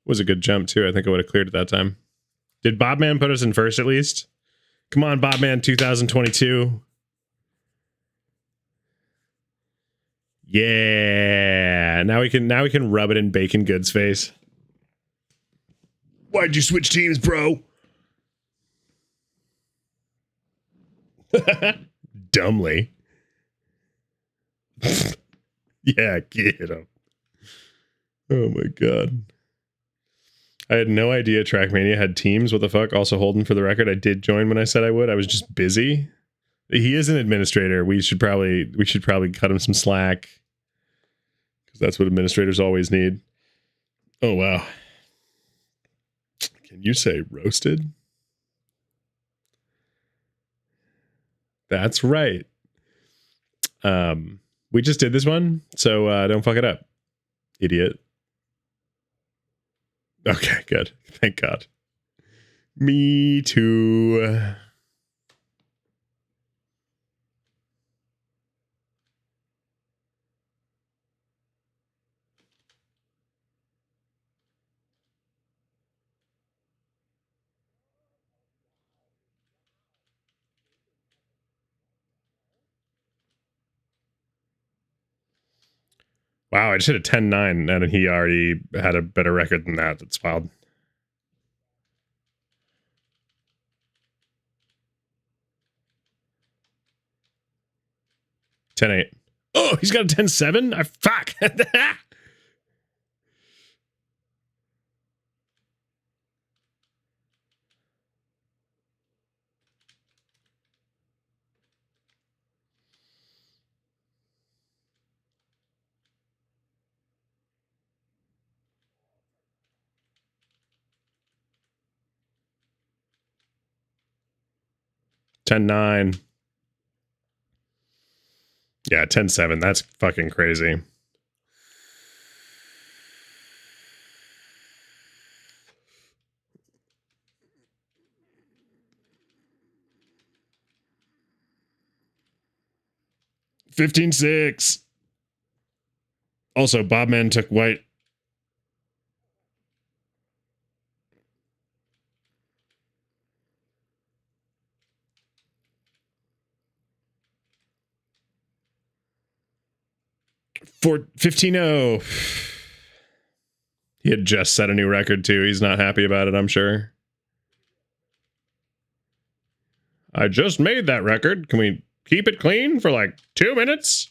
Was a good jump too. I think I would have cleared at that time. Did Bobman put us in first at least? Come on, Bobman 2022. Yeah. Now we can rub it in Bacon Good's face. Why'd you switch teams, bro? Dumbly. Yeah, get him. Oh my god. I had no idea Trackmania had teams. What the fuck? Also, Holden, for the record, I did join when I said I would. I was just busy. He is an administrator. We should probably cut him some slack, because that's what administrators always need. Oh wow. Can you say roasted? That's right. We just did this one, so don't fuck it up, idiot. Okay, good. Thank God. Me too. Wow, I just hit a 10-9, and he already had a better record than that. That's wild. $10.8. Oh, he's got a 10.7? Fuck. $10.9. Yeah, 10.7. That's fucking crazy. $15.6. Also, Bobman took white. For 15.0. He had just set a new record too. He's not happy about it, I'm sure. I just made that record. Can we keep it clean for like 2 minutes?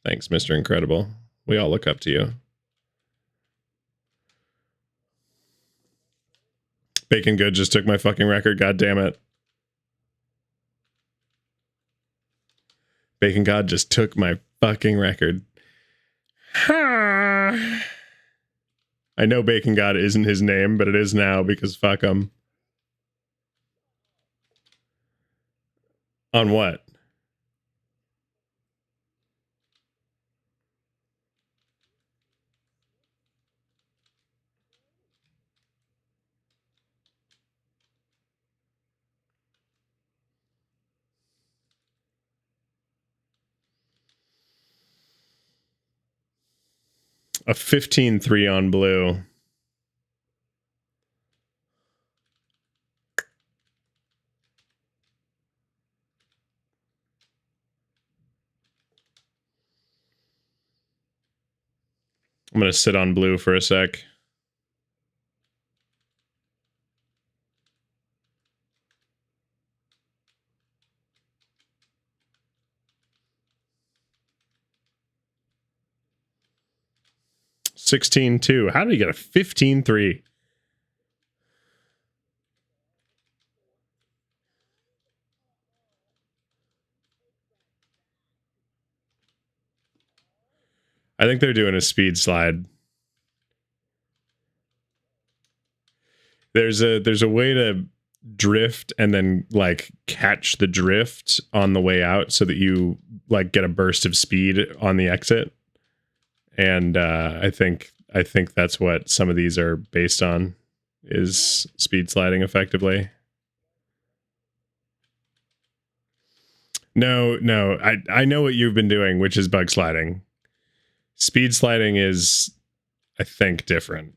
Thanks, Mr. Incredible. We all look up to you. Bacon Good just took my fucking record. God damn it. Bacon God just took my fucking record. I know Bacon God isn't his name, but it is now because fuck him. On what? A 15.3 on blue. I'm going to sit on blue for a sec. $16.2. How did he get a 15.3? I think they're doing a speed slide. There's a way to drift and then like catch the drift on the way out so that you like get a burst of speed on the exit. And I think that's what some of these are based on, is speed sliding effectively. No, I know what you've been doing, which is bug sliding. Speed sliding is, I think, different.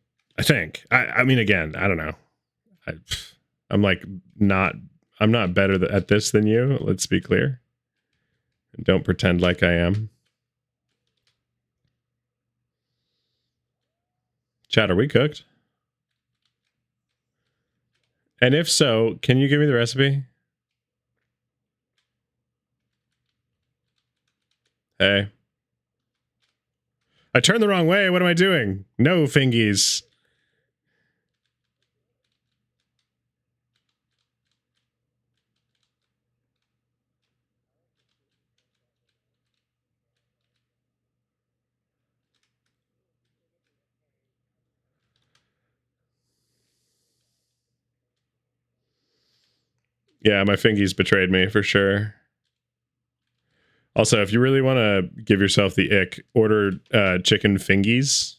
I mean, again, I don't know. I'm not better at this than you. Let's be clear. Don't pretend like I am. Chat, are we cooked? And if so, can you give me the recipe? Hey. I turned the wrong way. What am I doing? No, fingies. Yeah, my fingies betrayed me for sure. Also, if you really want to give yourself the ick, order chicken fingies.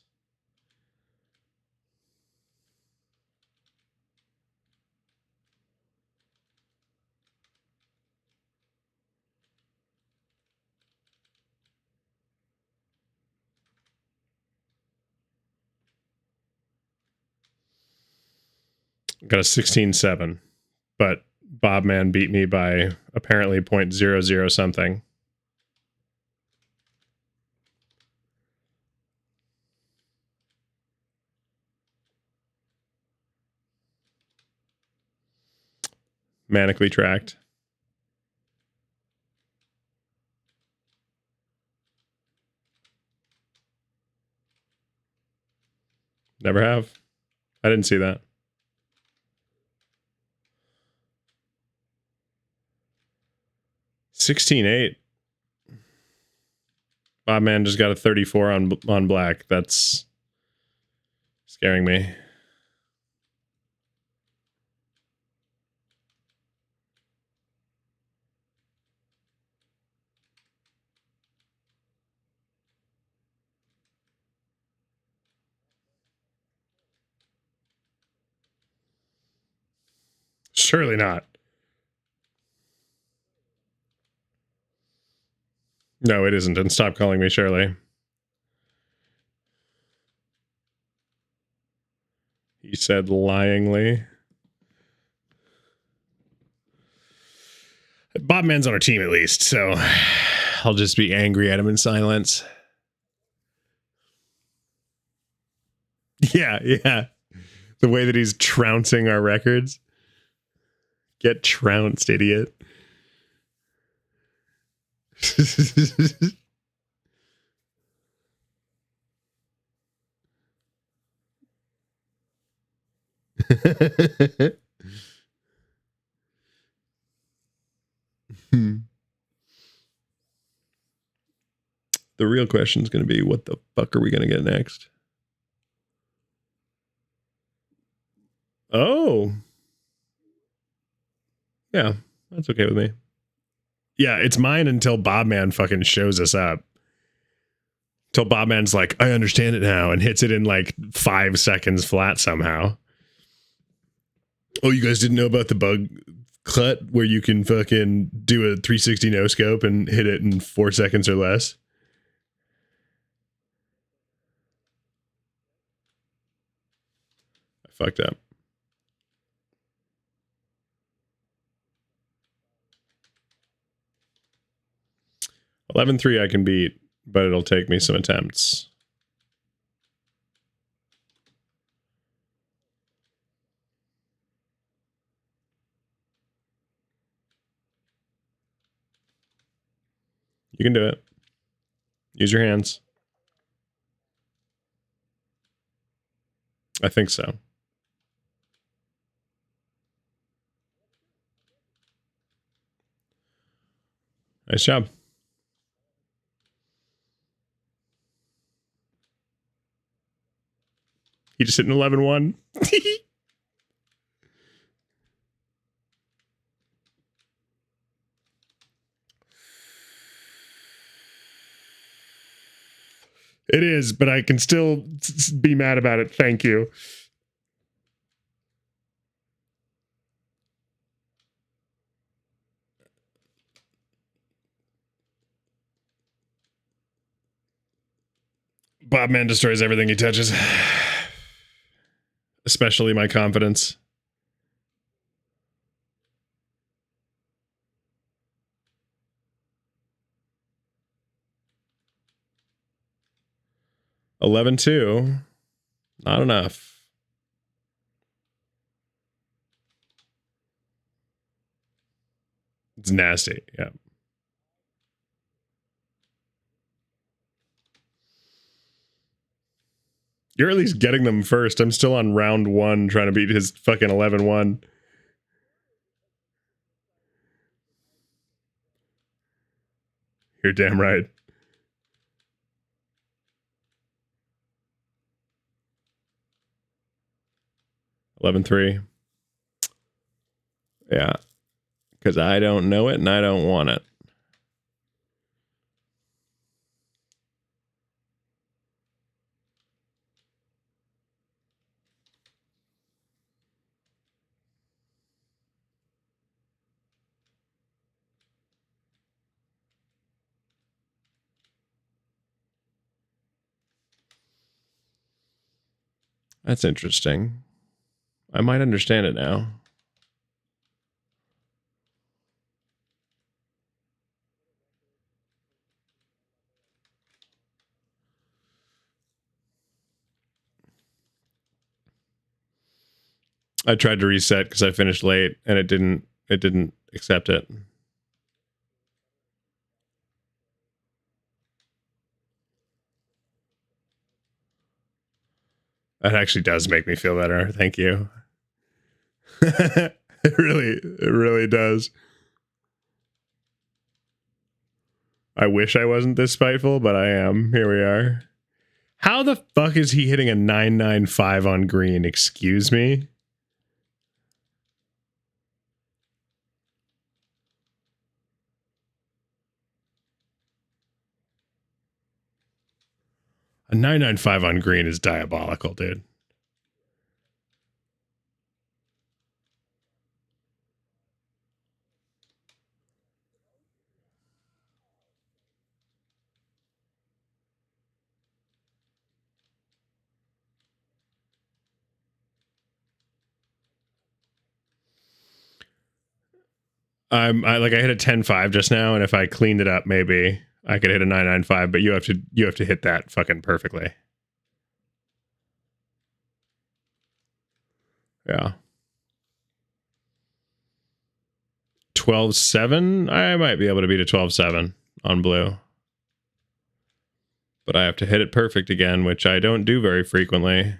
Got a 16-7, but Bobman beat me by apparently 0.00 something. Manically tracked. Never have. I didn't see that. $16.8. Bobman just got a 34 on black. That's scaring me. Surely not. No, it isn't. And stop calling me Shirley. He said lyingly. Bobman's on our team at least, so I'll just be angry at him in silence. Yeah. The way that he's trouncing our records. Get trounced, idiot. The real question is going to be, what the fuck are we going to get next? Oh. Yeah, that's okay with me. Yeah, it's mine until Bobman fucking shows us up. Till Bobman's like, I understand it now, and hits it in like 5 seconds flat somehow. Oh, you guys didn't know about the bug clut where you can fucking do a 360 no scope and hit it in 4 seconds or less? I fucked up. 11-3 I can beat, but it'll take me some attempts. You can do it. Use your hands. I think so. Nice job. He just hit an 11-1. It is, but I can still be mad about it. Thank you. Bobman destroys everything he touches. Especially my confidence. $11-2. Not enough. It's nasty. Yeah. You're at least getting them first. I'm still on round 1 trying to beat his fucking 11-1. You're damn right. $11-3. Yeah. Because I don't know it and I don't want it. That's interesting. I might understand it now. I tried to reset because I finished late and it didn't accept it. That actually does make me feel better. Thank you. It really does. I wish I wasn't this spiteful, but I am. Here we are. How the fuck is he hitting a 995 on green? Excuse me? A 995 on green is diabolical, dude. I hit a 10-5 just now, and if I cleaned it up, maybe I could hit a 995, but you have to hit that fucking perfectly. Yeah. 12-7? I might be able to beat a 12-7 on blue. But I have to hit it perfect again, which I don't do very frequently.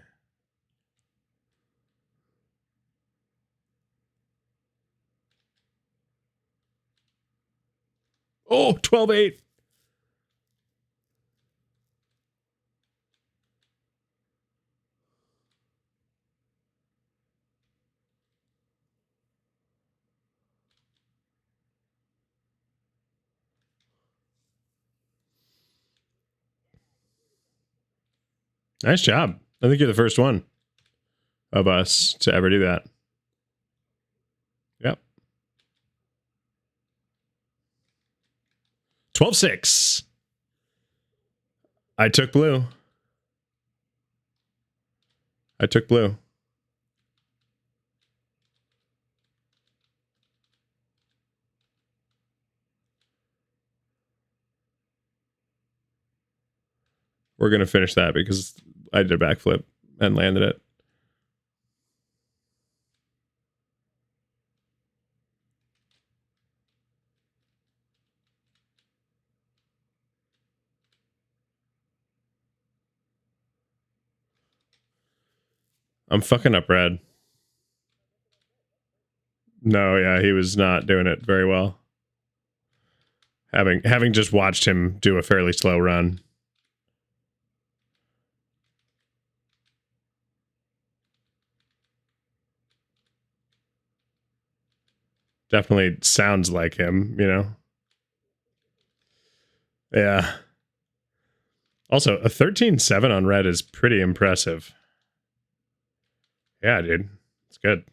Oh, 12-8. Nice job. I think you're the first one of us to ever do that. Yep. 12-6. I took blue. I took blue. We're going to finish that because I did a backflip and landed it. I'm fucking up red. No, yeah, he was not doing it very well. Having just watched him do a fairly slow run. Definitely sounds like him, you know? Yeah. Also, a 13-7 on red is pretty impressive. Yeah, dude. It's good.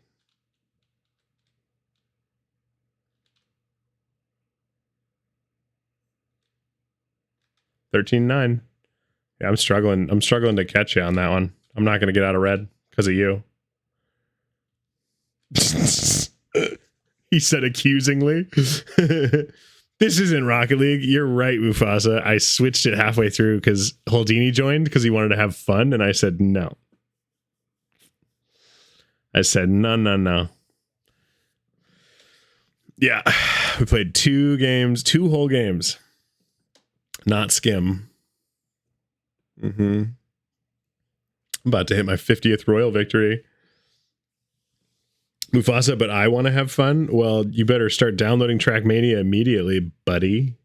13-9. Yeah, I'm struggling. I'm struggling to catch you on that one. I'm not going to get out of red because of you. He said accusingly. This isn't Rocket League. You're right, Mufasa. I switched it halfway through because Holdini joined because he wanted to have fun, and I said no. I said no. Yeah, we played 2 games, 2 whole games. Not skim. I'm about to hit my 50th Royal victory. Mufasa, but I want to have fun? Well, you better start downloading Trackmania immediately, buddy.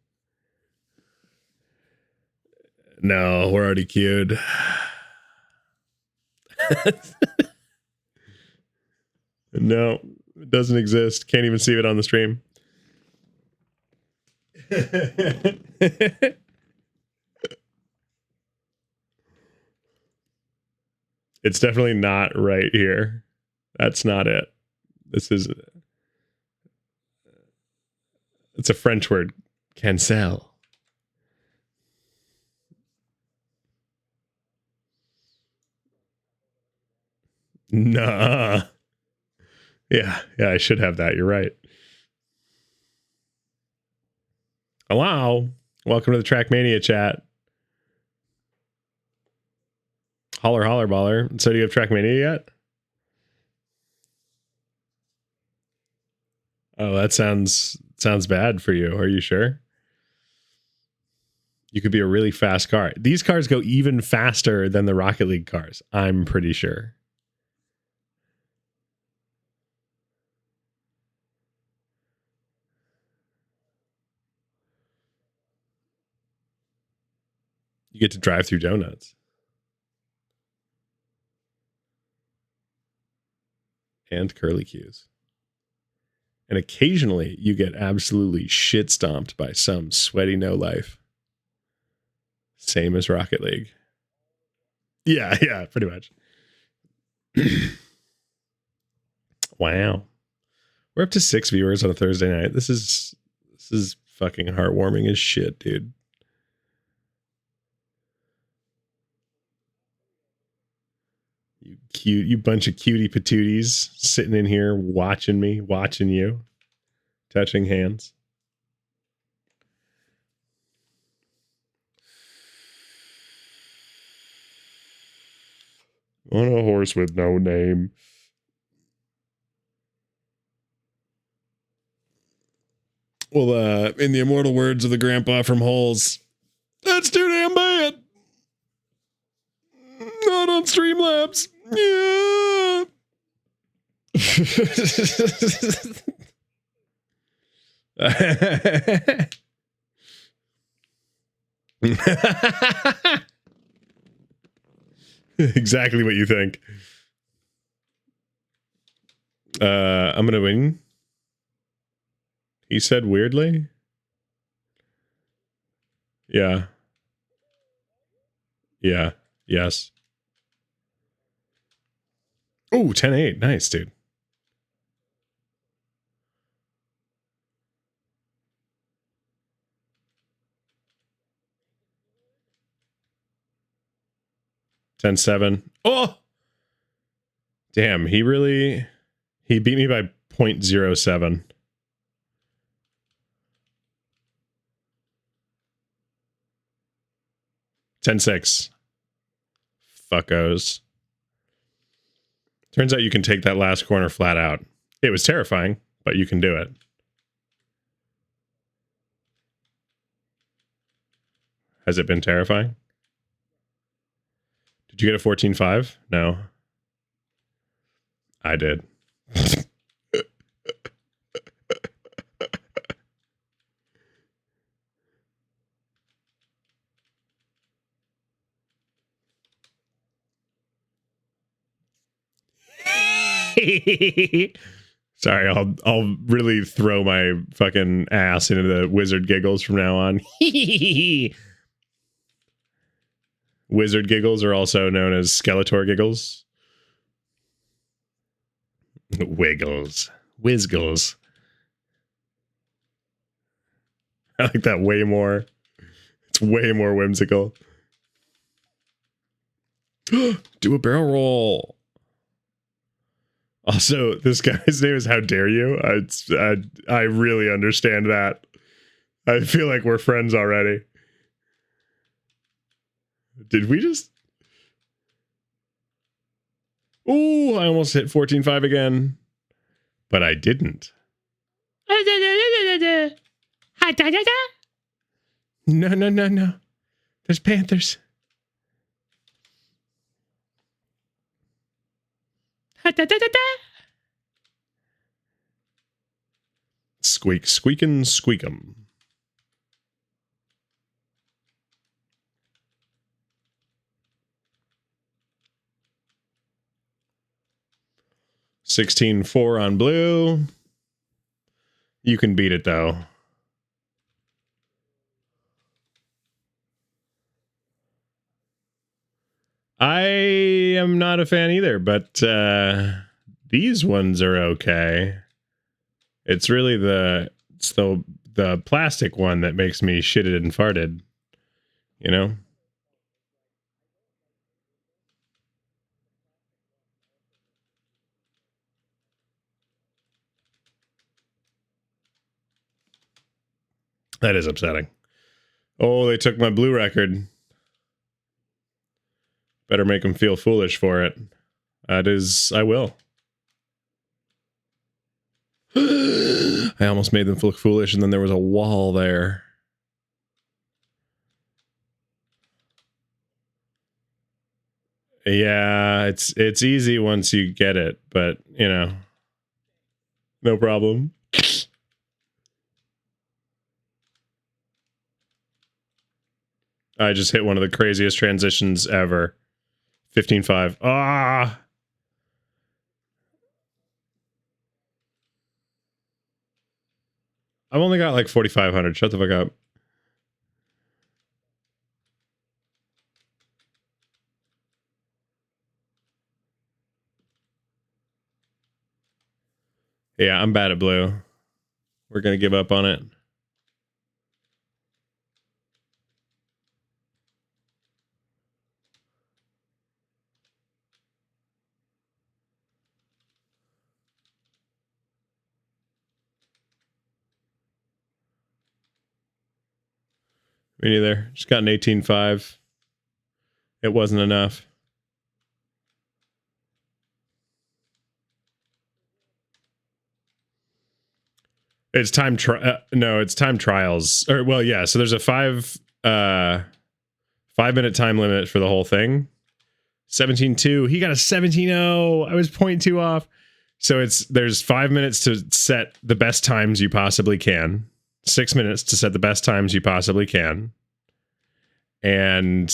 No, we're already queued. No, it doesn't exist. Can't even see it on the stream. It's definitely not right here. That's not it. It's a French word. Cancel. Nah. Yeah, I should have that. You're right. Hello. Welcome to the Trackmania chat. Holler, holler, baller. So do you have Trackmania yet? Oh, that sounds bad for you. Are you sure? You could be a really fast car. These cars go even faster than the Rocket League cars. I'm pretty sure. You get to drive through donuts. And curly cues. And occasionally you get absolutely shit stomped by some sweaty no life. Same as Rocket League. Yeah, pretty much. Wow. We're up to 6 viewers on a Thursday night. This is fucking heartwarming as shit, dude. You bunch of cutie patooties sitting in here watching me, watching you, touching hands. On a horse with no name. Well, in the immortal words of the grandpa from Holes, that's too damn bad. Not on Streamlabs. Yeah. Exactly what you think. I'm gonna win. He said weirdly. Yeah. Yes. Oh, 10-8. Nice, dude. $10-7. Oh! Damn, he beat me by 0.07. $10-6. Fuckos. Turns out you can take that last corner flat out. It was terrifying, but you can do it. Has it been terrifying? Did you get a 14-5? No. I did. Sorry, I'll really throw my fucking ass into the wizard giggles from now on. Wizard giggles are also known as Skeletor giggles. Wiggles. Whizgles. I like that way more. It's way more whimsical. Do a barrel roll. Also, this guy's name is How Dare You? I really understand that. I feel like we're friends already. Did we just... Oh, I almost hit 14.5 again. But I didn't. No, no, no, no. There's panthers. Squeak, squeakin', squeakum. $16.4 on blue. You can beat it though. I am not a fan either, but these ones are okay. It's really the plastic one that makes me shitted and farted. You know? That is upsetting. Oh, they took my blue record. Better make them feel foolish for it. That is, I will. I almost made them look foolish, and then there was a wall there. Yeah, it's easy once you get it, but you know, no problem. I just hit one of the craziest transitions ever. 15.5. Ah. I've only got like 4,500. Shut the fuck up. Yeah, I'm bad at blue. We're gonna give up on it. Me neither. Just got an 18.5. It wasn't enough. It's time no, it's time trials. Or well, yeah, so there's a 5-minute time limit for the whole thing. 17.2. He got a 17.0. I was 0.2 off. So there's 5 minutes to set the best times you possibly can. 6 minutes to set the best times you possibly can. And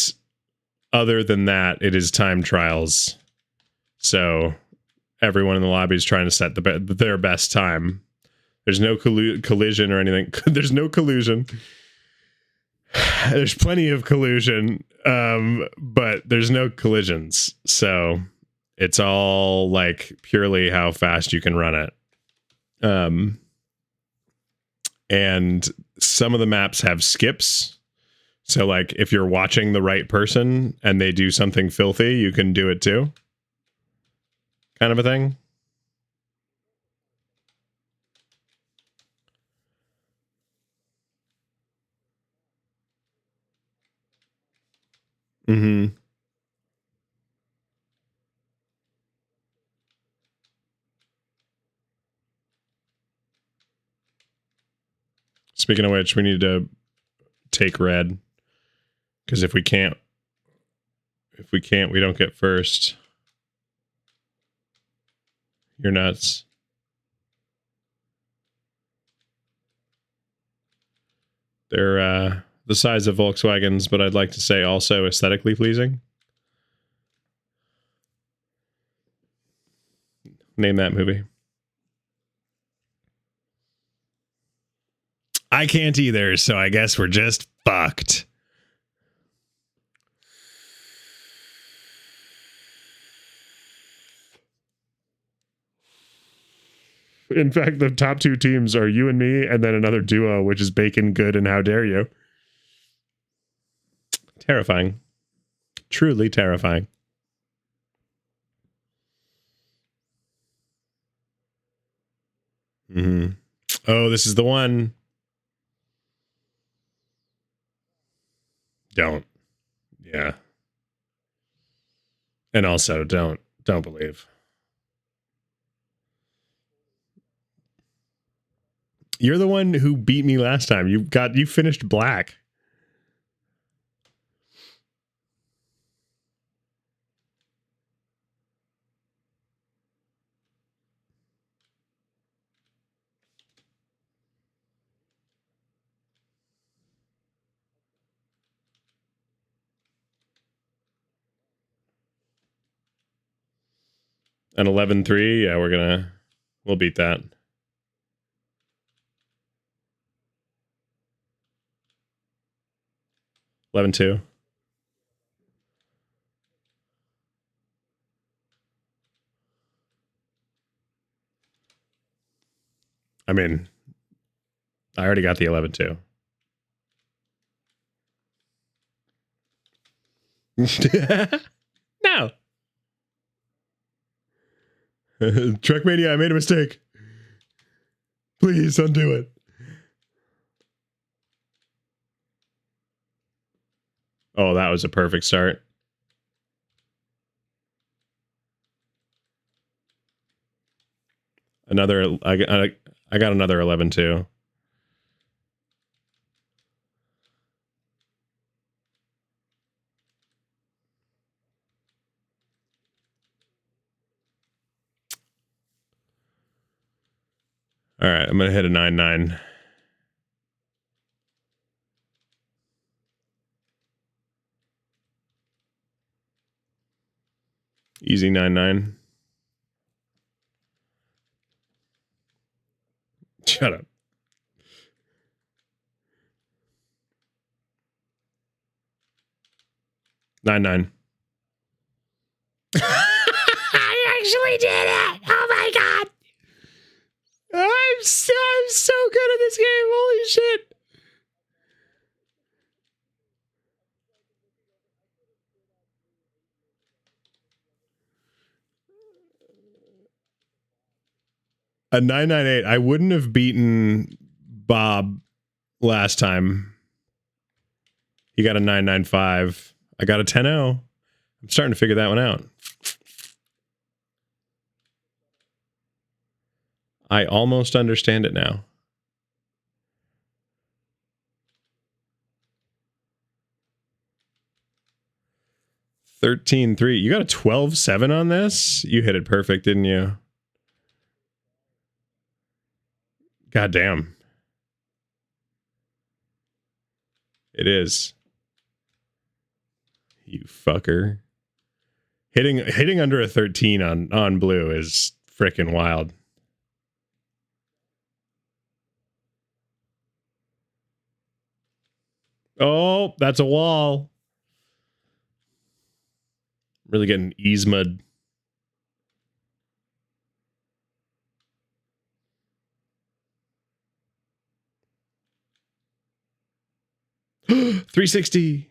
other than that, it is time trials. So everyone in the lobby is trying to set their best time. There's no collision or anything. There's no collusion. There's plenty of collusion, but there's no collisions. So it's all like purely how fast you can run it. And some of the maps have skips. So like if you're watching the right person and they do something filthy, you can do it too. Kind of a thing. Mm-hmm. Speaking of which, we need to take red. Because if we can't, we don't get first. You're nuts. They're the size of Volkswagens, but I'd like to say also aesthetically pleasing. Name that movie. I can't either, so I guess we're just fucked. In fact, the top two teams are you and me, and then another duo, which is Bacon, Good, and How Dare You. Terrifying. Truly terrifying. Mm-hmm. Oh, this is the one. Don't. Yeah. And also don't believe. You're the one who beat me last time. You finished black. An 11-3. Yeah, we'll beat that. $11-2. I mean, I already got the 11-2. No. Trackmania, I made a mistake. Please undo it. Oh, that was a perfect start. I got another 11-2. All right, I'm gonna hit a 9-9. Easy 9-9. Shut up. 9-9. I actually did it! Oh my god! I'm so good at this game. Holy shit! A 998. I wouldn't have beaten Bob last time. He got a 995. I got a 10-0. I'm starting to figure that one out. I almost understand it now. $13-3. You got a 12-7 on this? You hit it perfect, didn't you? God damn. It is. You fucker. Hitting under a 13 on blue is freaking wild. Oh, that's a wall. Really getting easemud. $360.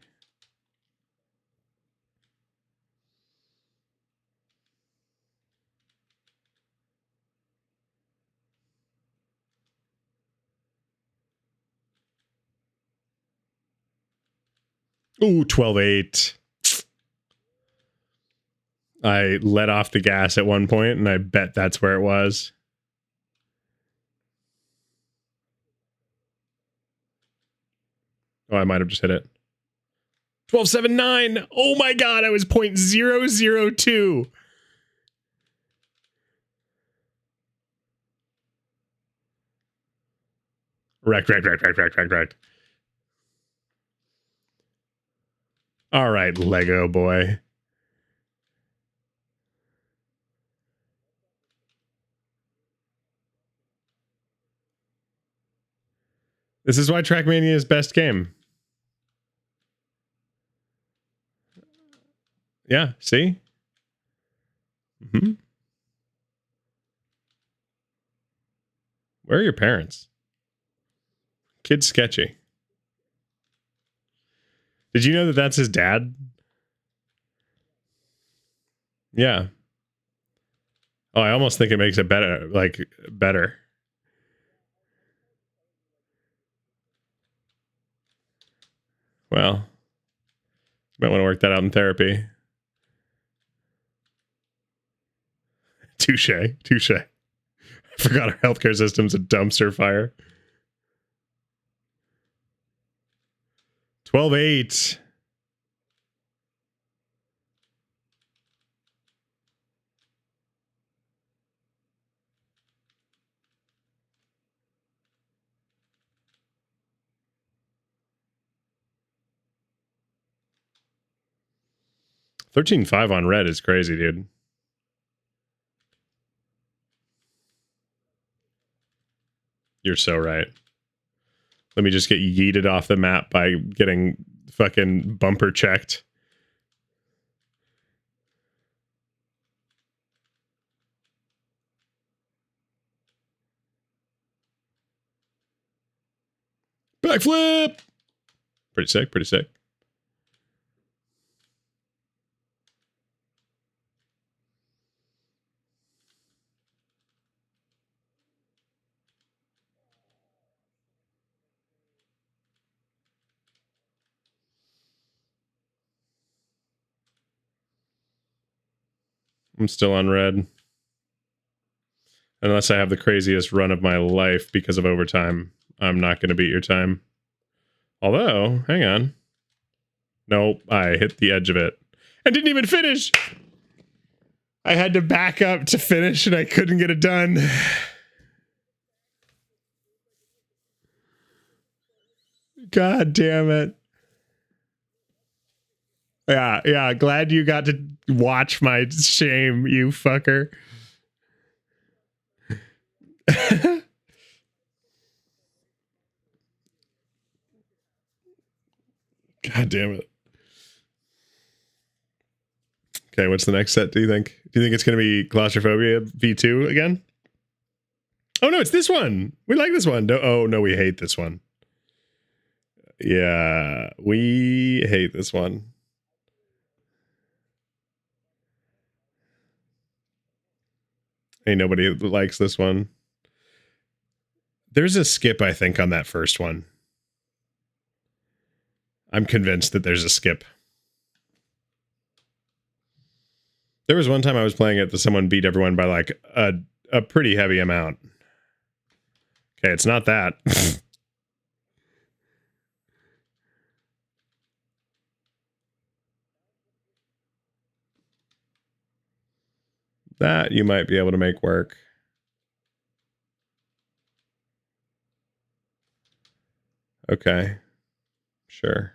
Ooh, 12-8. I let off the gas at one point, and I bet that's where it was. Oh, I might have just hit it. 12-7-9. Oh my god, I was 0.002. Wrecked. All right, Lego boy. This is why Trackmania is best game. Yeah, see? Mm-hmm. Where are your parents? Kid's sketchy. Did you know that that's his dad? Yeah. Oh, I almost think it makes it better. Well, might want to work that out in therapy. Touche. Touche. I forgot our healthcare system's a dumpster fire. 12-8. $13.5 on red is crazy, dude. You're so right. Let me just get yeeted off the map by getting fucking bumper checked. Backflip! Pretty sick, pretty sick. I'm still on red. Unless I have the craziest run of my life because of overtime, I'm not going to beat your time. Although, hang on. Nope, I hit the edge of it. And didn't even finish! I had to back up to finish and I couldn't get it done. God damn it. Yeah, glad you got to watch my shame, you fucker. God damn it. Okay, what's the next set, do you think? Do you think it's going to be Claustrophobia V2 again? Oh, no, it's this one. We like this one. No, oh, no, we hate this one. Yeah, we hate this one. Ain't nobody likes this one. There's a skip, I think, on that first one. I'm convinced that there's a skip. There was one time I was playing it that someone beat everyone by like a pretty heavy amount. Okay, it's not that. That you might be able to make work. Okay. Sure.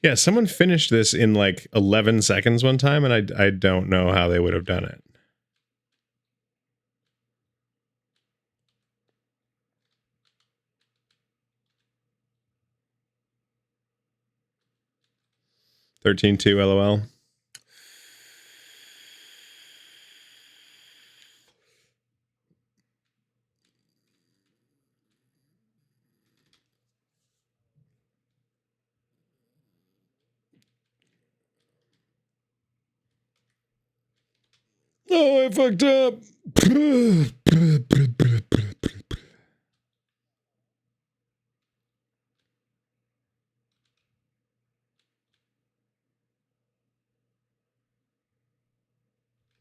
Yeah, someone finished this in like 11 seconds one time, and I don't know how they would have done it. $13.2 LOL. Oh, I fucked up.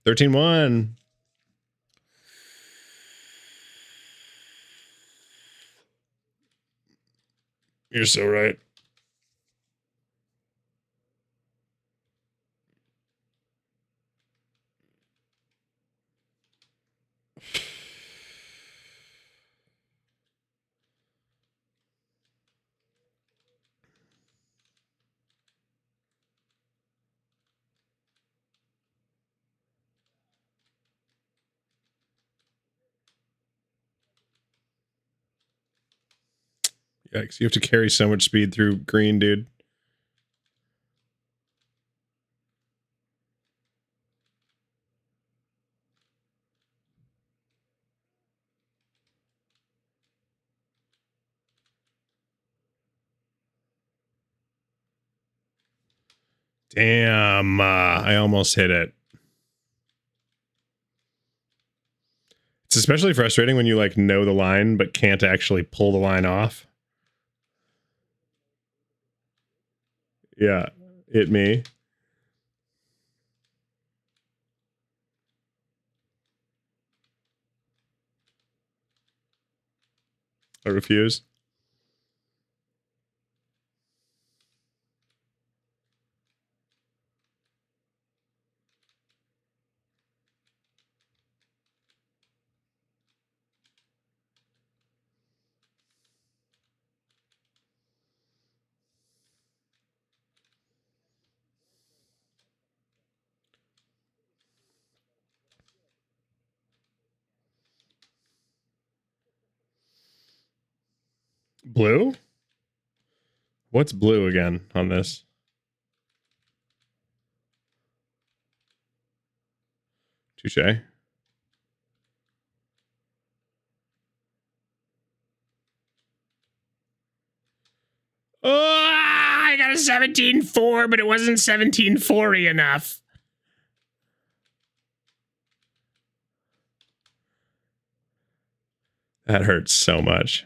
13-1. You're so right. Yikes, you have to carry so much speed through green, dude. Damn, I almost hit it. It's especially frustrating when you like know the line but can't actually pull the line off. Yeah, it me. I refuse. Blue? What's blue again on this? Touche. Oh, I got a 17-4, but it wasn't 17-4-y enough. That hurts so much.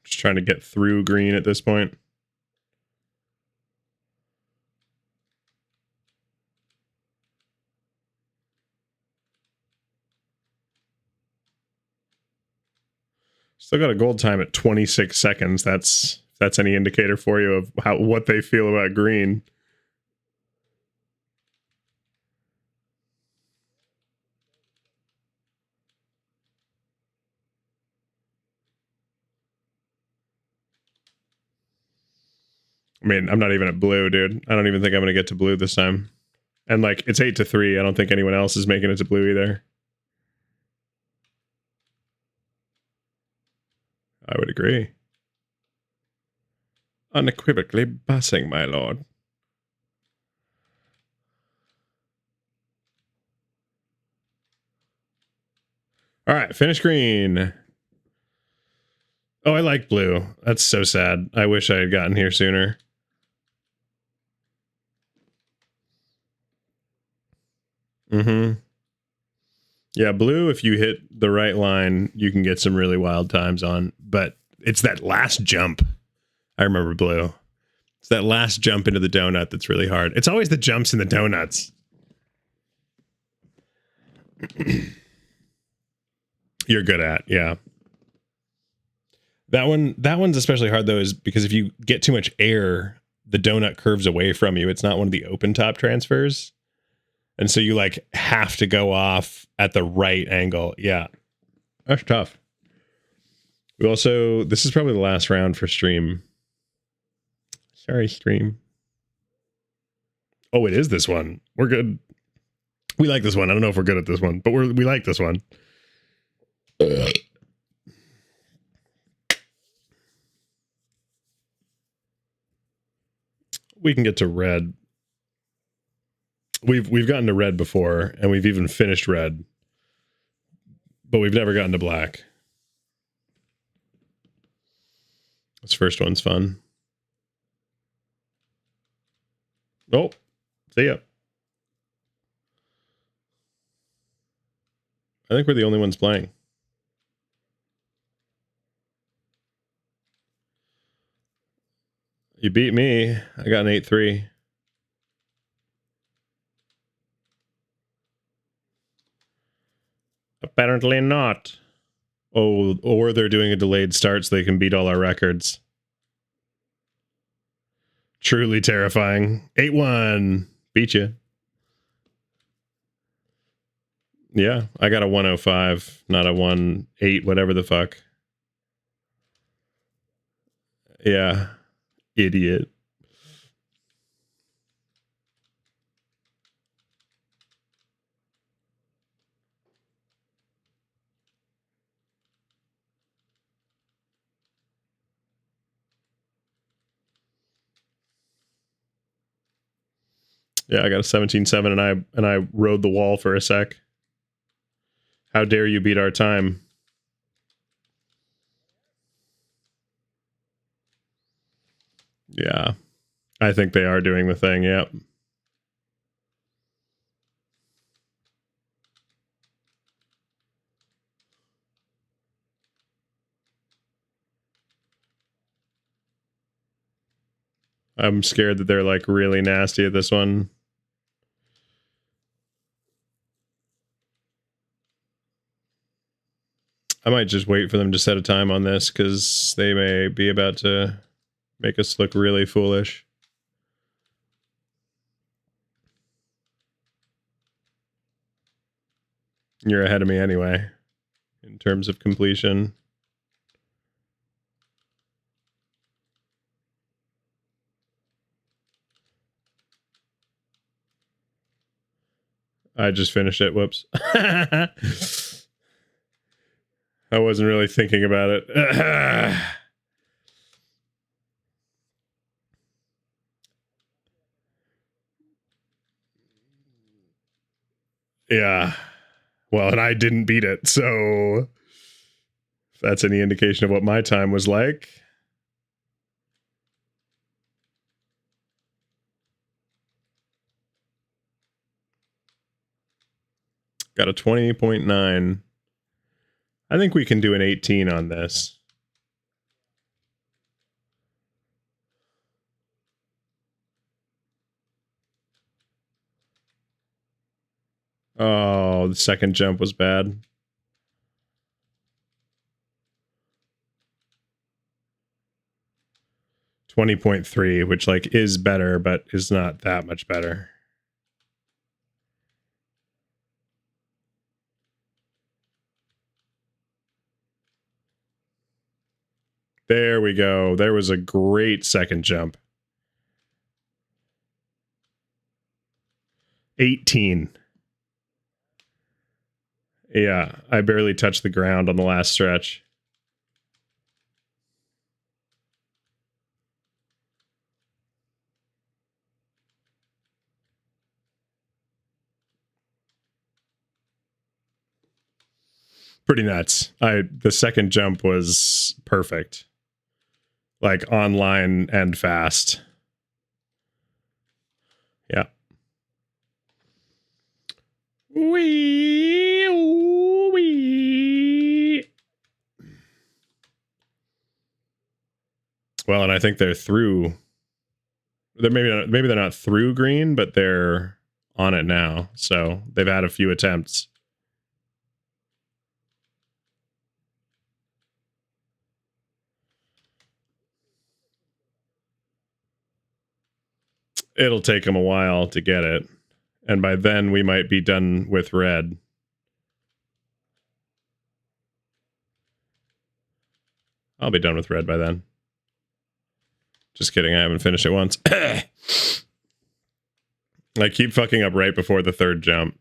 Just trying to get through green at this point. Still got a gold time at 26 seconds. That's any indicator for you of what they feel about green. I mean, I'm not even at blue, dude. I don't even think I'm going to get to blue this time. And like, it's 8-3. I don't think anyone else is making it to blue either. I would agree. Unequivocally bussing, my lord. All right, finish green. Oh, I like blue. That's so sad. I wish I had gotten here sooner. Mm-hmm. Yeah, blue, if you hit the right line, you can get some really wild times on. But it's that last jump. I remember blue. It's that last jump into the donut that's really hard. It's always the jumps in the donuts. You're good at, yeah. That one's especially hard though, is because if you get too much air, the donut curves away from you. It's not one of the open top transfers. And so you like have to go off at the right angle. Yeah. That's tough. We also, this is probably the last round for stream. Sorry, stream. Oh, it is this one. We're good. We like this one. I don't know if we're good at this one, but we like this one. We can get to red. We've gotten to red before, and we've even finished red, but we've never gotten to black. This first one's fun. Oh, see ya. I think we're the only ones playing. You beat me. I got an 8-3. Apparently not. Oh, or they're doing a delayed start so they can beat all our records. Truly terrifying. 8-1. Beat you. Yeah, I got a 105, not a 18, whatever the fuck. Yeah. Idiot. Yeah, I got a 17.7 and I rode the wall for a sec. How dare you beat our time? Yeah. I think they are doing the thing, yep. I'm scared that they're like really nasty at this one. I might just wait for them to set a time on this because they may be about to make us look really foolish. You're ahead of me anyway, in terms of completion. I just finished it. Whoops. I wasn't really thinking about it. Yeah. Well, and I didn't beat it, so if that's any indication of what my time was like. Got a 20.9. I think we can do an 18 on this. Oh, the second jump was bad. .3, which like is better, but is not that much better. There we go. There was a great second jump. 18. Yeah, I barely touched the ground on the last stretch. Pretty nuts. The second jump was perfect. Like online and fast. Yeah. Wee. Well, and I think they're through. They're maybe they're not through green, but they're on it now. So they've had a few attempts. It'll take them a while to get it. And by then we might be done with red. I'll be done with red by then. Just kidding, I haven't finished it once. I keep fucking up right before the third jump.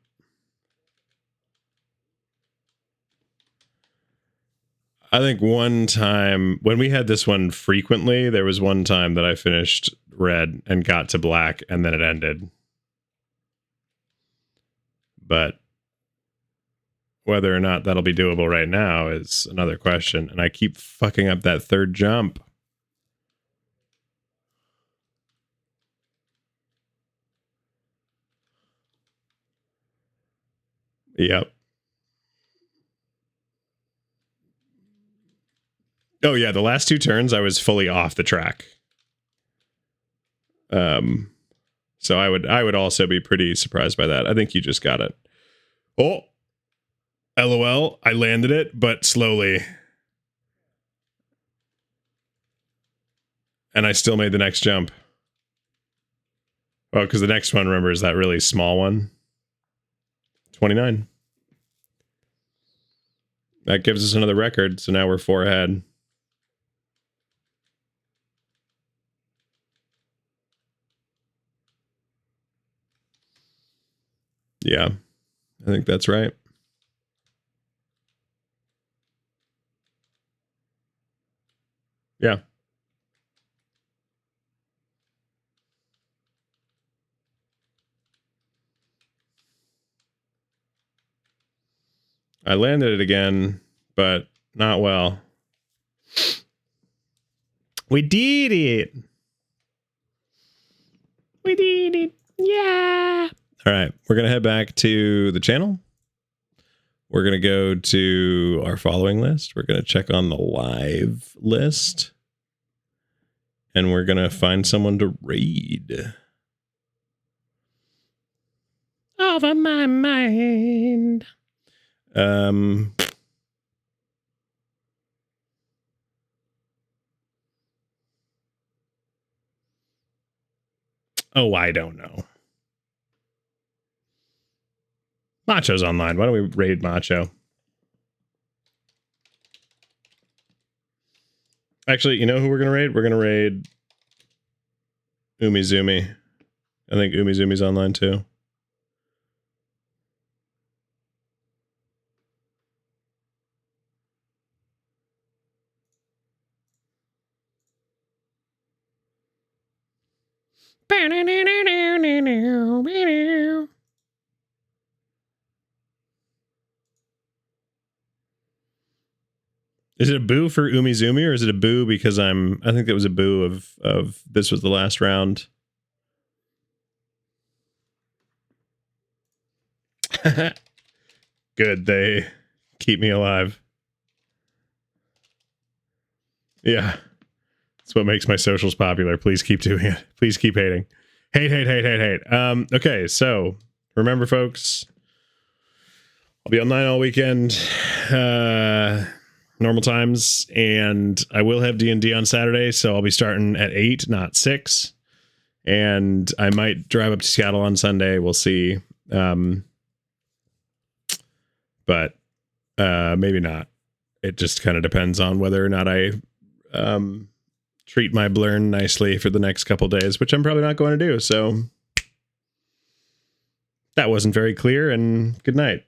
I think one time, when we had this one frequently, there was one time that I finished red and got to black, and then it ended. But whether or not that'll be doable right now is another question. And I keep fucking up that third jump. Yep. Oh yeah, the last two turns I was fully off the track. So I would also be pretty surprised by that. I think you just got it. Oh, LOL, I landed it, but slowly. And I still made the next jump. Well, because the next one, remember, is that really small one. 29. That gives us another record, so now we're 4 ahead. Yeah, I think that's right. Yeah. I landed it again, but not well. We did it. We did it. Yeah. All right. We're going to head back to the channel. We're going to go to our following list. We're going to check on the live list. And we're going to find someone to raid. Over my mind. Oh, I don't know. Macho's online. Why don't we raid Macho? Actually, you know who we're going to raid? We're going to raid Umizoomi. I think Umizoomi's online too. Is it a boo for Umizoomi, or is it a boo because I think it was a boo of this was the last round. Good, they keep me alive. Yeah. That's what makes my socials popular. Please keep doing it. Please keep hating. Hate. Okay, so remember, folks, I'll be online all weekend, normal times, and I will have D&D on Saturday, so I'll be starting at 8, not 6. And I might drive up to Seattle on Sunday. We'll see. But maybe not. It just kind of depends on whether or not I treat my blurn nicely for the next couple days, which I'm probably not going to do. So that wasn't very clear, and good night.